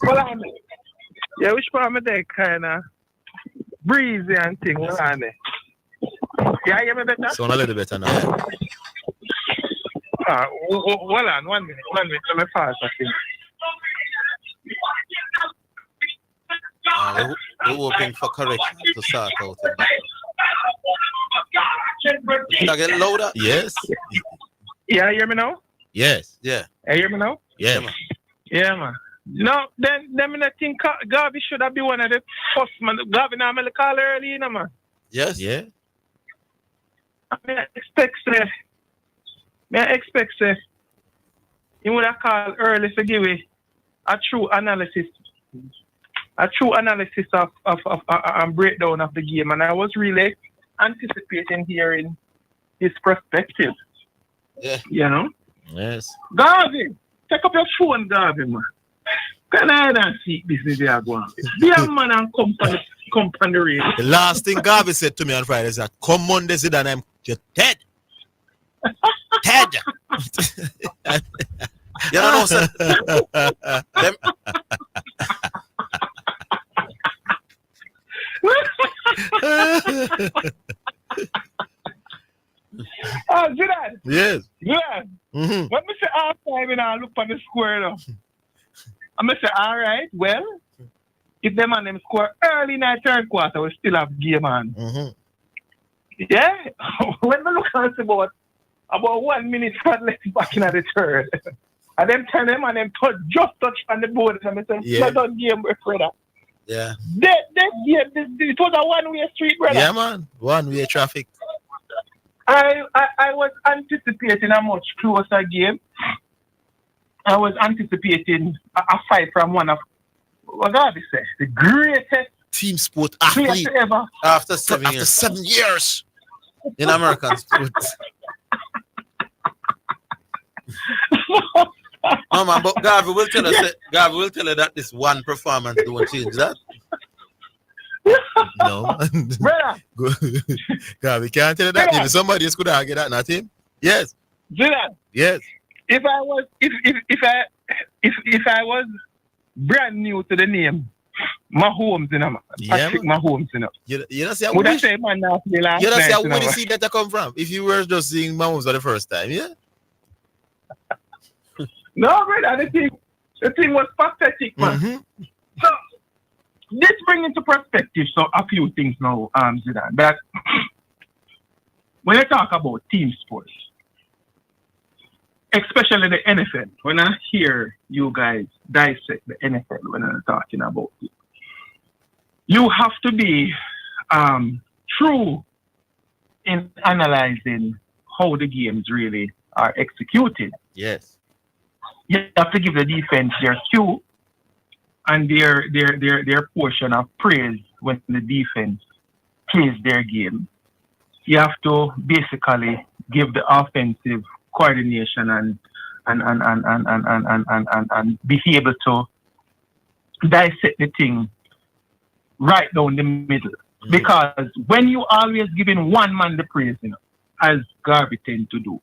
Yeah, which part of there kind of breezy and thing. Hold on there. Yeah, you hear me better? Sound a little better now. Hold on, 1 minute. Let me pass, I think. We're hoping for correction to start out. Can I get louder? Yes. Yeah, you hear me now? Yes. Yeah. You hear me now? Yeah. Yeah, man. No, then I think Garvey should have been one of the first man. Garvey now I call early, you know, man. Yes. Yeah. I expect he would have called early to give it a true analysis of breakdown of the game, and I was really anticipating hearing his perspective. Yeah. You know? Yes. Garvey, take up your phone, Garvey, man. Can I not see business they are going? Be a man and come on the radio. The last thing Garvey said to me on Friday is that, come Monday, Zidane, you're dead. Dead. You don't know, sir. Zidane. Yes. Zidane. Mm-hmm. When me say half time and I look on the square now, I'm going to say, all right, well, if them and them score early in the third quarter, we still have game on. Mm-hmm. Yeah. When we look at about 1 minute left back in the third, and them turn them and them just touch on the board, and I say, yeah. Not on game, brother. Yeah. That game, it was a one-way street, brother. Yeah, man. One-way traffic. I was anticipating a much closer game. I was anticipating a fight from one of, what God is say, the greatest team sport athlete ever. After 7 years. After 7 years. In American sports. No, man, but Garvey will tell us that this one performance don't change that. No. Garvey can't tell you that. Maybe somebody else could argue that, not him. Yes. Zidane. Yes. If I was brand new to the name Mahomes, you know, Patrick Mahomes, you know. You don't say would I say man now play last you don't night, say you where know? you see that come from? If you were just seeing Mahomes for the first time, yeah? No, brother, the thing was pathetic, man. Mm-hmm. So this brings into perspective a few things now, Zidane. That when I talk about team sports, especially the NFL, when I hear you guys dissect the NFL when I'm talking about it, you have to be true in analyzing how the games really are executed. Yes. You have to give the defense their cue and their portion of praise when the defense plays their game. You have to basically give the offensive coordination and be able to dissect the thing right down the middle. Mm-hmm. Because when you always giving one man the praise, you know, as Garvey tend to do,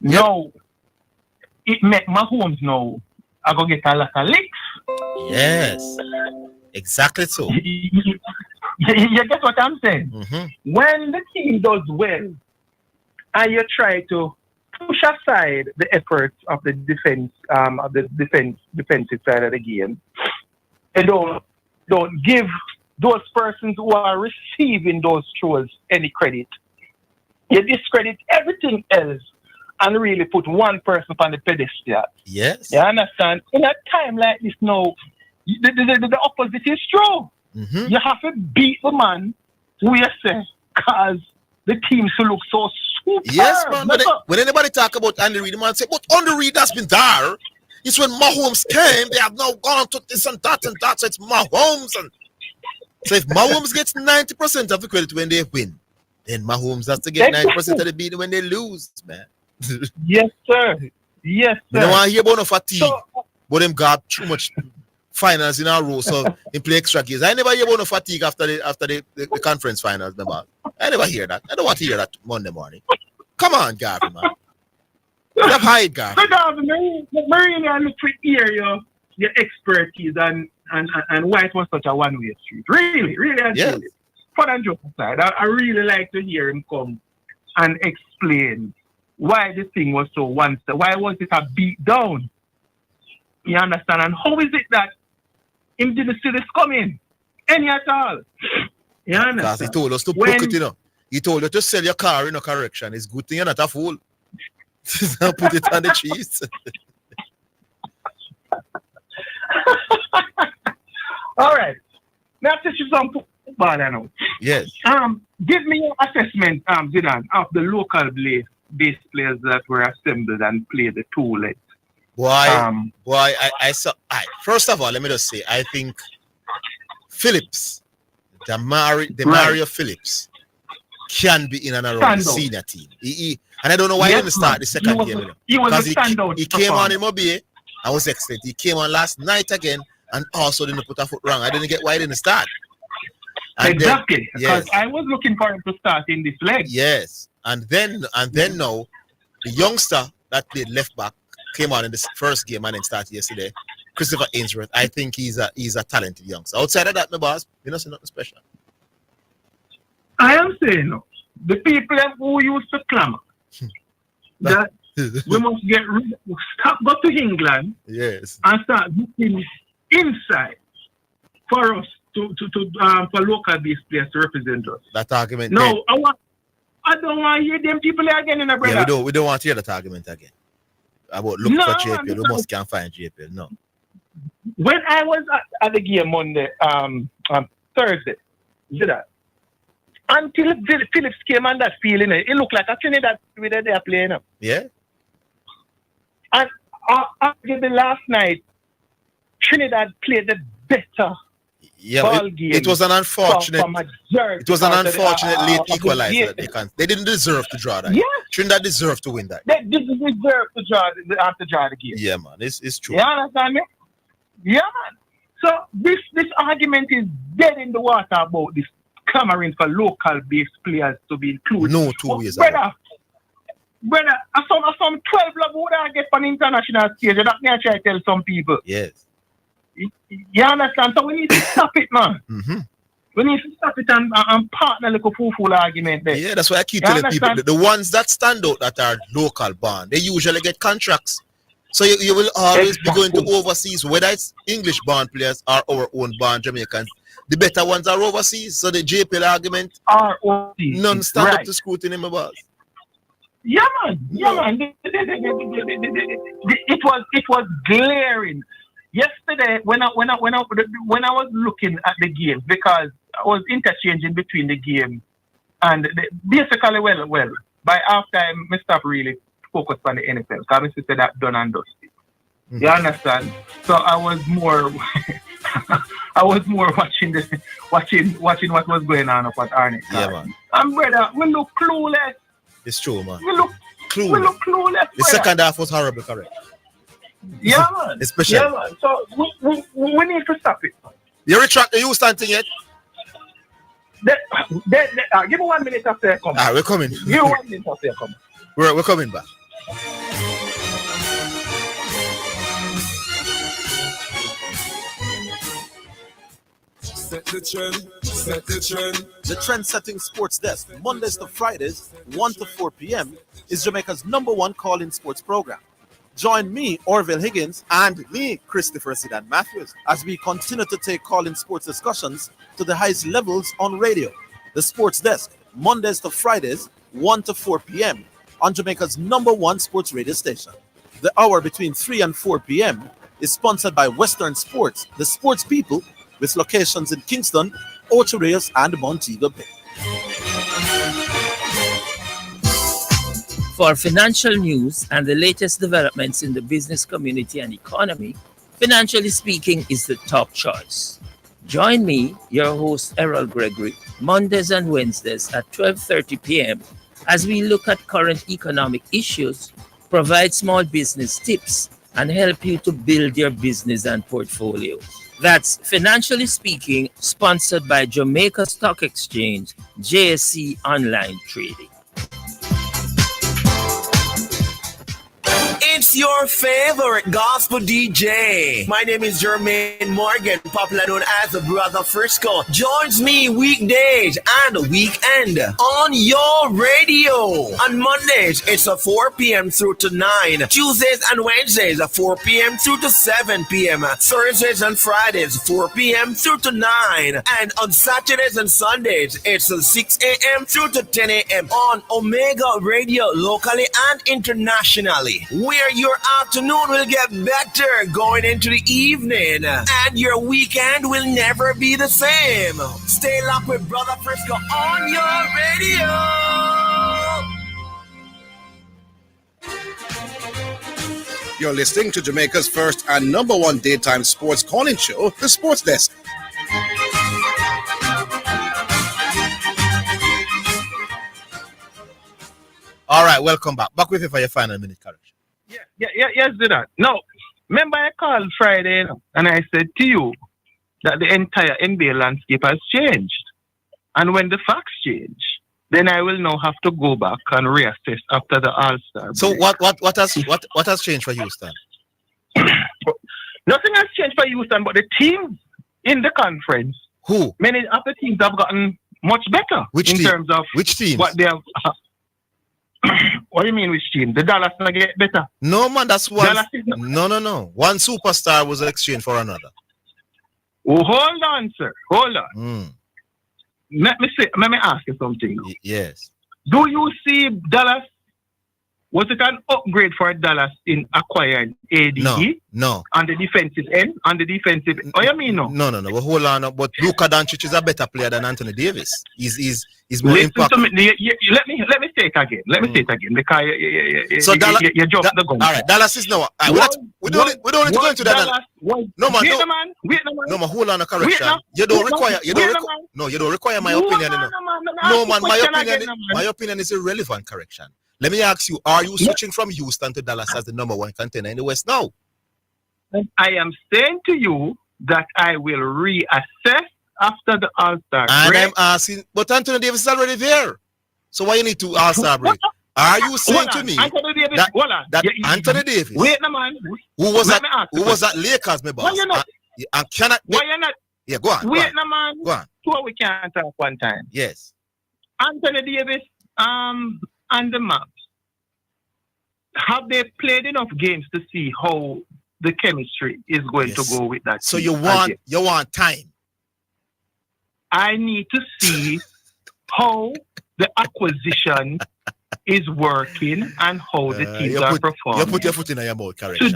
now it make Mahomes now I go get a lot of licks. Yes. Exactly so. You get what I'm saying? Mm-hmm. When the team does well and you try to push aside the efforts of the defensive side of the game, and don't give those persons who are receiving those throws any credit. You discredit everything else and really put one person on the pedestal. Yes. You understand? In a time like this now, the opposite is true. Mm-hmm. You have to beat the man who you say, because the team should look so super. Yes, man. When anybody talk about Andy Reid, the man say, but Andy Reid has been there. It's when Mahomes came, they have now gone to this and that, so it's Mahomes. And so if Mahomes gets 90% of the credit when they win, then Mahomes has to get 90% of the beat when they lose, man. Yes, sir. Yes, sir. You don't want to hear about no fatigue, but them got too much finals in a row, so they play extra games. I never hear about no fatigue after the conference finals, remember? I never hear that. I don't want to hear that Monday morning. Come on, Garvey, man. Stop hide, guy. So, Marine, I look for your expertise and why it was such a one-way street. Really, I Yes. feel it. For that joke aside, I really like to hear him come and explain why this thing was so one-sided. Why was it a beat down? You understand? And how is it that him didn't see this coming? Any at all? You understand? Because he told us to book it, you know. He told you to sell your car in a correction. It's good thing you're not a fool. Put it on the cheese. All right. Now to you some football now. Yes. Give me your assessment, Zidane, of the local base players that were assembled and played the two legs. I saw. First of all, let me just say, I think Phillips, the Mario Phillips, can be in and around the senior team. And I don't know why he didn't start the second game. Because he came on in Mobile and was excellent. He came on last night again and also didn't put a foot wrong. I didn't get why he didn't start. And exactly. Because I was looking for him to start in this leg. Yes. And then now, the youngster that played left back came on in the first game and then started yesterday. Christopher Ainsworth. I think he's a talented youngster. Outside of that, my boss, you know, nothing special. I am saying, no, the people who used to clamor that we must get rid of, go to England, yes, and start looking inside for us to for local based players to represent us. That argument. No, I don't want to hear them people again in a brother. Yeah, we don't want to hear that argument again. About look for JPL, we must can't find JPL. No. When I was at the game Monday, Thursday, until Phillips came on that field, it looked like a Trinidad with they are playing. Yeah. And after the last night, Trinidad played the better ball game. It was an unfortunate. It was an unfortunate late equalizer. They didn't deserve to draw that. Yeah. Trinidad deserved to win that. They didn't deserve to draw the game. Yeah, man, it's true. You understand me? Yeah, man. So this argument is dead in the water about this clamoring for local based players to be included. No 2 ways. Brother, some 12 love would I get on international stage. That me I try to tell some people. Yes. You understand? So we need to stop it, man. Mm-hmm. We need to stop it and partner like a fool argument there. Yeah, that's why I keep telling people the ones that stand out that are local born, they usually get contracts. So you will always be going to overseas, whether it's English born players or our own born Jamaicans. The better ones are overseas. So the JPL argument are overseas. None stand up to scrutiny, my boss. Yeah, man. Yeah, man. It was glaring. Yesterday, when I was looking at the game, because I was interchanging between the game and basically, well, by halftime, I stopped really focused on the NFL because I said that done and dusted. You understand? So I was more watching what was going on up at Arnett. Yeah, man. And brother, we look clueless. It's true, man. We look clueless. The second half was horrible, correct? Yeah, man. Especially. Yeah, man. So we need to stop it. You retract the Houston thing yet? Give me 1 minute after I come. We're coming. Give me 1 minute after I come. We're coming back. Set the trend, set the trend. The Trend-Setting Sports Desk, Mondays to Fridays, 1 to 4 p.m., is Jamaica's #1 call-in sports program. Join me, Orville Higgins, and me, Christopher Zidane Matthews, as we continue to take call-in sports discussions to the highest levels on radio. The Sports Desk, Mondays to Fridays, 1 to 4 p.m., on Jamaica's #1 sports radio station. The hour between 3 and 4 p.m. is sponsored by Western Sports, the sports people, with locations in Kingston, Ocho Rios, and Montego Bay. For financial news and the latest developments in the business community and economy, Financially Speaking is the top choice. Join me, your host Errol Gregory, Mondays and Wednesdays at 12:30 p.m. as we look at current economic issues, provide small business tips, and help you to build your business and portfolio. That's Financially Speaking, sponsored by Jamaica Stock Exchange, JSE Online Trading. It's your favorite gospel DJ. My name is Jermaine Morgan, popular known as the Brother Frisco. Joins me weekdays and weekend on your radio. On Mondays, it's a 4 p.m. through to 9. Tuesdays and Wednesdays, a 4 p.m. through to 7 p.m. Thursdays and Fridays, 4 p.m. through to 9. And on Saturdays and Sundays, it's 6 a.m. through to 10 a.m. on Omega Radio, locally and internationally, where your afternoon will get better going into the evening, and your weekend will never be the same. Stay locked with Brother Frisco on your radio. You're listening to Jamaica's first and number one daytime sports calling show, The Sports Desk. All right, welcome back. Back with you for your final minute correction. Yes, Zidane. No, remember I called Friday and I said to you that the entire NBA landscape has changed. And when the facts change, then I will now have to go back and reassess after the All-Star break. So what has changed for Houston? Nothing has changed for Houston, but the teams in the conference. Who? Many of the teams have gotten much better. Which in team? terms of which teams? What they have. What do you mean which team? The Dallas not get better. No man, that's one. No. One superstar was exchanged for another. Oh, hold on, sir. Hold on. Let me ask you something. Yes. Do you see Dallas? Was it an upgrade for Dallas in acquiring AD? No. On the defensive end? Oh, you mean no? No. But hold on. But Luka Doncic is a better player than Anthony Davis. He's more Listen impactful. to me. Let me say it again. Because So Dallas, you jumped the gun. All right, Dallas is now. We don't need to go into that. No man. No man. Hold on a correction. You don't require. You don't require my opinion. No man. My opinion is irrelevant. Correction. Let me ask you: are you switching from Houston to Dallas as the number one contender in the West now? I am saying to you that I will reassess after the All-Star break. And I'm asking, but Anthony Davis is already there. So why you need to All-Star break? Are you saying to me that Anthony Davis, wait, no, man. who was at Lakers, my boss, and cannot? Why you not? Yeah, go on. Wait, no, man. Go on. So we can't talk one time. Yes. Anthony Davis, and the Maps, have they played enough games to see how the chemistry is going to go with that? So you want time. I need to see how the acquisition is working and how the teams are performing. You put your foot in your mouth, correction.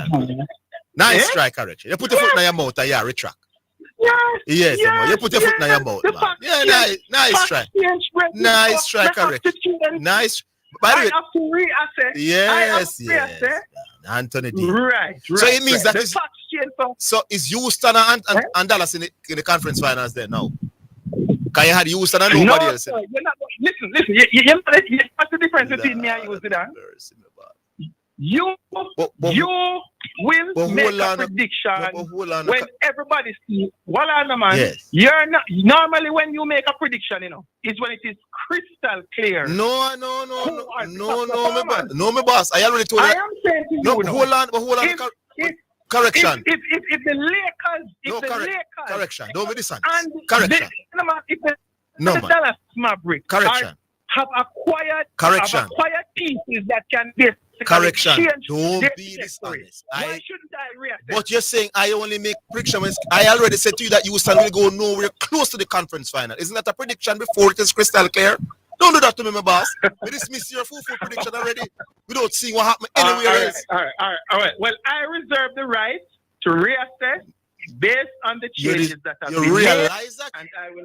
Nice try, correction. You put your foot in your mouth and you retract. Yes. You put your foot in your mouth, man. Yeah, nice try. Nice try, correction. Nice. By the way, I have to reassess. Yes. Anthony D. Right. So it means that the facts change. So is Houston and Dallas in the conference finals there now? Can you have Houston and nobody else? Sir, you're not, listen. What's the difference between me and you, Zidane? You will make a prediction when everybody sees. Man. Yes. You're not normally when you make a prediction, is when it is crystal clear. No, my boss. I already told you. I am saying to you. No, hold on. Correction. If the Lakers, correction. Don't be dishonest. Correction. The Dallas Mavericks correction. Have acquired pieces that can be. Correction. Don't be dishonest. Why shouldn't I react? But you're saying I only make predictions. I already said to you that Houston will go nowhere close to the conference final. Isn't that a prediction before it is crystal clear? Don't do that to me, my boss. We dismiss your full prediction already. We don't see what happened anywhere else. All right. Well, I reserve the right to reassess based on the changes that have been made. You realize that?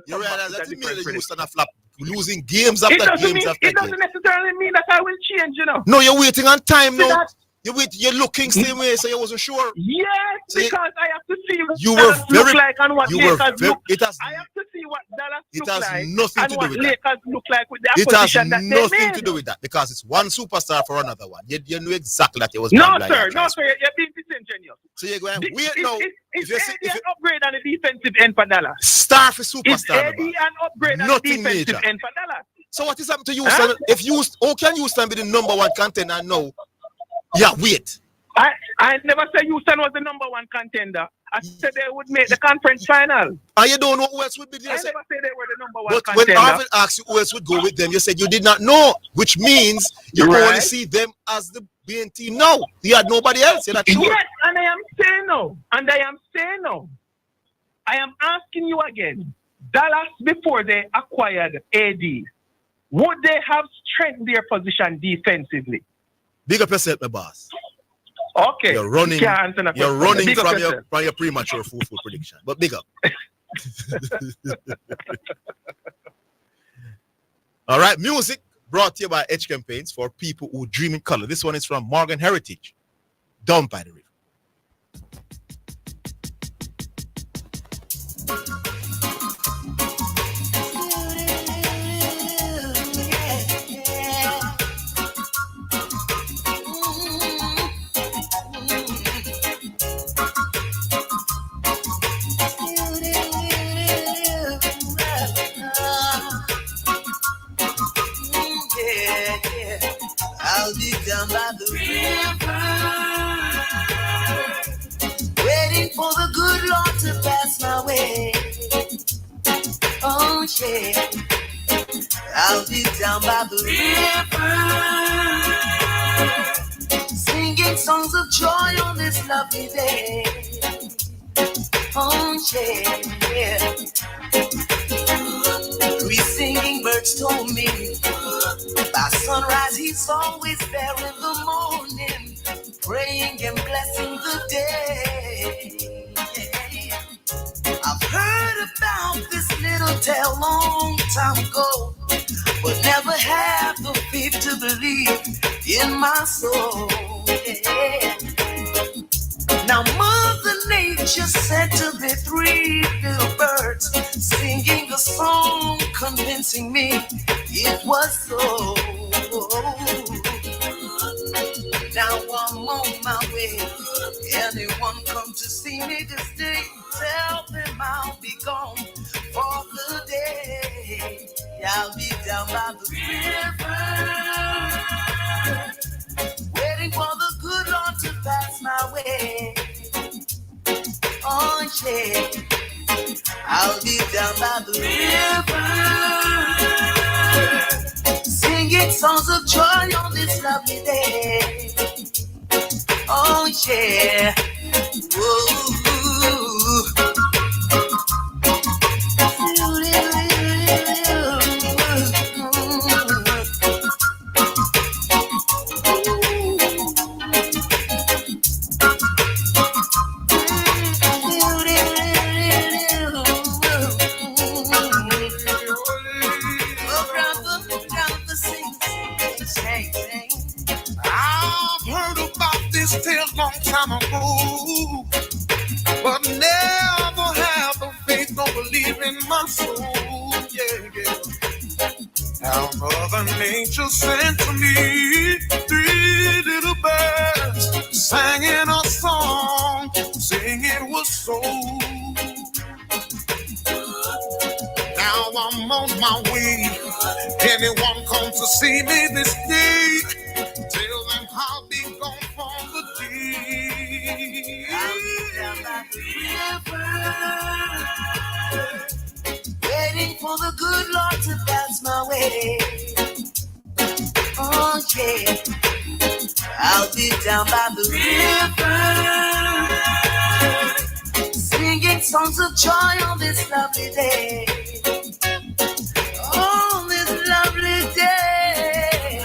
You realize that immediately Houston have flopped, losing games after games after It doesn't necessarily mean that I will change, No, you're waiting on time now. You're looking same way, so you wasn't sure. Yes, because I have to see what you Dallas were very, look like and what Lakers look. I have to see what Dallas it look has like nothing and to do what with Lakers that. look like with the It has acquisition that they nothing made. to do with that because it's one superstar for another one. You knew exactly that it was. No, sir. You're being disingenuous. So you're going wait now. If an upgrade on the defensive end for Dallas. Star for superstar. It's an upgrade on the defensive end for Dallas. So what is happening to Houston? How can Houston be the number one contender now? Yeah, wait. I never said Houston was the number one contender. I said they would make the conference final. And you don't know who else would be there. I never said they were the number one But contender. when Orville asked you who else would go with them, you said you did not know, which means you only see them as the main team now. You had nobody else. You're not sure. Yes, and I am saying no. I am asking you again. Dallas, before they acquired AD, would they have strengthened their position defensively? Big up yourself, my boss. Okay. You're running from your premature food prediction. But big up. All right, music brought to you by Edge Campaigns for people who dream in color. This one is from Morgan Heritage, Down by the River. I'll be down by the river, waiting for the good Lord to pass my way. Oh yeah, I'll be down by the river, singing songs of joy on this lovely day. Oh yeah. Three singing birds told me by sunrise he's always there in the morning, praying and blessing the day. I've heard about this little tale long time ago, but never had the faith to believe in my soul. Yeah. Now Mother Nature sent to me three little birds, singing a song, convincing me it was so. Now I'm on my way. Anyone come to see me this day, tell them I'll be gone for the day. I'll be down by the river, waiting for the good Lord to pass my way. Oh yeah, I'll be down by the river, singing songs of joy on this lovely day. Oh yeah, whoa. I've heard about this tale long time ago, but never have the faith or believe in my soul. Yeah. How Mother Nature sent to me three little birds, singing a song, saying it was so. Now I'm on my way. Anyone come to see me this day, tell them I'll be gone for the day. I'll be down by the river, waiting for the good Lord to pass my way. Oh yeah, I'll be down by the river, singing songs of joy on this lovely day. On this lovely day,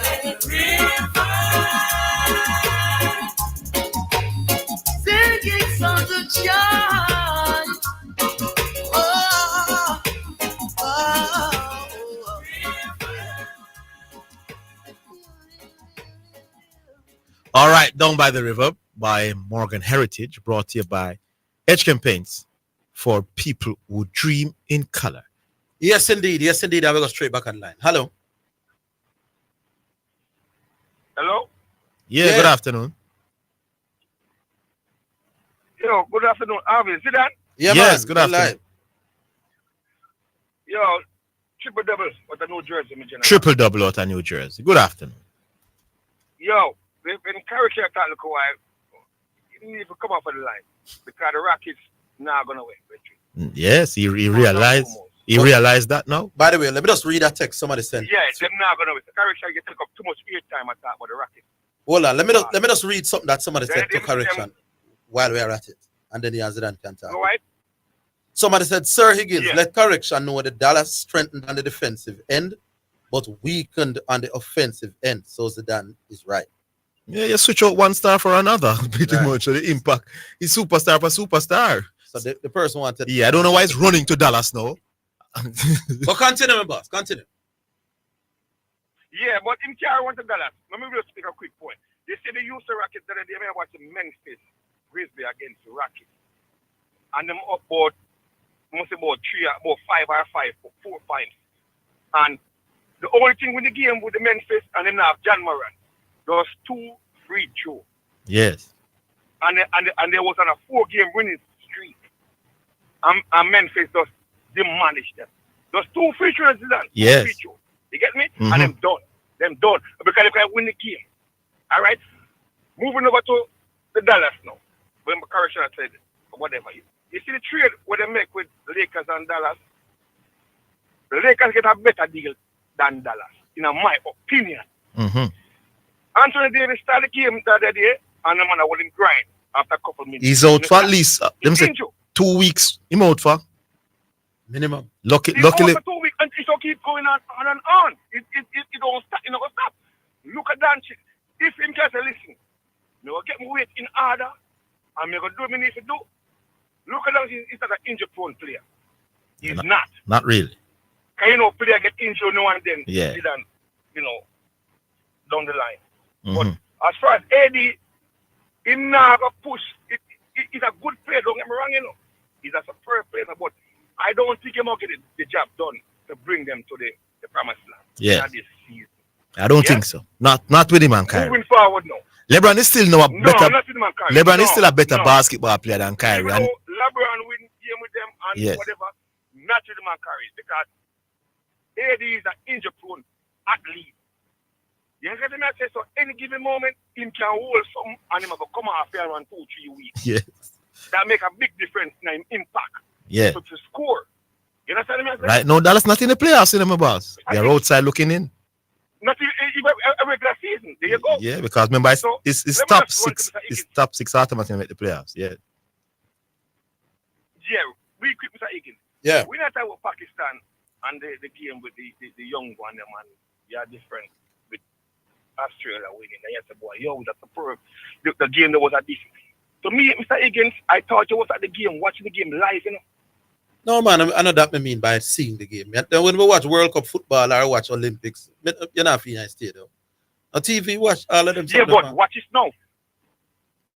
singing songs of joy. Oh, oh. All right, Down by the River by Morgan Heritage, brought to you by Edge Campaigns for people who dream in color. Yes, indeed. I will go straight back online. Hello. Hello? Yeah, good afternoon. Yo, good afternoon, Orville. Zidane? Yes, good afternoon. Yo, triple double with the New Jersey. Triple double out of New Jersey. Good afternoon. Yo, we've been carrying that look while. he need to come off of the line because the Rockets not gonna win. Yes, he realized. He realized that now. By the way, let me just read a text somebody sent. Yeah, they're not gonna win. The correction you take up too much air time at that about the Rockets. Hold on, let me just read something that somebody said to correction while we are at it, and then the Zidane can talk. All right. Somebody said, Sir Higgins, let correction know the Dallas strengthened on the defensive end, but weakened on the offensive end. So Zidane is right. Yeah, you switch out one star for another, pretty much. So the impact is superstar for superstar. So the person wanted. Yeah, I don't know why he's running to Dallas now. But continue, my boss. Continue. Yeah, but in Carey went to Dallas. Let me just make a quick point. You see the Houston Rockets the other day, I watched the Memphis Grizzlies against the Rockets. And them up about 5 or 4 points. And the only thing with the game with the Memphis and them have John Moran, those 2 free throws. Yes. And there was on a 4-game winning streak. And Memphis just demolished them. Those 2 free throws done. Yes. Free throws. You get me? And them done. Because they can win the game. All right? Moving over to the Dallas now. When my correction I said whatever. You see the trade where they make with the Lakers and Dallas? The Lakers get a better deal than Dallas, in my opinion. Anthony Davis started the game the other day, and the man was in grind after a couple minutes. He's out for at least 2 weeks. He's out for minimum. Luckily. He's out for 2 weeks, and it keep going on and on. It don't stop. It don't stop. Look at that shit. If him can say, listen, me will get my weight in order, and me going to do what I need to do. Look at that. He's not an injury-prone player. He's not. Not really. Because, player get injured now and then. Yeah. Then, down the line. But as far as Eddie, he not going to push. He's a good player, don't get me wrong, He's a superb player, but I don't think he's going to get the job done to bring them to the promised land. Yeah. This season. I don't think so. Not with him and Kyrie. Moving forward now. LeBron is still better. Not with him and Kyrie. LeBron is still a better basketball player than Kyrie. Even though LeBron win game with them and whatever, not with him and Kyrie, because AD is an injury-prone athlete. You get me? I say so. Any given moment, him can hold something and him will come off here and run 2-3 weeks. Yes. That make a big difference in him impact. Yeah. So to score. You understand me? Right. No, Dallas not in the playoffs, my boss. They're outside looking in. Not even a regular season. There you go. Yeah, because remember, it's top 6. It's top 6 automatically make the playoffs. Yeah. Yeah. We quick, Mr. Higgins. Yeah. We not talk about Pakistan and the game with the young one, them, and you are different with Australia winning. And you say, boy, that's superb. The game that was a different. To me, Mr. Higgins, I thought you was at the game, watching the game live, No, man, I know that I mean by seeing the game. When we watch World Cup football or watch Olympics, you're not feeling I stay there. On TV, watch all of them. Yeah, but watch it now.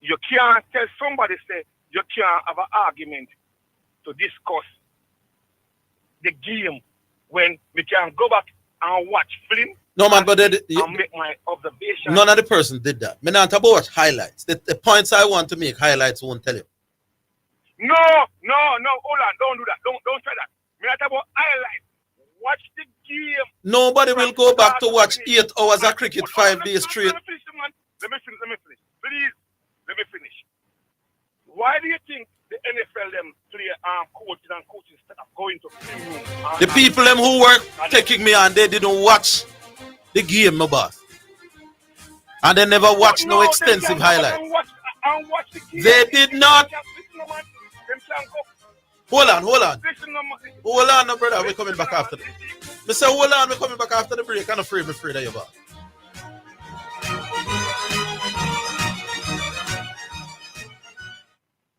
You can't tell somebody, say, you can't have an argument to discuss the game when we can go back and watch film. No, man, but and make my observation. none of the person did that. Me not about highlights. The points I want to make, highlights won't tell you. No, hold on, don't do that. Don't try that. Me not about highlights. Watch the game. Nobody will go back to watch 8 hours of cricket 5 days straight. Let me finish. Please, let me finish. Why do you think the NFL them play coaching staff going to film? The people them who were taking me on, they didn't watch the game, my boss. And they never watched no extensive highlights. Watch the game. They did not. Hold on, no, brother. We're coming back after. Me say, hold on, we're coming back after the break. I'm afraid of you, boss.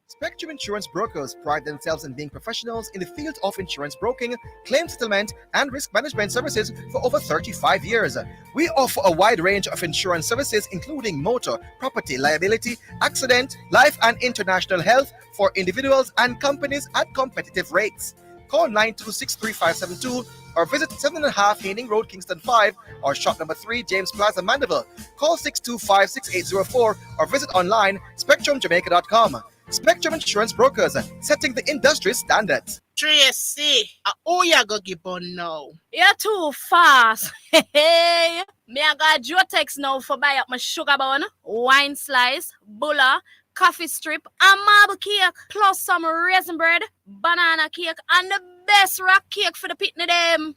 Spectrum Insurance Brokers pride themselves in being professionals in the field of insurance broking, claim settlement, and risk management services for over 35 years. We offer a wide range of insurance services, including motor, property, liability, accident, life, and international health for individuals and companies at competitive rates. Call 926-3572 or visit 7.5 Haining Road, Kingston 5, or shop number 3, James Plaza, Mandeville. Call 625-6804 or visit online spectrumjamaica.com. Spectrum Insurance Brokers, setting the industry standards. Tracy, oh, you go keep on now. You're too fast. Hey, me I got your text now for buy up my sugar bun, wine slice, bulla, coffee strip, and marble cake, plus some raisin bread, banana cake, and the best rock cake for the pitney them.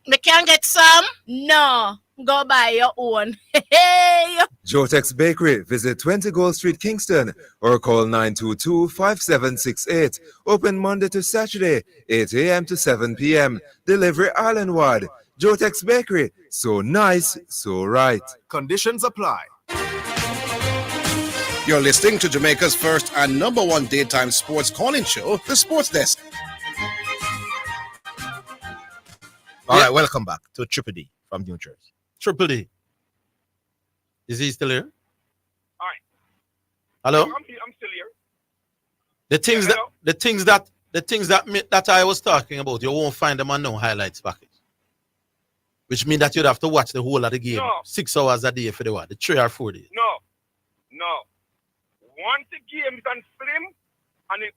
Me can get some? No. Go buy your own. Hey! Jotex Bakery. Visit 20 Gold Street, Kingston, or call 922-5768. Open Monday to Saturday, 8 a.m. to 7 p.m. Delivery island-wide. Jotex Bakery. So nice, so right. Conditions apply. You're listening to Jamaica's first and number one daytime sports calling show, The Sports Desk. All right, welcome back to Triple D from New Jersey. Triple D. Is he still here? All right. Hello? I'm still here. The things that I was talking about, you won't find them on no highlights package. Which means that you'd have to watch the whole of the game. No. 6 hours a day for the 3 or 4 days. No. Once the game is on film and it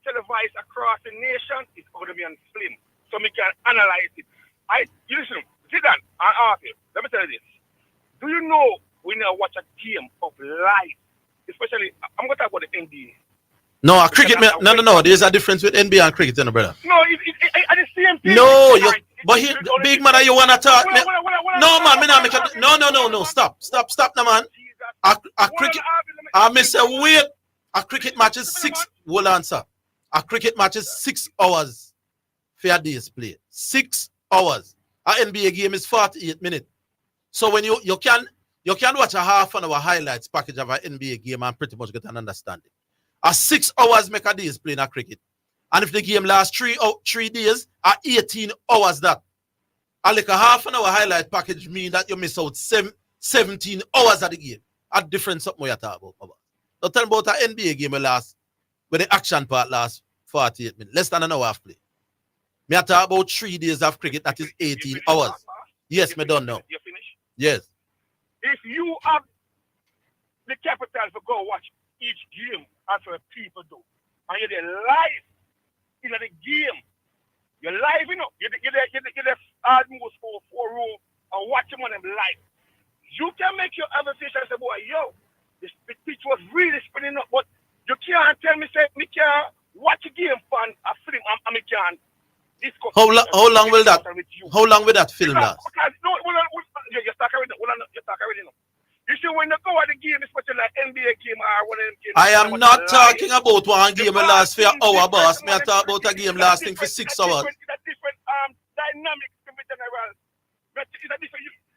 televised across the nation, it's going to be on film. So we can analyze it. You listen, Zidane, I ask you, let me tell you this. Do you know when you watch a game of live, especially, I'm going to talk about the NBA. No, cricket. No. There's a difference with NBA and cricket, brother. No, it's the same thing. No, but here, big man, you wanna talk? No, man, no. Stop, no, man. A cricket. I miss a wait. A cricket match is 6. Hold on, sir. A cricket match is 6 hours. Fair days play. 6 hours. A NBA game is 48 minutes. So when you can watch a half an hour highlights package of an NBA game and pretty much get an understanding. A 6 hours make a days playing a cricket. And if the game lasts 3 days, 18 hours that. And like a half an hour highlight package mean that you miss out 17 hours of the game. A different something you talk about. Don't tell me about an NBA game where the action part lasts 48 minutes. Less than an hour of play. Me talk about 3 days of cricket, that is 18 hours. Yes, me don't know. You finish? Yes. If you have the capital to go watch each game as people do, and you're there live in the game, you're live, you're there almost for 4 rows and watch them on them live. You can make your other fish and say, boy, yo, the pitch was really spinning up, but you can't tell me, say, me can't watch a game for a film, and me can't discuss. How long will that film last? You talk already now. You see, when you go at the game, especially like NBA game or one of them games. I am not talking about one game will last for an hour, boss. Me I talk about a game lasting for 6 hours. It's a different dynamic in general.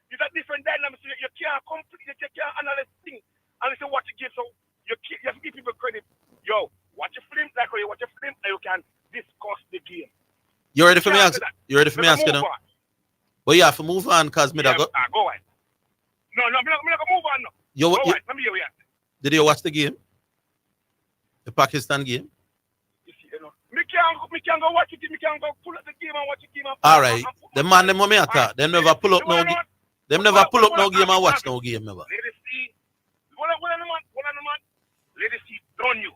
It's a different dynamic. So you can't completely, you can't analyze things unless you watch a game. So you have to give people credit. Yo, watch a film like you watch a film and you can discuss the game. You ready for me? You ready for me asking now? But you have to move on because me that go. Go on. No, I'm not going to move on now. Let me hear you. Did you watch the game? The Pakistan game? You see, me can't go watch it. Me can't go pull up the game and watch the game. All right. The man, them mommy attack. Them never pull up no game. Them never pull up no game and watch no game never. Ladies see, one of the man. Ladies see, don't you?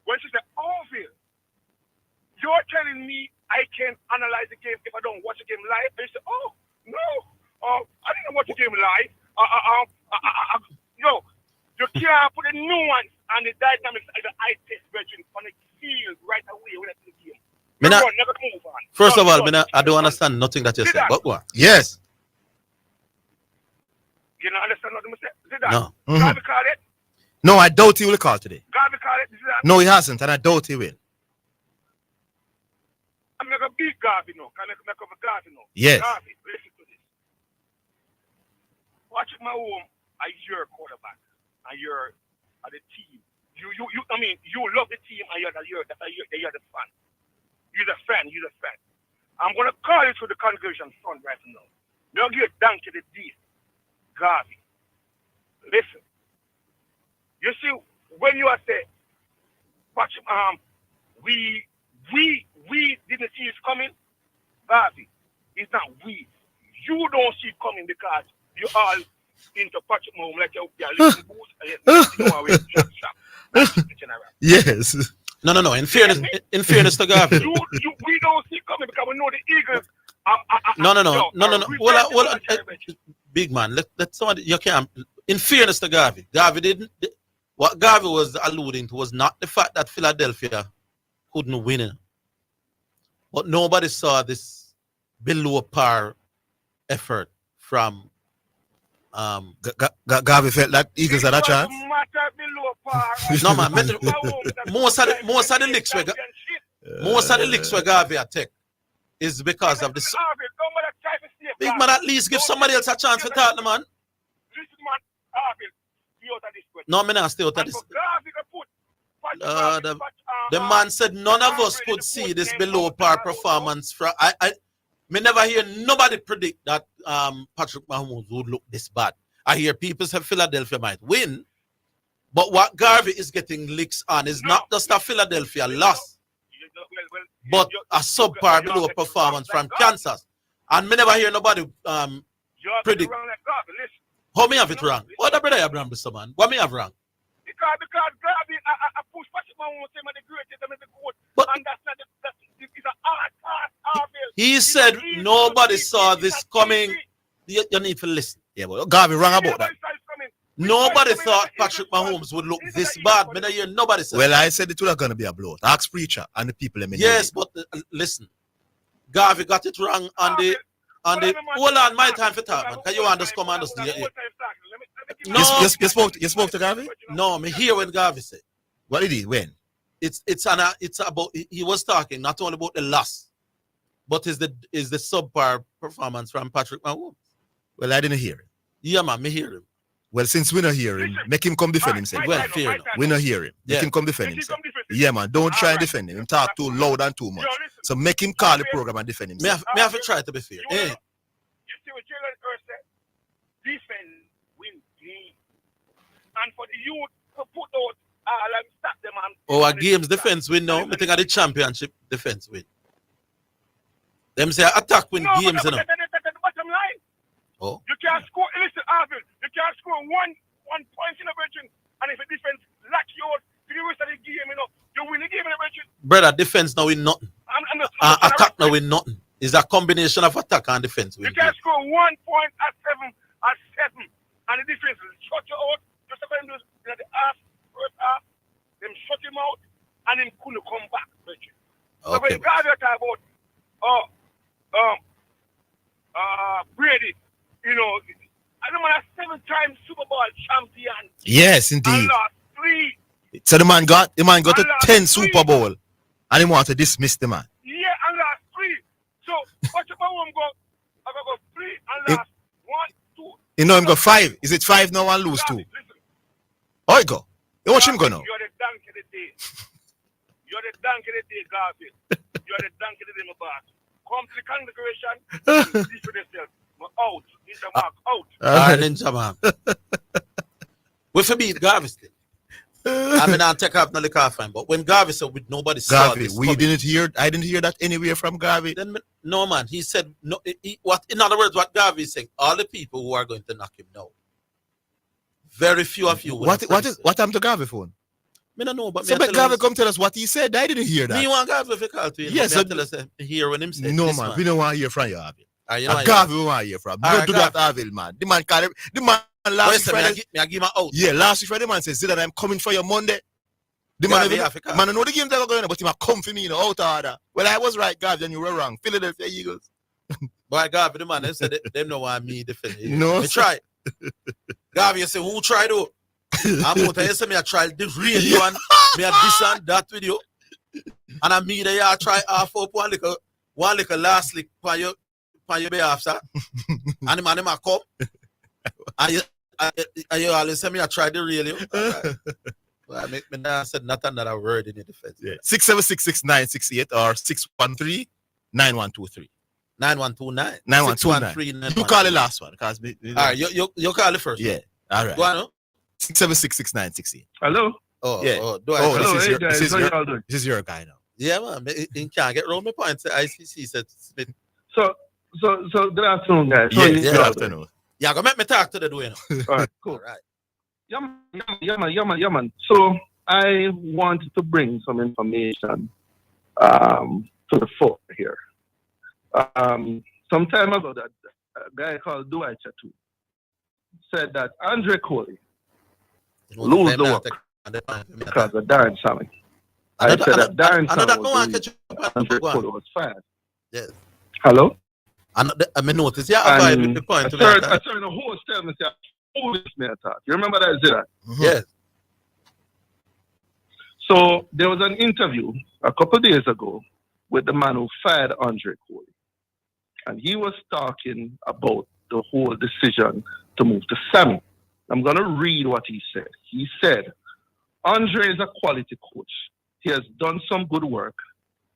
When she said, Orville, you're telling me I can analyze the game if I don't watch the game live? And you say, oh, no. I didn't watch the game live. No, you can't put the nuance and the dynamics of the eye test version on the field right away when it's the game. Move on. First of all, I don't understand nothing that you said. But what? Yes. You don't understand nothing I said? No. Garvey called it? No, I doubt he will call today. Garvey called it? No, he hasn't, and I doubt he will. I'm going to beat Garvey now. Can I make up a Garvey now? Yes. Garvey, listen to this. Watch my home. You're a quarterback, and you're the team. You love the team, and you're the fan. You're the fan. I'm gonna call you to the congregation front right now. You'll get down to the deep, Garvey. Listen. You see, when you are saying, watch we didn't see it coming, Garvey. It's not we. You don't see it coming because you all into Patrick Mahomes like you're listening Yes. No. In fairness to Garvey. We don't see it coming because we know the Eagles. No. Well, big man, let somebody you can't. In fairness to Garvey didn't. what Garvey was alluding to was not the fact that Philadelphia couldn't win, but nobody saw this below par effort from Garvey felt that Eagles had a chance. No man, most of the licks where Garvey attack is because of this. Big man, at least give somebody else a chance to talk, man. No, me not stay out of this. The man said none of us could see this below par performance. Me never hear nobody predict that Patrick Mahomes would look this bad. I hear people say Philadelphia might win, but what Garvey is getting licks on is not just a Philadelphia loss, but a subpar below performance from Kansas. And me never hear nobody predict. How me have it wrong? What the brother Abraham this man? What me have wrong? Because Garvey I push Patrick Mahomes him the greatest and the good, and that's not it's a hard. He said nobody saw this coming. You need to listen. Yeah, but Garvey wrong about that. Nobody thought Patrick Mahomes would look this bad. Me not hear nobody said. Well, I said it was going to be a blowout. Ask Preacher and the people. Yes, but listen, Garvey got it wrong on the. Hold on, my time for talk, man. Can you just come and just No, you spoke to Garvey? No, me hear what Garvey said. What did he? When? It's about he was talking not only about the loss, but is the subpar performance from Patrick Mahomes. Well, I didn't hear it. Yeah, man, me hear him. Well, since we not hear him, make him come defend himself. Well, fair enough. We not hear him. Make him come defend himself. Yeah, man, don't try and defend him. Him talk too loud and too much. So make him call the program and defend himself. Me have to try to be fair. You see what Jalen Hurts said? Defense win game. And for the youth to put out and stop them and Our games defense win now. I think of the championship defense win. Them say attack win games, you know. That's the bottom line. Oh. You can't score. Listen, Orville, you can't score one point in a virgin, and if a defense lack yours for the rest of the game, you know, you win the game in a virgin. Brother, defense now win nothing. Attack now win nothing. It's a combination of attack and defense. You can't score 1 point at seven, and the defense shut you out. Just like them do in the first half, them shut him out, and then couldn't come back. Virgin. So when Garvey talk about Brady, you know, I know man, a 7-time Super Bowl champion. Yes, indeed. And lost 3. So the man got to 10 Super Bowl, and he want to dismiss the man. Yeah, and lost 3. So what about him go? I go 3 and lost 1, 2. You know him go 5. Is it 5 now and lose 2? Oh, he go. You watch him go now. You're the donkey of the day. You're the donkey of the day, Garfield. You're the donkey of the day, my boss. Come to the congregation, see for yourself. Out. Ninja Mark, out. Ninja Mark. We for beat Garvey still. I mean, I'll take off no liquor fine, but when Garvey said nobody saw this I didn't hear that anywhere from Garvey. Then, no, man. He said, no. In other words, what Garvey is saying, all the people who are going to knock him down, very few of you. What happened to Garvey phone? Me don't know, but so but Garvey come tell us what he said. I didn't hear that. Me want Garvey if you call to you. Yes, so tell us hear when him say. No, man, we don't want to hear from you, Orville. Right, Garvey we want to hear from. Don't do that, Orville, man. The man last week Friday. I give him out. Yeah, last week Friday, man says, Zidane, I'm coming for you Monday. The man know the game they're going on, but he might come for me, out of order. Well, I was right, Garvey, and you were wrong. Philadelphia Eagles. Boy, Garvey, the man, they said them know why me defend you. No. Me try. Garvey, you say, who try though? I'm going to tell you, say, me I try the radio and me I this and that video. And I mean, I try half up one little last lick for your behalf, sir. And the man, them come. And you always say, me I try the radio. Right. Well, I make me now said not another word in the defense. Yeah. 6766968 or 613-9123. 9129. 9129. You call the last one. All right, you call it first. Yeah. All right. Go on. 6766968. Hello? Oh, yeah. Hello, hey guys. This is your guy now. Yeah, man. You can't get wrong my point. ICC said Smith. So good afternoon, guys. Good afternoon. Yeah, go make me talk to the door. All right, cool. All right. Yeah, man. So I wanted to bring some information to the fore here. Some time ago, that a guy called Dwight Chatu said that Andre Coley lose the work. Because of Darren Sammy. I said that Darren Sammy was fast. Yes. Hello? I noticed. Yeah, I with the point. I heard the host tell me, who is me attack? You remember that, Zidane? Yes. So there was an interview a couple of days ago with the man who fired Andre Coley. And he was talking about the whole decision to move to Sammy. I'm going to read what he said. He said, Andre is a quality coach. He has done some good work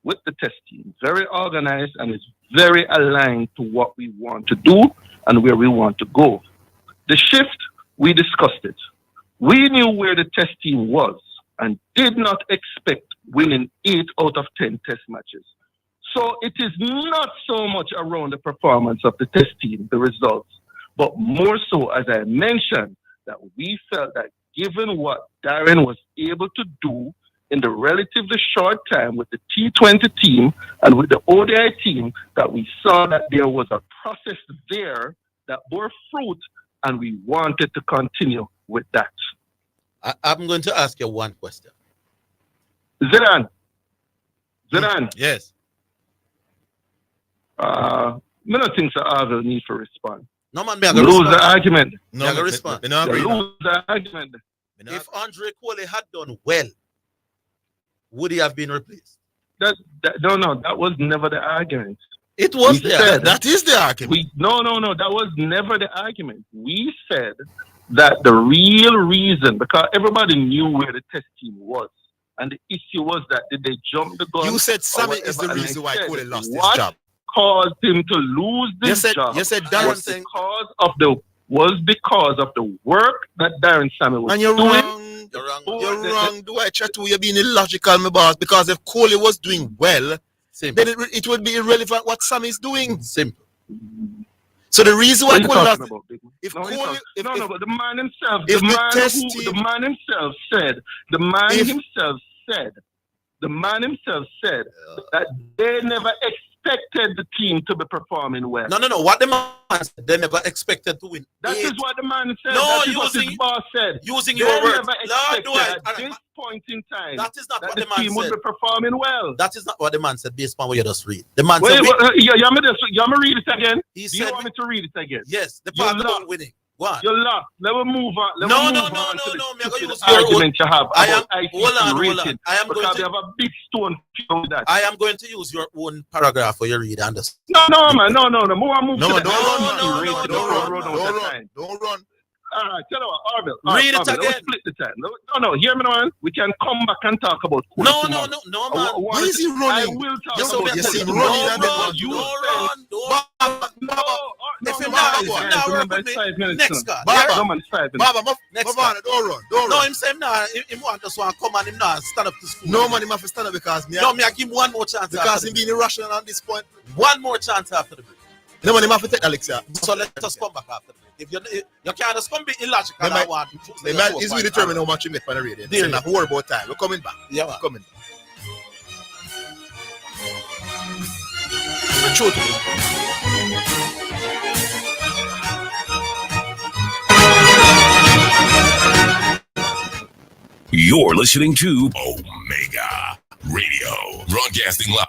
with the test team, very organized and is very aligned to what we want to do and where we want to go. The shift, we discussed it. We knew where the test team was and did not expect winning 8 out of 10 test matches. So it is not so much around the performance of the test team, the results, but more so, as I mentioned, that we felt that given what Darren was able to do in the relatively short time with the T20 team and with the ODI team, that we saw that there was a process there that bore fruit, and we wanted to continue with that. I'm going to ask you one question. Zidane. Yes. I don't think Orville need to respond. No, man, lose the argument. No, respond. Lose the argument. If Andre Coley had done well, would he have been replaced? No, that was never the argument. It was that is the argument. No, that was never the argument. We said that the real reason, because everybody knew where the test team was, and the issue was that did they jump the gun? You said Sammy is the reason why Coley lost his job. Caused him to lose this job? You said Darren was because of the work that Darren Sammy was doing. You're wrong. Do I chat to you being illogical, my boss? Because if Coley was doing well, then it would be irrelevant what Sammy is doing. Simple. So the reason why Coley lost, but the man himself, the man himself said that they never expected the team to be performing well. No. What the man said, they never expected to win. That is what the man said. No, that is what his boss said. Using they your words. Never expected at this point in time that is not that what the the man team would said. be performing well. That is not what the man said based on what you just read. The man said... said... you want me to read it again? Do you want me to read it again? Yes, the part about winning. Go on. You're lost. Let me move on. No. I'm going to use your argument you have about hold on. I am because you have a big stone with that. I am going to use your own paragraph for you read and understand. No, man. No. Move on. Don't run. Tell you what, Orville. Read it again. Let's split the time. No. Hear me, man. We can come back and talk about. No, man. Why is he running? I will talk about. You see him running. Don't run. If you're not working with me, next card. Baba, next card. Don't run. No, him say him want us to come and him not stand up to school. No, man, him have to stand up because me. No, me I give him one more chance. Because him being irrational at this point. One more chance after the break. No, man, him have to take Alexia. So let us come back after the break. If you can't just come be illogical, I want. He's really determined how much you make on the radio. They're not worried about time. We're coming back. Yeah, we're coming back. You're listening to Omega Radio, broadcasting live.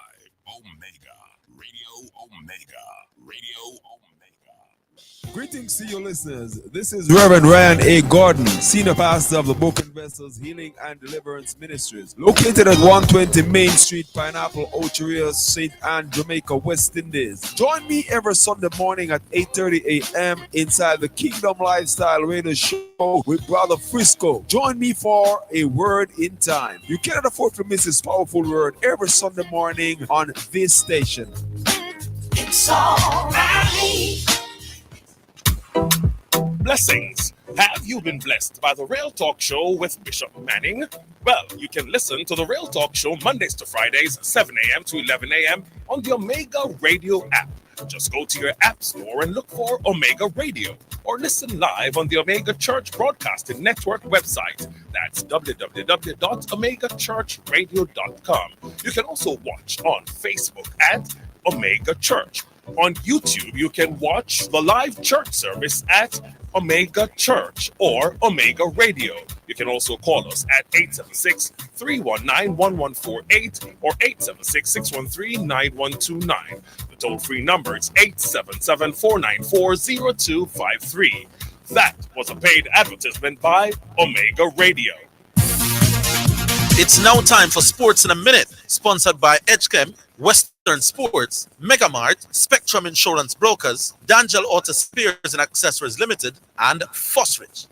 Greetings to your listeners. This is Reverend Ryan A. Gordon, Senior Pastor of the Broken Vessels Healing and Deliverance Ministries, located at 120 Main Street, Pineapple, Ocheria, St. Anne, Jamaica, West Indies. Join me every Sunday morning at 8:30 a.m. inside the Kingdom Lifestyle Radio Show with Brother Frisco. Join me for a word in time. You cannot afford to miss this powerful word every Sunday morning on this station. It's all right. Blessings. Have you been blessed by the Real Talk Show with Bishop Manning? Well, you can listen to the Real Talk Show Mondays to Fridays, 7 a.m. to 11 a.m. on the Omega Radio app. Just go to your app store and look for Omega Radio, or listen live on the Omega Church Broadcasting Network website. That's www.omegachurchradio.com. You can also watch on Facebook at Omega Church. On YouTube, you can watch the live church service at Omega Church or Omega Radio. You can also call us at 876-319-1148 or 876-613-9129. The toll-free number is 877-494-0253. That was a paid advertisement by Omega Radio. It's now time for Sports in a Minute, sponsored by Edgechem, Western Sports, Megamart, Spectrum Insurance Brokers, Dangel Auto Spares and Accessories Limited, and Fosrich.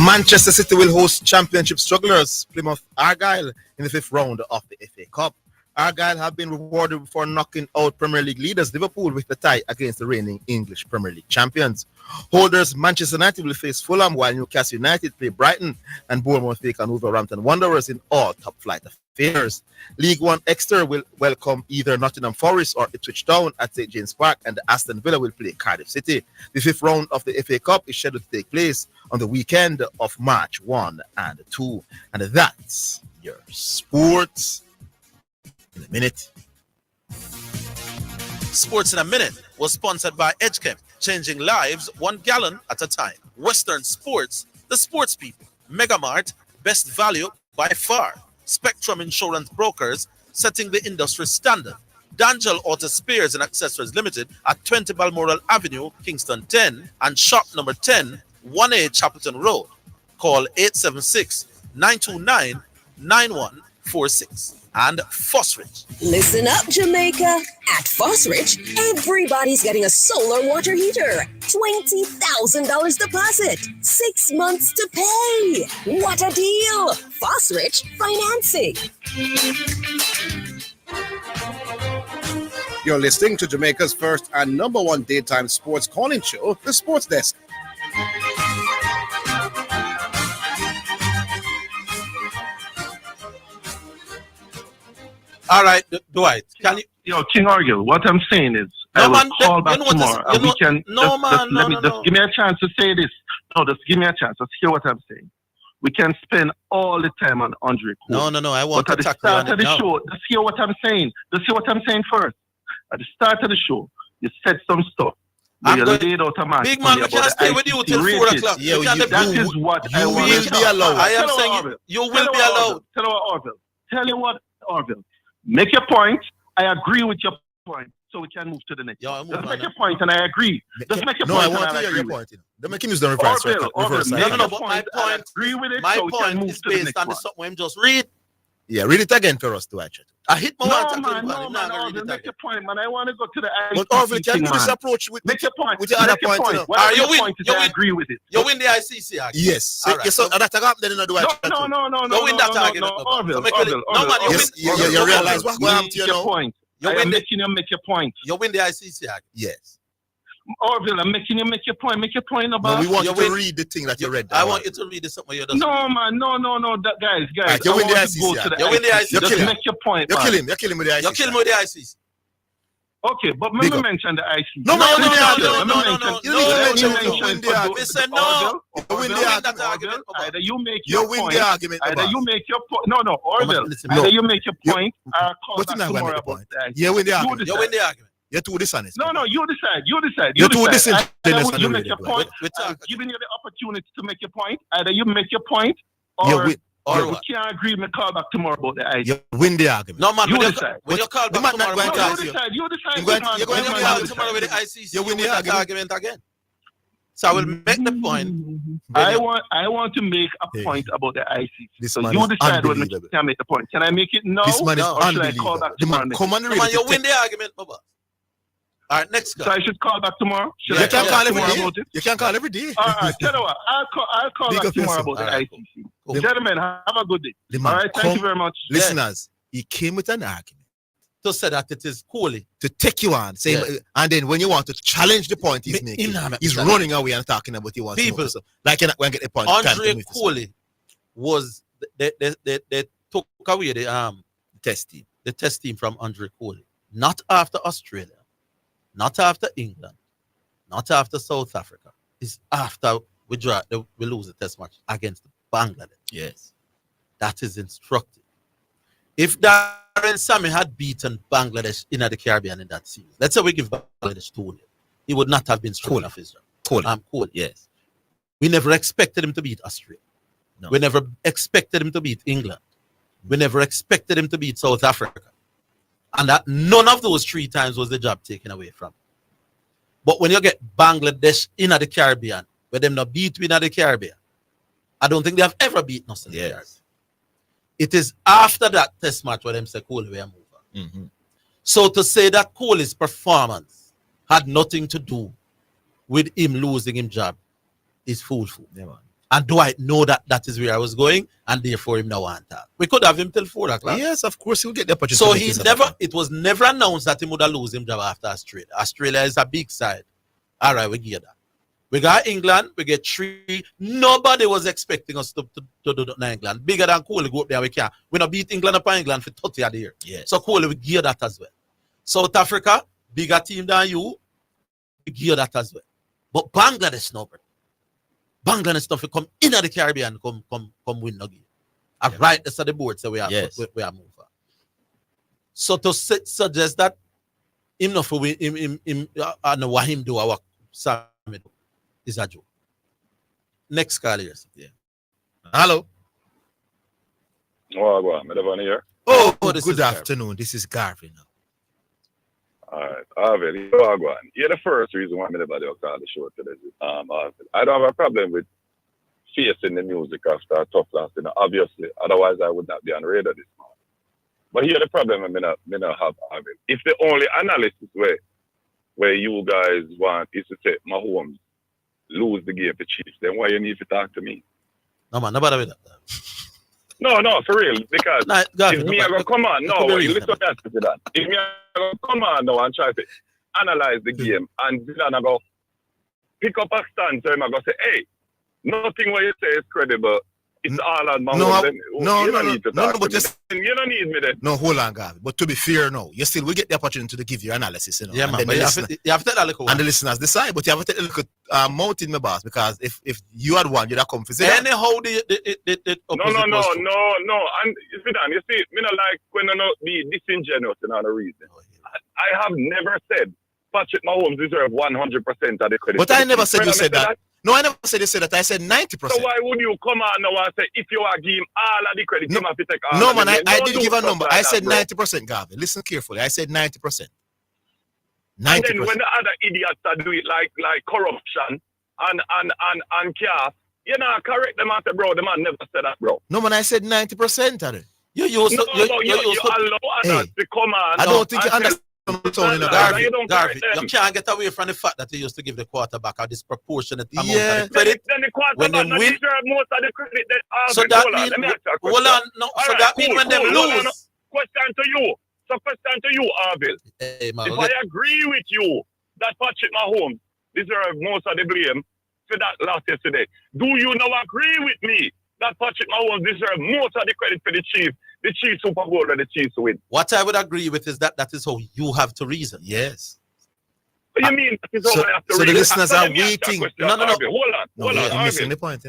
Manchester City will host championship strugglers Plymouth Argyle in the 5th round of the FA Cup. Argyle have been rewarded for knocking out Premier League leaders Liverpool with the tie against the reigning English Premier League champions. Holders Manchester United will face Fulham, while Newcastle United play Brighton and Bournemouth take on Wolverhampton Wanderers in all top-flight affairs. League One Exeter will welcome either Nottingham Forest or Ipswich Town at St James Park, and the Aston Villa will play Cardiff City. The 5th round of the FA Cup is scheduled to take place on the weekend of March 1 and 2. And that's your sports in a minute. Sports in a Minute was sponsored by Edgechem, changing lives 1 gallon at a time. Western Sports, the sports people. Megamart, best value by far. Spectrum Insurance Brokers, setting the industry standard. Dangel Auto Spares and Accessories Limited at 20 Balmoral Avenue, Kingston 10, and shop number 10, 1A Chapelton Road. Call 876-929-9146. And Fosrich. Listen up, Jamaica. At Fosrich, everybody's getting a solar water heater. $20,000 deposit. 6 months to pay. What a deal. Fosrich Financing. You're listening to Jamaica's first and number one daytime sports calling show, The Sports Desk. All right, Dwight. Can you? Yo, King Orville, what I'm saying is, I will call back tomorrow, and we can. Just give me a chance to say this. No, just give me a chance. Just hear what I'm saying. We can spend all the time on Andre Cole. No. I want but to at the start of the show, just hear what I'm saying. Just hear what I'm saying first. At the start of the show, you said some stuff. You laid out a match. Big man, we can't stay with you till 4 o'clock. Yeah, that is what I want to be allowed. I am saying you will be allowed. Tell you what, Orville. Make your point. I agree with your point, so we can move to the next. Just make your point, and I agree. Just make your point. No, I want to hear your point. Don't make him use the reverse. No, but my point. Agree with it. My point is based on the something I'm just read. Yeah, read it again for us to watch it. I hit my one. No, man, Orville, make your point, man. I want to go to the ICC. But Orville, can you this approach with make your point? With your other point, you win. I agree with it. You win the ICC argument. Yes. So that's a gap. Then you know do it. No. You win that argument. Orville. No, man, you realize what happened to you now. I am making you make your point. You win the ICC argument. Yes. Orville, I'm making you make your point. Make your point about. No, we want you to read the thing that you read. I want you to read the something you done. No, man. No. Guys. Right, you win the ICC. You win the ICC. Just make your point. You kill him with the ICC. You kill him with the ICC. Okay, but let me mention the ICC. No. Listen, no. You win the argument. Either you make your point. You win the argument. Either you make your point. No, Orville. Either you make your point. I'll call back tomorrow about that. You win the argument. You win the argument. You're too dishonest. No, you decide. You're too dishonest. You make your point. I'm giving you the opportunity to make your point. Either you make your point, or we can't agree. Me call back tomorrow about the idea. You win the argument. No, man. You decide. When you call back tomorrow, you decide. You're going to be arguing tomorrow with the ICC. You win the argument again. So I will make the point. I want to make a point about the ICC. So you decide when you can make the point. Can I make it now? This man is or should I call back tomorrow? Come on, you win the argument, Baba. All right, next guy. So I should call back tomorrow? You can't call every day. You can't call every day. All right, tell you what, I'll call back tomorrow about the ICC. Cool. Gentlemen, have a good day. All right, thank you very much. Listeners, he came with an argument. To say that it is cool. To take you on. And then when you want to challenge the point he's making, he's running away and talking about you want people. So, like you're not going to get the point. Andre Coley was, they took away the test team. The test team from Andre Coley. Not after Australia. Not after England, not after South Africa. It's after we lose the test match against Bangladesh. Yes. That is instructive. If Darren Sammy had beaten Bangladesh in the Caribbean in that season, let's say we give Bangladesh 2-0. he would not have been stripped of his job. Cool. Yes. We never expected him to beat Australia. No. We never expected him to beat England. We never expected him to beat South Africa. And that none of those 3 times was the job taken away from him. But when you get Bangladesh in the Caribbean, where them not beat in the Caribbean, I don't think they have ever beaten us in the Caribbean. It is after that test match where them say Kohli will move on. So to say that Kohli's performance had nothing to do with him losing his job is foolful. Yeah, man. And Dwight know that that is where I was going, and therefore him now want that. We could have him till 4 o'clock. Yes, of course he'll get the opportunity. So it was never announced that he would have lose him job after Australia. Australia is a big side. All right, we get that. We got England, we get 3. Nobody was expecting us to do that in England. Bigger than Kohli go up there, we can't. We not beat England upon England for 30 of the year. Yes. So Kohli, we gear that as well. South Africa, bigger team than you, we gear that as well. But Bangladesh no, bro. Bangladesh stuff will come in the Caribbean, come win the game. Right, that's the board, so we are moving. So to suggest that him not for him and what him do our summit is a joke. Next call here. Yeah. Hello. Oh, go on. I'm here. Good afternoon. This is Garvey now. All right, Orville, you go on. You're the first reason why anybody will call the show today. Orville. I don't have a problem with facing the music after a tough loss, obviously. Otherwise, I would not be on radio this morning. But here's the problem I not have, Orville. If the only analysis where you guys want is to say Mahomes lose the game for Chiefs, then why you need to talk to me? No, man, nobody with that. No, for real. Because if me I go come on, listen to that. If me I go come on now and try to analyze the game, and Zidane I go pick up a stance, and I go say, hey, nothing what you say is credible. It's all on my own. But you don't need me then. No, hold on, Garvey. But to be fair, no, you still will get the opportunity to give your analysis, you know. Yeah, man. But you have to take a look. And the listeners decide, but you have to take a look at mouth in my boss, because if you had one, you'd have come for Zidane. Anyhow, No. And Zidane, you see, me not like when I not be disingenuous and other reason. I have never said Patrick Mahomes deserve 100% of the credit. But I never said you said that. No, I never said you said that. I said 90%. So why would you come on now and say if you are give him all of the credit, you have to take all No, of man, I Don't did do give a stuff number. like I that, said bro. 90%, Garvey. Listen carefully. I said 90%. 90%. And then when the other idiots are doing it like corruption and chaos, you know, correct them and say, bro, the man never said that, bro. No, man, I said 90% of it. You allow others to come on. I don't think you understand. Garvey, you can't get away from the fact that he used to give the quarterback a disproportionate amount of the credit. Then the when they quarterback win, deserve most of the credit. So that means when they lose. Question to you. So question to you, Orville. Hey, man, if I agree with you that Patrick Mahomes deserves most of the blame for that loss yesterday, do you now agree with me that Patrick Mahomes deserves most of the credit for the Chiefs Super Bowl and the Chiefs win? What I would agree with is that is how you have to reason. Yes. What do you mean that is how I have to so reason? the listeners are waiting. No. Hold on. I'm missing the point.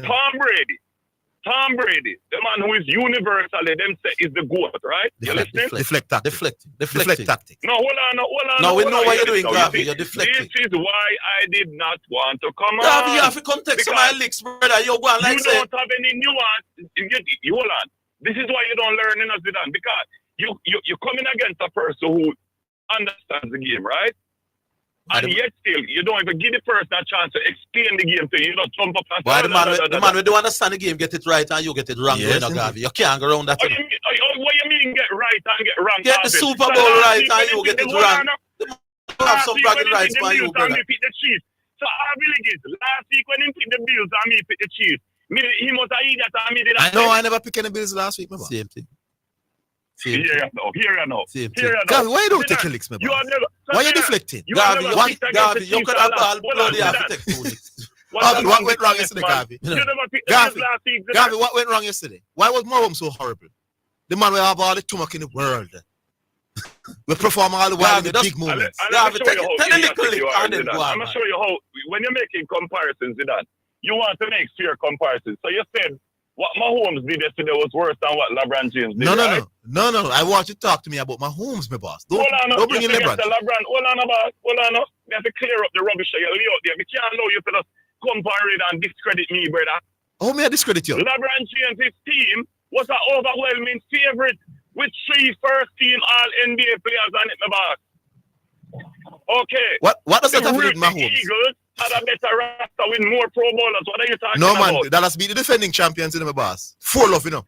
Tom Brady, the man who is universally them say is the GOAT, right? Deflect tactic. No, hold on. No, we know what you're doing, Garvey. You're deflecting. This is why I did not want to come on. Garvey, you have to come take some of my licks, brother. You're going like you don't have any nuance. You hold on. This is why you don't learn in Zidane, because you're coming against a person who understands the game, right? And yet still, you don't even give the person a chance to explain the game to you. You don't jump up and say, the man we don't understand the game, get it right and you get it wrong. Yes, Garvey. You can't go around that. What you mean get right and get wrong? Get the Super Bowl right and you get it wrong. You have some bragging rights for you, brother. So I really get last week when he picked the Bills and me picked the Chiefs. He must have idiot and me did that. I know I never picked any Bills last week, my boy. Same thing. Here you know. Garvey, why you don't take your licks, my boy? Why are you deflecting? Garvey, you could have all bloody have to take 2 licks. What went wrong yesterday, Garvey? You never picked the Bills last week. Garvey, what went wrong yesterday? Why was Mahomes so horrible? The man will have all the tumor in the world. We perform all the while in the big moments. I'm going to show you how, when you're making comparisons, Zidane, you want to make fair comparisons. So you said what Mahomes did yesterday was worse than what LeBron James did. No. I want you to talk to me about Mahomes, my boss. Don't bring in LeBron. Hold on, We have to clear up the rubbish that you lay out there. We can't allow you to just come forward and discredit me, brother. How may I discredit you? LeBron James' team was an overwhelming favorite with 3 first-team All-NBA players on it, my boss. Okay. What does that have to do with The Mahomes? Eagles had a better roster with more Pro Bowlers. What are you talking No, about? man. Dallas beat the defending champions in my boss. Full of, you know.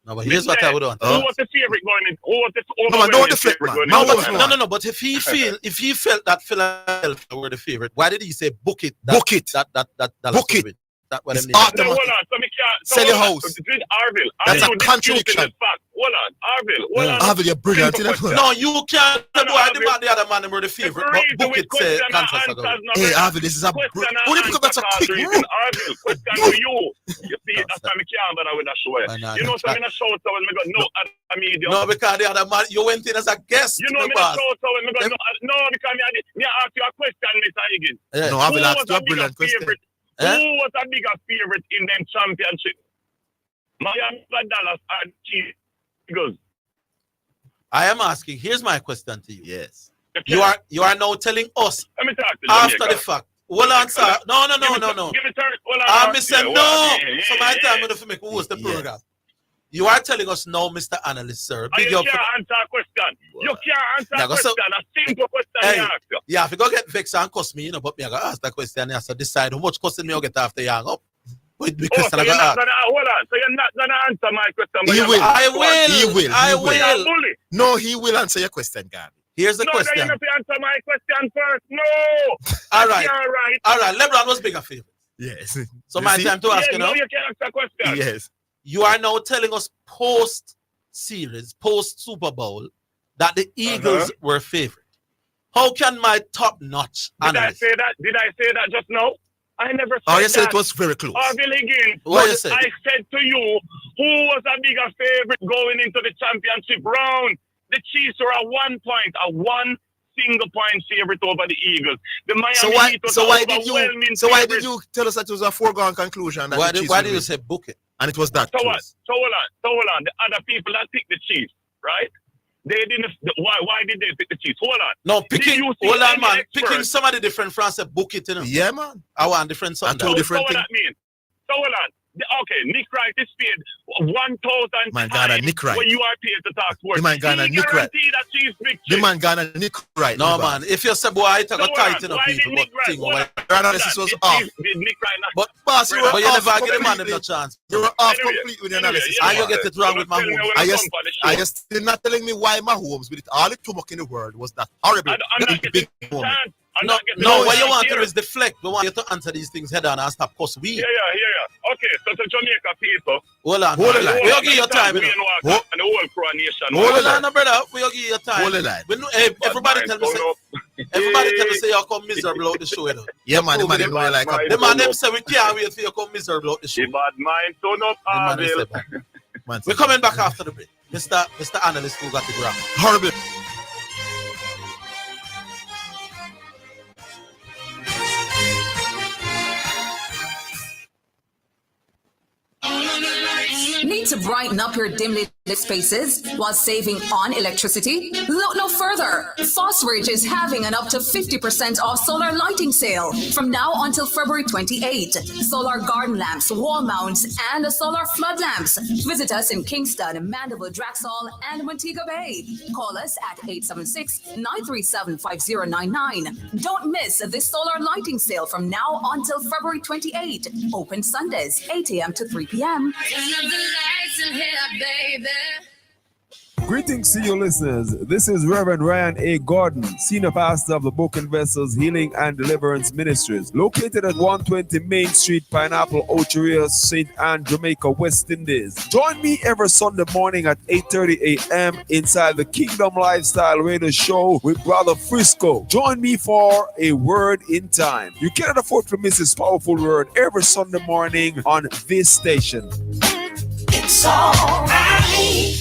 No, but here's what I would want. Who was the favorite going in? Who was the No, man, don't deflect, favorite man. going in? No. But if he felt that Philadelphia were the favorite, why did he say book it? Book it. That book it. That what It's them automatic. Hold on, so me can't. Sell your hold on. house. Orville. That's a Orville, contradiction. this fact. Hold on, Orville. Hold on. Orville, you're brilliant. No, you can't. The boy, the other man were the favorite. But book it, say Kansas ago. Hey, Orville, this is a. What do you think that's a quick move? Orville, question to you. You see, that's why me can't bother with that show. You know, so I'm in a show, so when me go, no, I'm medium. No, because the other man, you went in as a guest. You know, me a show, so when me go, no, because me ask you a question, Mr. Higgins. No, Orville asked you a brilliant question. Who was a bigger favorite in them championship? Miami, Dallas, and Eagles. I am asking. Here's my question to you. Yes. You are now telling us Let me talk to after Jamaica. the fact. Hold on, sir. No. Give me turn. Hold on. Mr. No. So my time to make who was the program. You are telling us now, Mr. Analyst, sir. You can't answer a question. You can't answer a question. A simple question you ask you. Yeah, if you go get vexed and cuss me, but me I gotta ask that question and I have to decide how much cussing me I'll get after you hang up. But the question so I gotta ask. hold on. So you're not gonna answer my question. He will. I will. No, he will answer your question, Gabby. Here's the question. No, you have to answer my question first. No. All right. All right. LeBron was bigger favorite. Yes. So my time to ask you now. No, you can answer a question. Yes. You are now telling us post-series, post-Super Bowl, that the Eagles were favorite. How can my top-notch analyst... Did I say that just now? I never said that. Oh, you said it was very close. Orville Higgins, What you said? I said to you, who was a bigger favorite going into the championship round? The Chiefs were a 1 point, a one single point favorite over the Eagles. The Miami Heat was why did you tell us that it was a foregone conclusion? That Why did you say book it? And it was that. So what? So hold on. The other people that picked the Chiefs, right? They didn't. Why did they pick the Chiefs? Hold on. No, picking. Hold on, man. Experts? Picking somebody different from say book it, you know. Yeah, man. I want different something. So what that mean? So hold on. Okay, Nick Wright is paid 1,000 Man, Ghana, Nick Wright. when you are paid to talk sports. The man Ghana, Nick Wright. That Chiefs victory. The man Ghana, Nick Wright. No, man. If you say, boy, I take a tight enough Why people, did Nick Wright? Your analysis was off. Did Nick Wright not? But, boss, you were But you off never give the man completely. no chance. You were off completely with the analysis. And you get it wrong with Mahomes. Are you still not telling me why Mahomes, with all the tumok in the world, was that horrible? I'm not getting a chance. No, what you want to do is deflect. We want you to answer these things head on and stop cuss we. Yeah. Okay, so to Jamaica people. Hold on. Hold the line. We'll give you time. And the whole coronation. Hold on, brother. We'll give you time. Hold the line. Everybody tell me say you come miserable out the show. You know. Yeah, man, the man know like a... The man them say we can't wait for you to come miserable out the show. The bad mind turn up, Orville. We're coming back after the break. Mr. Analyst who got the ground. Horrible. Need to brighten up your dimly lit spaces while saving on electricity? Look no further. Fosridge is having an up to 50% off solar lighting sale from now until February 28. Solar garden lamps, wall mounts, and solar flood lamps. Visit us in Kingston, Mandeville, Draxall, and Montego Bay. Call us at 876-937-5099. Don't miss this solar lighting sale from now until February 28. Open Sundays, 8 a.m. to 3 p.m. Greetings to you listeners. This is Reverend Ryan A. Gordon, Senior Pastor of the Broken Vessels Healing and Deliverance Ministries, located at 120 Main Street, Pineapple, Ocheria, St. Anne, Jamaica, West Indies. Join me every Sunday morning at 8:30 a.m. inside the Kingdom Lifestyle Radio Show with Brother Frisco. Join me for a word in time. You cannot afford to miss this powerful word every Sunday morning on this station. It's all right.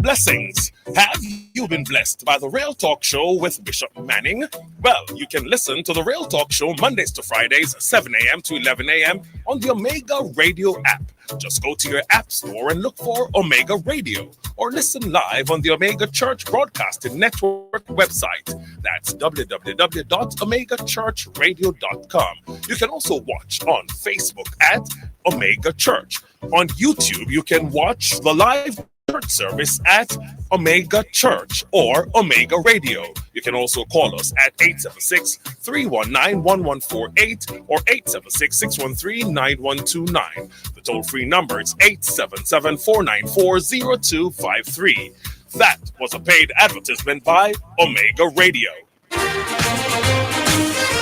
Blessings. Have you been blessed by the Real Talk Show with Bishop Manning? Well, you can listen to the Real Talk Show Mondays to Fridays, 7 a.m. to 11 a.m. on the Omega Radio app. Just go to your app store and look for Omega Radio, or listen live on the Omega Church Broadcasting Network website. That's www.omegachurchradio.com. You can also watch on Facebook at Omega Church. On YouTube, you can watch the live church service at Omega Church or Omega Radio. You can also call us at 876-319-1148 or 876-613-9129. The toll-free number is 877-494-0253. That was a paid advertisement by Omega Radio.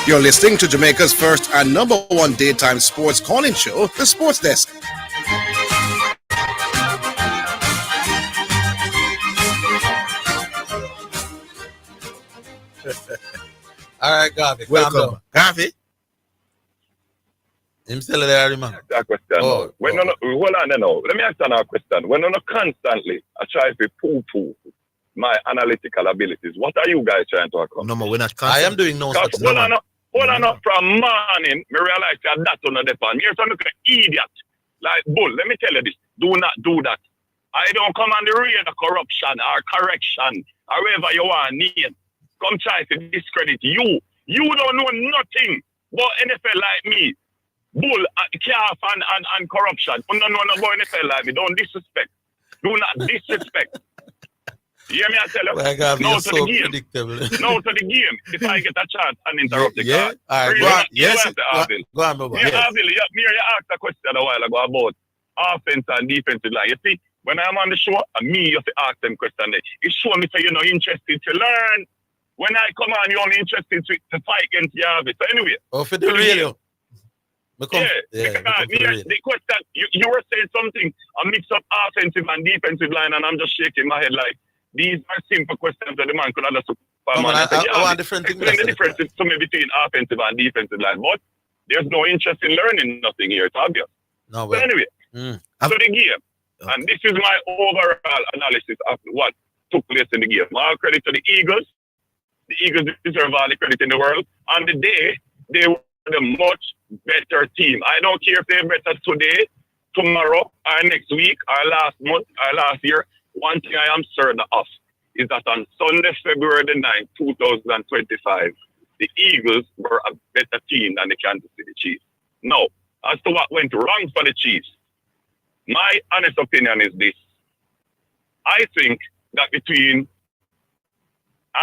You're listening to Jamaica's first and number one daytime sports calling show, The Sports Desk. All right, Garvey. Welcome. Garvey? Him still there, man. That question. Oh, hold on now. Let me ask another question. When I'm constantly I try to poo-poo my analytical abilities, what are you guys trying to accomplish? No, we're not I am doing no such thing. Hold on up from morning, me realize that that's on the depend. You're some idiot. Like, bull, let me tell you this. Do not do that. I don't come on the radar corruption or correction or whatever you want name. Come try to discredit you. You don't know nothing about NFL like me. Bull, calf and corruption. You don't know about NFL like me. Don't disrespect. Do not disrespect. You hear me? I tell you. Well, God, no you're to so the game. predictable. No to the game. If I get a chance and interrupt the Yeah. card. All right. Really, Go on. you Yes. have to ask him. Go on, Baba. Yeah, Yes. Orville, you asked a question a while ago about offense and defensive line. You see, when I'm on the show, me you have to ask them questions. It shows me that you're not interested to learn. When I come on, you're only interested to fight against Yahweh. So anyway. Oh, for the radio. Because the question, you were saying something, a mix up offensive and defensive line, and I'm just shaking my head like, these are simple questions that the man could understand. I want different things. Explain the difference to me between offensive and defensive line, but there's no interest in learning nothing here. It's obvious. No, but anyway, so the game, and this is my overall analysis of what took place in the game. All credit to the Eagles. The Eagles deserve all the credit in the world. On the day, they were the much better team. I don't care if they're better today, tomorrow, or next week, or last month, or last year. One thing I am certain of is that on Sunday, February the 9th, 2025, the Eagles were a better team than the Kansas City Chiefs. Now, as to what went wrong for the Chiefs, my honest opinion is this. I think that between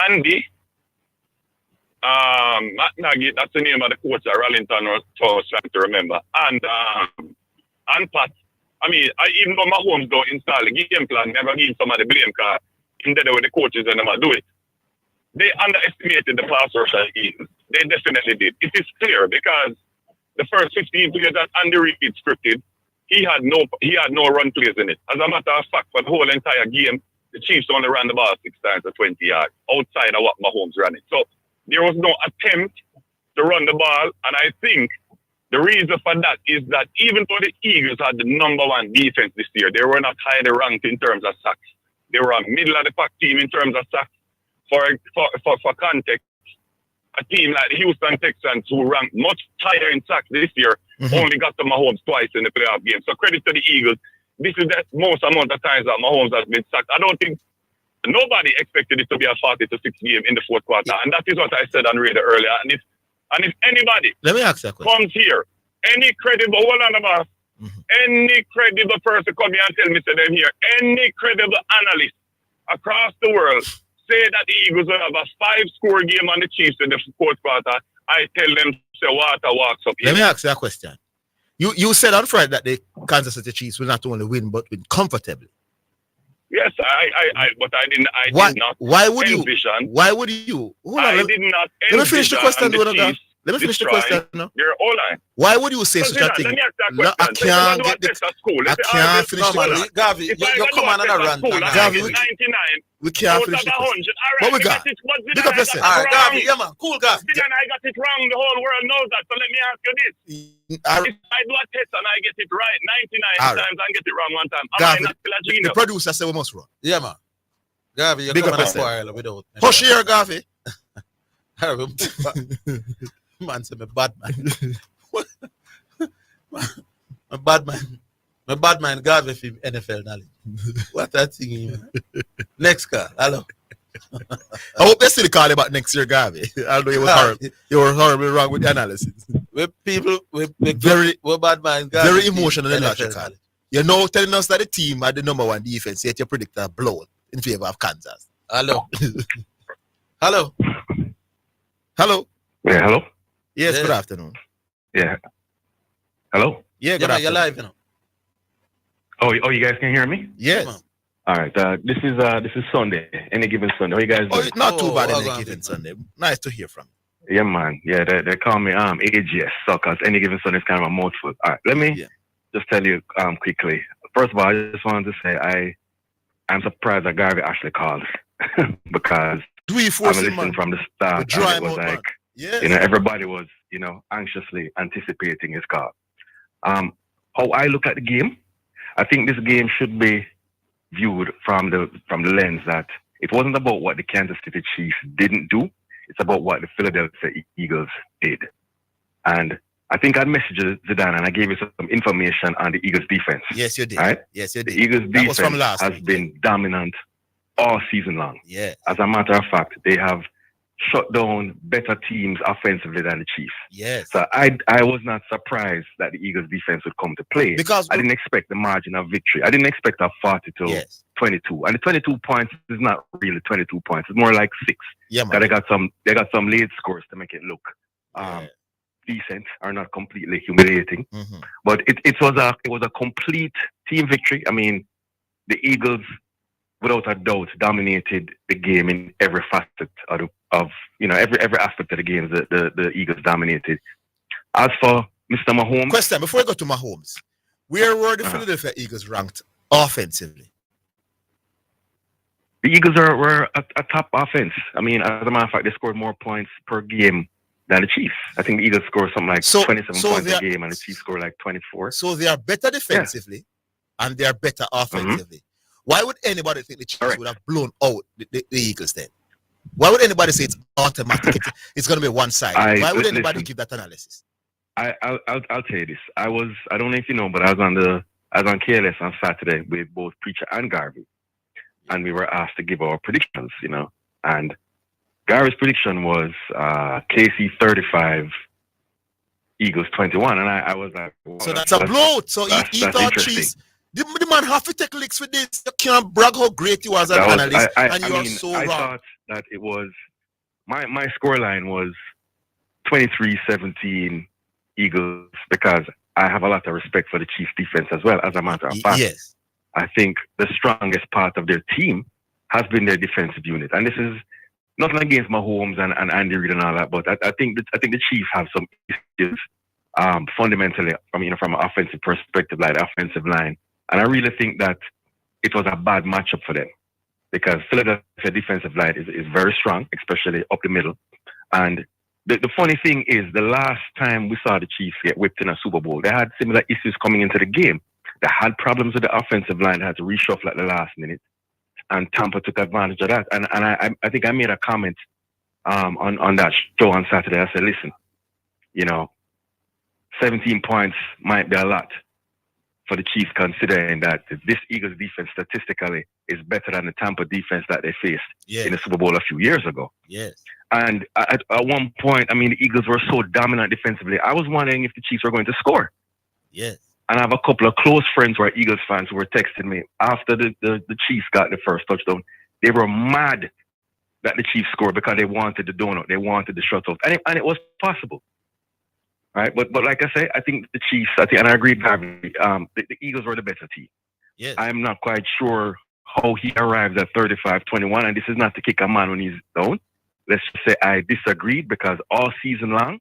Andy, Matt Nagy, that's the name of the coach at Rallington was trying to remember, and Pat. I mean, even though Mahomes don't install the game plan, never give somebody blame card, instead with the coaches and them do it. They underestimated the pass rush of the Eagles. They definitely did. It is clear because the first 15 plays that Andy Reid scripted, he had no run plays in it. As a matter of fact, for the whole entire game, the Chiefs only ran the ball 6 times for 20 yards, outside of what Mahomes ran it. So there was no attempt to run the ball, and I think the reason for that is that even though the Eagles had the number one defense this year, they were not highly ranked in terms of sacks. They were a middle of the pack team in terms of sacks. For context, a team like the Houston Texans, who ranked much higher in sacks this year, only got to Mahomes twice in the playoff game. So credit to the Eagles. This is the most amount of times that Mahomes has been sacked. I don't think nobody expected it to be a 40-6 game in the fourth quarter, and that is what I said on radio earlier. And if anybody comes here, any credible, any credible person come here and tell me, say them here, any credible analyst across the world say that the Eagles will have a 5-score game on the Chiefs in the fourth quarter, I tell them, say, water walks up here. Let me ask you a question. You said on Friday that the Kansas City Chiefs will not only win, but win comfortably. Yes, but I did not. Why would envision, you? Why would you? I did not. Let me finish the question. Let me finish the question. You're all right. Why would you say such a thing? No, I can't get the. I can't finish the question. Gavi, you come on another run. Gavi, we can't finish the question. What we got? Look up yourself. All right, Gavi, yeah man, cool Gavi. Zidane, I got it wrong. The whole world knows that. So let me ask you this: if I do a test and I get it right 99 times and get it wrong one time, am I not still a genius? The producer said we must run. Yeah man. Garvey, you're Big up coming to yourself. spoil without me. Hush here, Garvey. Man, say me bad man. My bad man. My bad man Garvey for NFL knowledge. What a thing, man. Next car. Hello. I hope they still call about next year, Garvey. I know you were horribly wrong with the analysis. With people with very bad man Garvey. very emotional and NFL logical. knowledge. You're now telling us that the team had the number one defense, yet you predict a blowout in favor of Kansas. Hello. Hello. Hello. Yeah, hello? Yes, good afternoon. Yeah. Hello? Yeah, good man, you're afternoon. live, you know. Oh, you guys can hear me? Yes. All right. This is Sunday. Any given Sunday. How you guys doing? Not too bad in any given Sunday. Nice to hear from you. Yeah, man. Yeah, they call me AGS suckers. Any given Sunday is kind of a mouthful. All right, let me just tell you quickly. First of all, I just wanted to say I'm surprised that Garvey actually called because I'm listening from the start. And it was like, everybody was, anxiously anticipating his call. How I look at the game, I think this game should be viewed from the lens that it wasn't about what the Kansas City Chiefs didn't do. It's about what the Philadelphia Eagles did. And I think I messaged Zidane and I gave you some information on the Eagles defense. Yes, you did. Right? Yes, you did. The Eagles That was defense from last has week. been dominant all season long. Yeah. As a matter of fact, they have shut down better teams offensively than the Chiefs. Yes. So I was not surprised that the Eagles defense would come to play because I didn't expect the margin of victory. I didn't expect a 40-22. And the 22 points is not really 22 points. It's more like 6. Yeah, man. They got some late scores to make it look decent or not completely humiliating. Mm-hmm. But it was a complete team victory. I mean, the Eagles, without a doubt, dominated the game in every facet of every aspect of the game. The Eagles dominated. As for Mr. Mahomes, question before I go to Mahomes, where were the Philadelphia Eagles ranked offensively? The Eagles were a top offense. I mean, as a matter of fact, they scored more points per game than the Chiefs. I think the Eagles scored something like 27 points a game, and the Chiefs scored like 24. So they are better defensively, and they are better offensively. Why would anybody think the Chiefs would have blown out the Eagles then? Why would anybody say it's automatic? It's going to be one side. Why would anybody give that analysis? I'll tell you this. I don't know if you know, but I was on KLS on Saturday with both Preacher and Garvey, and we were asked to give our predictions. And Garvey's prediction was KC 35, Eagles 21, and I was like, wow, so that's a blowout. So he thought Chiefs. The man have to take licks with this. You can't brag how great you are as an analyst, and you are so wrong. I thought that it was my scoreline was 23-17 Eagles because I have a lot of respect for the Chiefs defense as well. As a matter of fact, yes, I think the strongest part of their team has been their defensive unit, and this is nothing against Mahomes and Andy Reid and all that, but I think the Chiefs have some issues fundamentally. I mean, from an offensive perspective, like the offensive line. And I really think that it was a bad matchup for them because Philadelphia defensive line is very strong, especially up the middle. And the funny thing is, the last time we saw the Chiefs get whipped in a Super Bowl, they had similar issues coming into the game. They had problems with the offensive line, they had to reshuffle at the last minute. And Tampa took advantage of that. And I think I made a comment on that show on Saturday. I said, listen, 17 points might be a lot for the Chiefs, considering that this Eagles defense statistically is better than the Tampa defense that they faced in the Super Bowl a few years ago. Yes. And at one point, I mean, the Eagles were so dominant defensively, I was wondering if the Chiefs were going to score. Yes. And I have a couple of close friends who are Eagles fans who were texting me after the Chiefs got the first touchdown. They were mad that the Chiefs scored because they wanted the donut. They wanted the shutout. And it was possible. Right, but like I say, I think the Chiefs, and I agree with Harvey, the Eagles were the better team. Yes. I'm not quite sure how he arrived at 35-21, and this is not to kick a man when he's down. Let's just say I disagreed because all season long,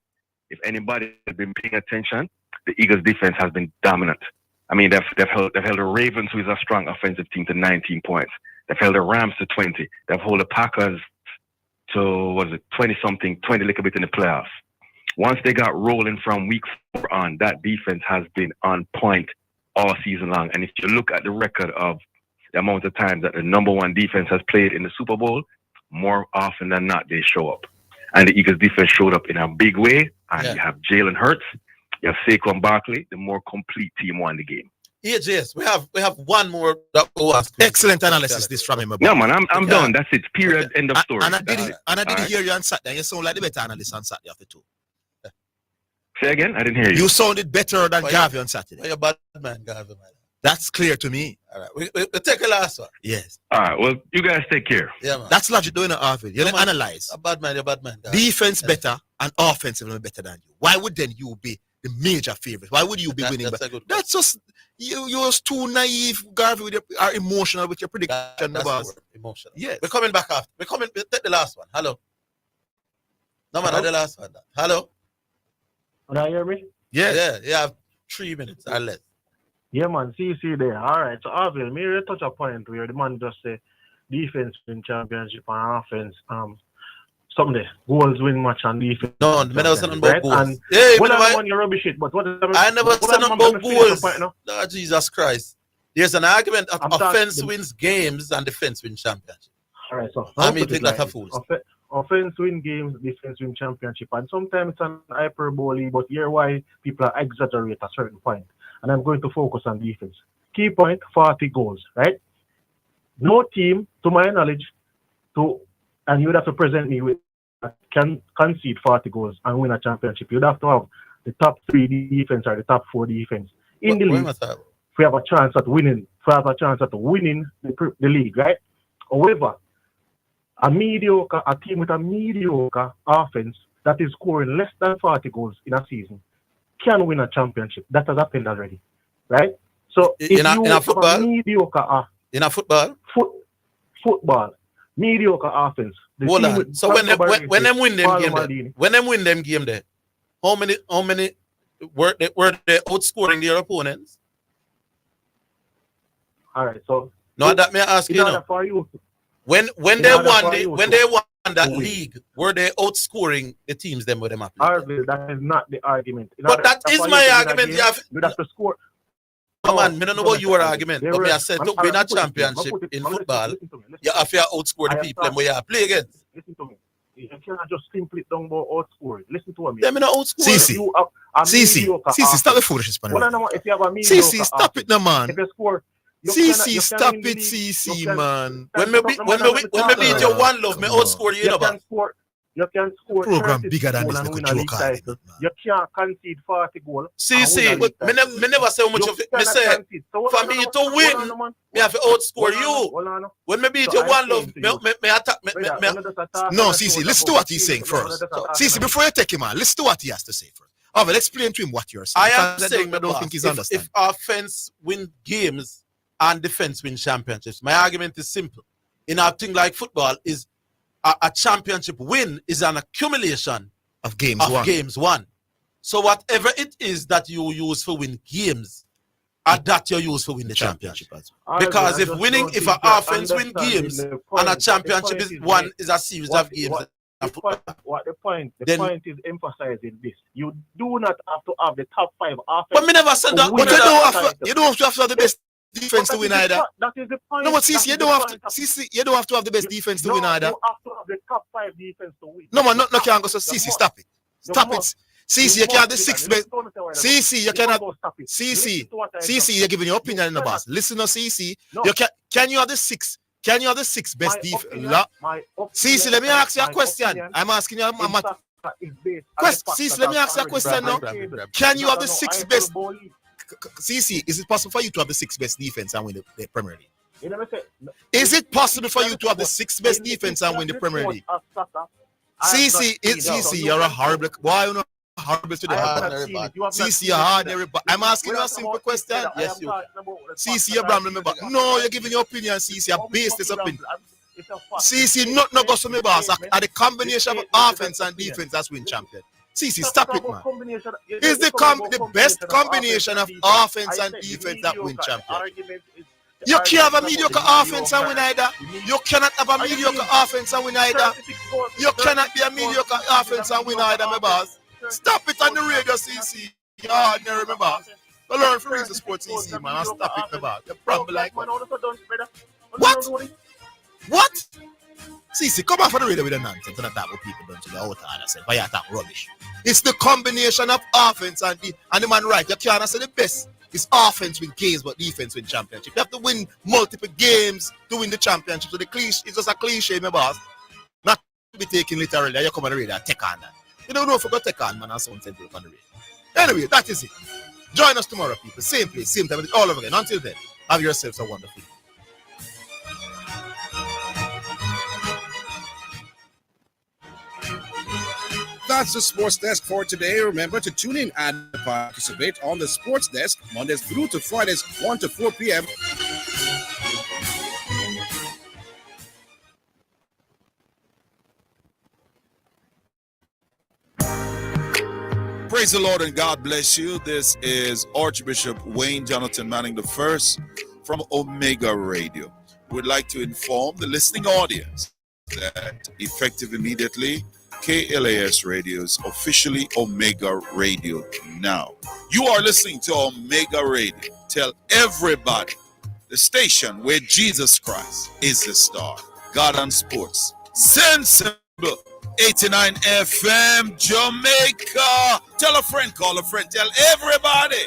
if anybody has been paying attention, the Eagles defense has been dominant. I mean, they've held the Ravens, who is a strong offensive team, to 19 points. They've held the Rams to 20. They've held the Packers to, 20-something, 20 a little bit in the playoffs. Once they got rolling from week 4 on, that defense has been on point all season long. And if you look at the record of the amount of times that the number one defense has played in the Super Bowl, more often than not, they show up. And the Eagles defense showed up in a big way. And you have Jalen Hurts, you have Saquon Barkley, the more complete team won the game. AJS, we have one more that will ask. Excellent analysis this from him. No, man, I'm done. That's it. Period. End of story. And I didn't hear you on Saturday. You sound like the better analyst on Saturday after two. Say again? I didn't hear you. You sounded better than Garvey on Saturday. You're a bad man, Garvey, man. That's clear to me. All right, we take a last one. Yes. All right, well, you guys take care. Yeah, man. That's logic doing it, Orville. You don't analyze. A bad man, you're a bad man. Defense better and offensively better than you. Why would then you be the major favorite? Why would you be winning? That's just you're too naive, Garvey, are emotional with your prediction. That's emotional. Yes. We're coming back after. Take the last one. Hello. No, man, the last one. Hello. Can you hear me? Yes. Yeah, you have 3 minutes or less. Yeah, man. See there. All right. So, Orville, me really touch a point where the man just say defense win championship and offense. Something there. Goals win match and defense. No, I never said nothing about goals. And hey, what I want you rubbish it, but what I never said nothing about goals. No, Jesus Christ. There's an argument of offense wins games and defense wins championship. All right, so I mean, think that a fool. Offense win games, defense win championship, and sometimes it's an hyperbole, but here why people are exaggerate a certain point. And I'm going to focus on defense. Key point, 40 goals, right? No team, to my knowledge, and you would have to present me with, can concede 40 goals and win a championship. You'd have to have the top 3 defense or the top 4 defense in the league. If we have a chance at winning, the league, right? However, a team with a mediocre offense that is scoring less than 40 goals in a season can win a championship. That has happened already, right? So if in a football, in a football, mediocre offense. Hold on. So when them win them game there, how many were they outscoring their opponents? All right. So no, that may I ask you now. When they won that league, were they outscoring the teams them with them up? That is not the argument. But that is my argument. You have to score. Come on, I don't know about your argument, but me I said to win a championship in football, you have to outscore the people where you play against. Listen to me. You cannot just simply don't go outscore. Listen to me. Let me not outscore. CC, stop the foolishness, man. If you have a mediocre CC, stop it now, man. If you score, CC, stop it, CC, man. When me beat your one love, me outscore you, know. You can score program bigger than this. You can't concede 40 goals. See, me never say how much of it. Me say, for me to win, me have to outscore you. When me beat your one love, me attack. No, CC, listen to what he's saying first. CC, before you take him on, listen to what he has to say first. Well, explain to him what you're saying. I am saying, I don't think he's understanding. If offense win games and defense win championships, my argument is simple. In a thing like football, is a championship win is an accumulation of games won. So whatever it is that you use for win games, that you use for win the championship. Because if an offense win games and a championship is one is a series of games. The point is emphasizing this. You do not have to have the top 5 offense. But me never said that. But you don't have to have the best defense to win either. That is the point. No, but CC, you don't have to have the best defense to win either. You have to have the top 5 defense to win. No, man, no can't go. So CC, stop it. Stop it. CC, you can't have the 6 best. CC, you cannot. CC, you're giving your opinion in the boss. Listen to CC. Can you have the 6? Can you have the 6 best defense? CC, let me ask you a question. I'm asking you CC, let me ask you a question now. Can you have the 6 best? CC, is it possible for you to have the 6 best defense and win the Premier League? Is it possible for you to have the 6 best defense and win the Premier League? CC, you're a horrible. Why you know horrible today? CC, you're ordinary. I'm asking you a simple question. Yes, you. CC, you're rambling. No, you're giving your opinion. CC, you're based this opinion. CC, not go to me, boss. At the combination of offense and defense, that's win champion. CC, stop it, man. Is the best combination of offense and defense that win champion? You can't have a mediocre offense and win either. You cannot have a mediocre offense and win either. You cannot be a mediocre offense and win either, my boss. Stop it on the radio, CC. You're ordinary, my boss. Go learn from the sports easy, man. I'll stop it about. You probably like man, what? What? What? See, come off on the radio with the nonsense and attack what people done to the outer and I said, why you attack rubbish? It's the combination of offense and the man right. You can't say the best. It's offense win games, but defense win championship. You have to win multiple games to win the championship. So the cliche, it's just a cliche, my boss. Not to be taken literally. You come on the radio and take on that. You don't know if you got take on, man, and someone said on the radio. Anyway, that is it. Join us tomorrow, people. Same place, same time, all over again. Until then, have yourselves a wonderful day. That's the Sports Desk for today. Remember to tune in and participate on the Sports Desk Mondays through to Fridays, 1 to 4 p.m. Praise the Lord and God bless you. This is Archbishop Wayne Jonathan Manning I from Omega Radio. We'd like to inform the listening audience that effective immediately, KLAS Radio is officially Omega Radio now. You are listening to Omega Radio. Tell everybody, the station where Jesus Christ is the star. God and Sports. Sensible. 89 FM, Jamaica. Tell a friend, call a friend, tell everybody.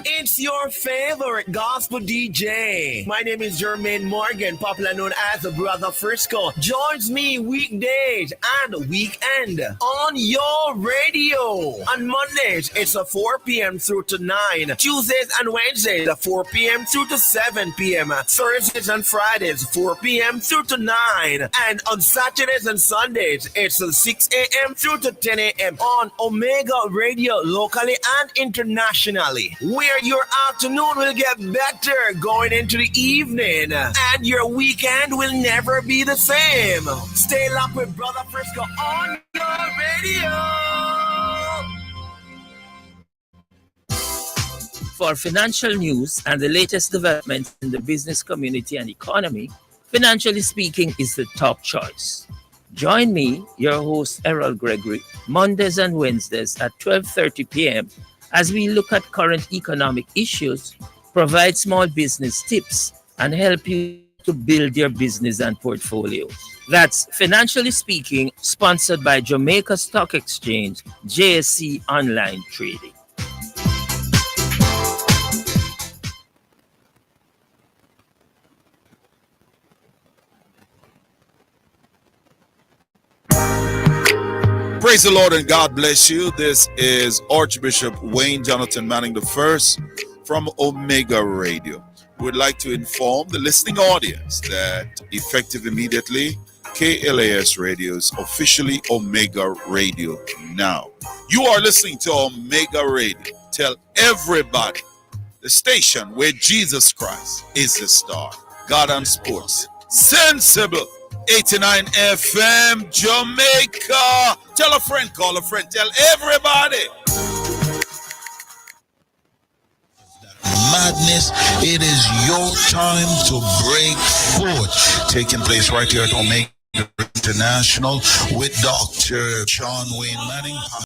It's your favorite gospel DJ. My name is Jermaine Morgan, popular known as the Brother Frisco. Joins me weekdays and weekend on your radio. On Mondays, it's a 4 p.m. through to 9. Tuesdays and Wednesdays, a 4 p.m. through to 7 p.m. Thursdays and Fridays, 4 p.m. through to 9. And on Saturdays and Sundays, it's 6 a.m. through to 10 a.m. on Omega Radio, locally and internationally. Where your afternoon will get better going into the evening, and your weekend will never be the same. Stay locked with Brother Frisco on your radio. For financial news and the latest developments in the business community and economy, Financially Speaking is the top choice. Join me, your host Errol Gregory, Mondays and Wednesdays at 12:30 p.m. as we look at current economic issues, provide small business tips, and help you to build your business and portfolio. That's Financially Speaking, sponsored by Jamaica Stock Exchange, JSC Online Trading. Praise the Lord and God bless you. This is Archbishop Wayne Jonathan Manning I from Omega Radio. We'd like to inform the listening audience that effective immediately, KLAS Radio is officially Omega Radio now. You are listening to Omega Radio. Tell everybody, the station where Jesus Christ is the star. God and Sports. Sensible. 89 FM, Jamaica. Tell a friend, call a friend, tell everybody. Madness, it is your time to break forth. Taking place right here at Omega International with Dr. Sean Wayne Manning.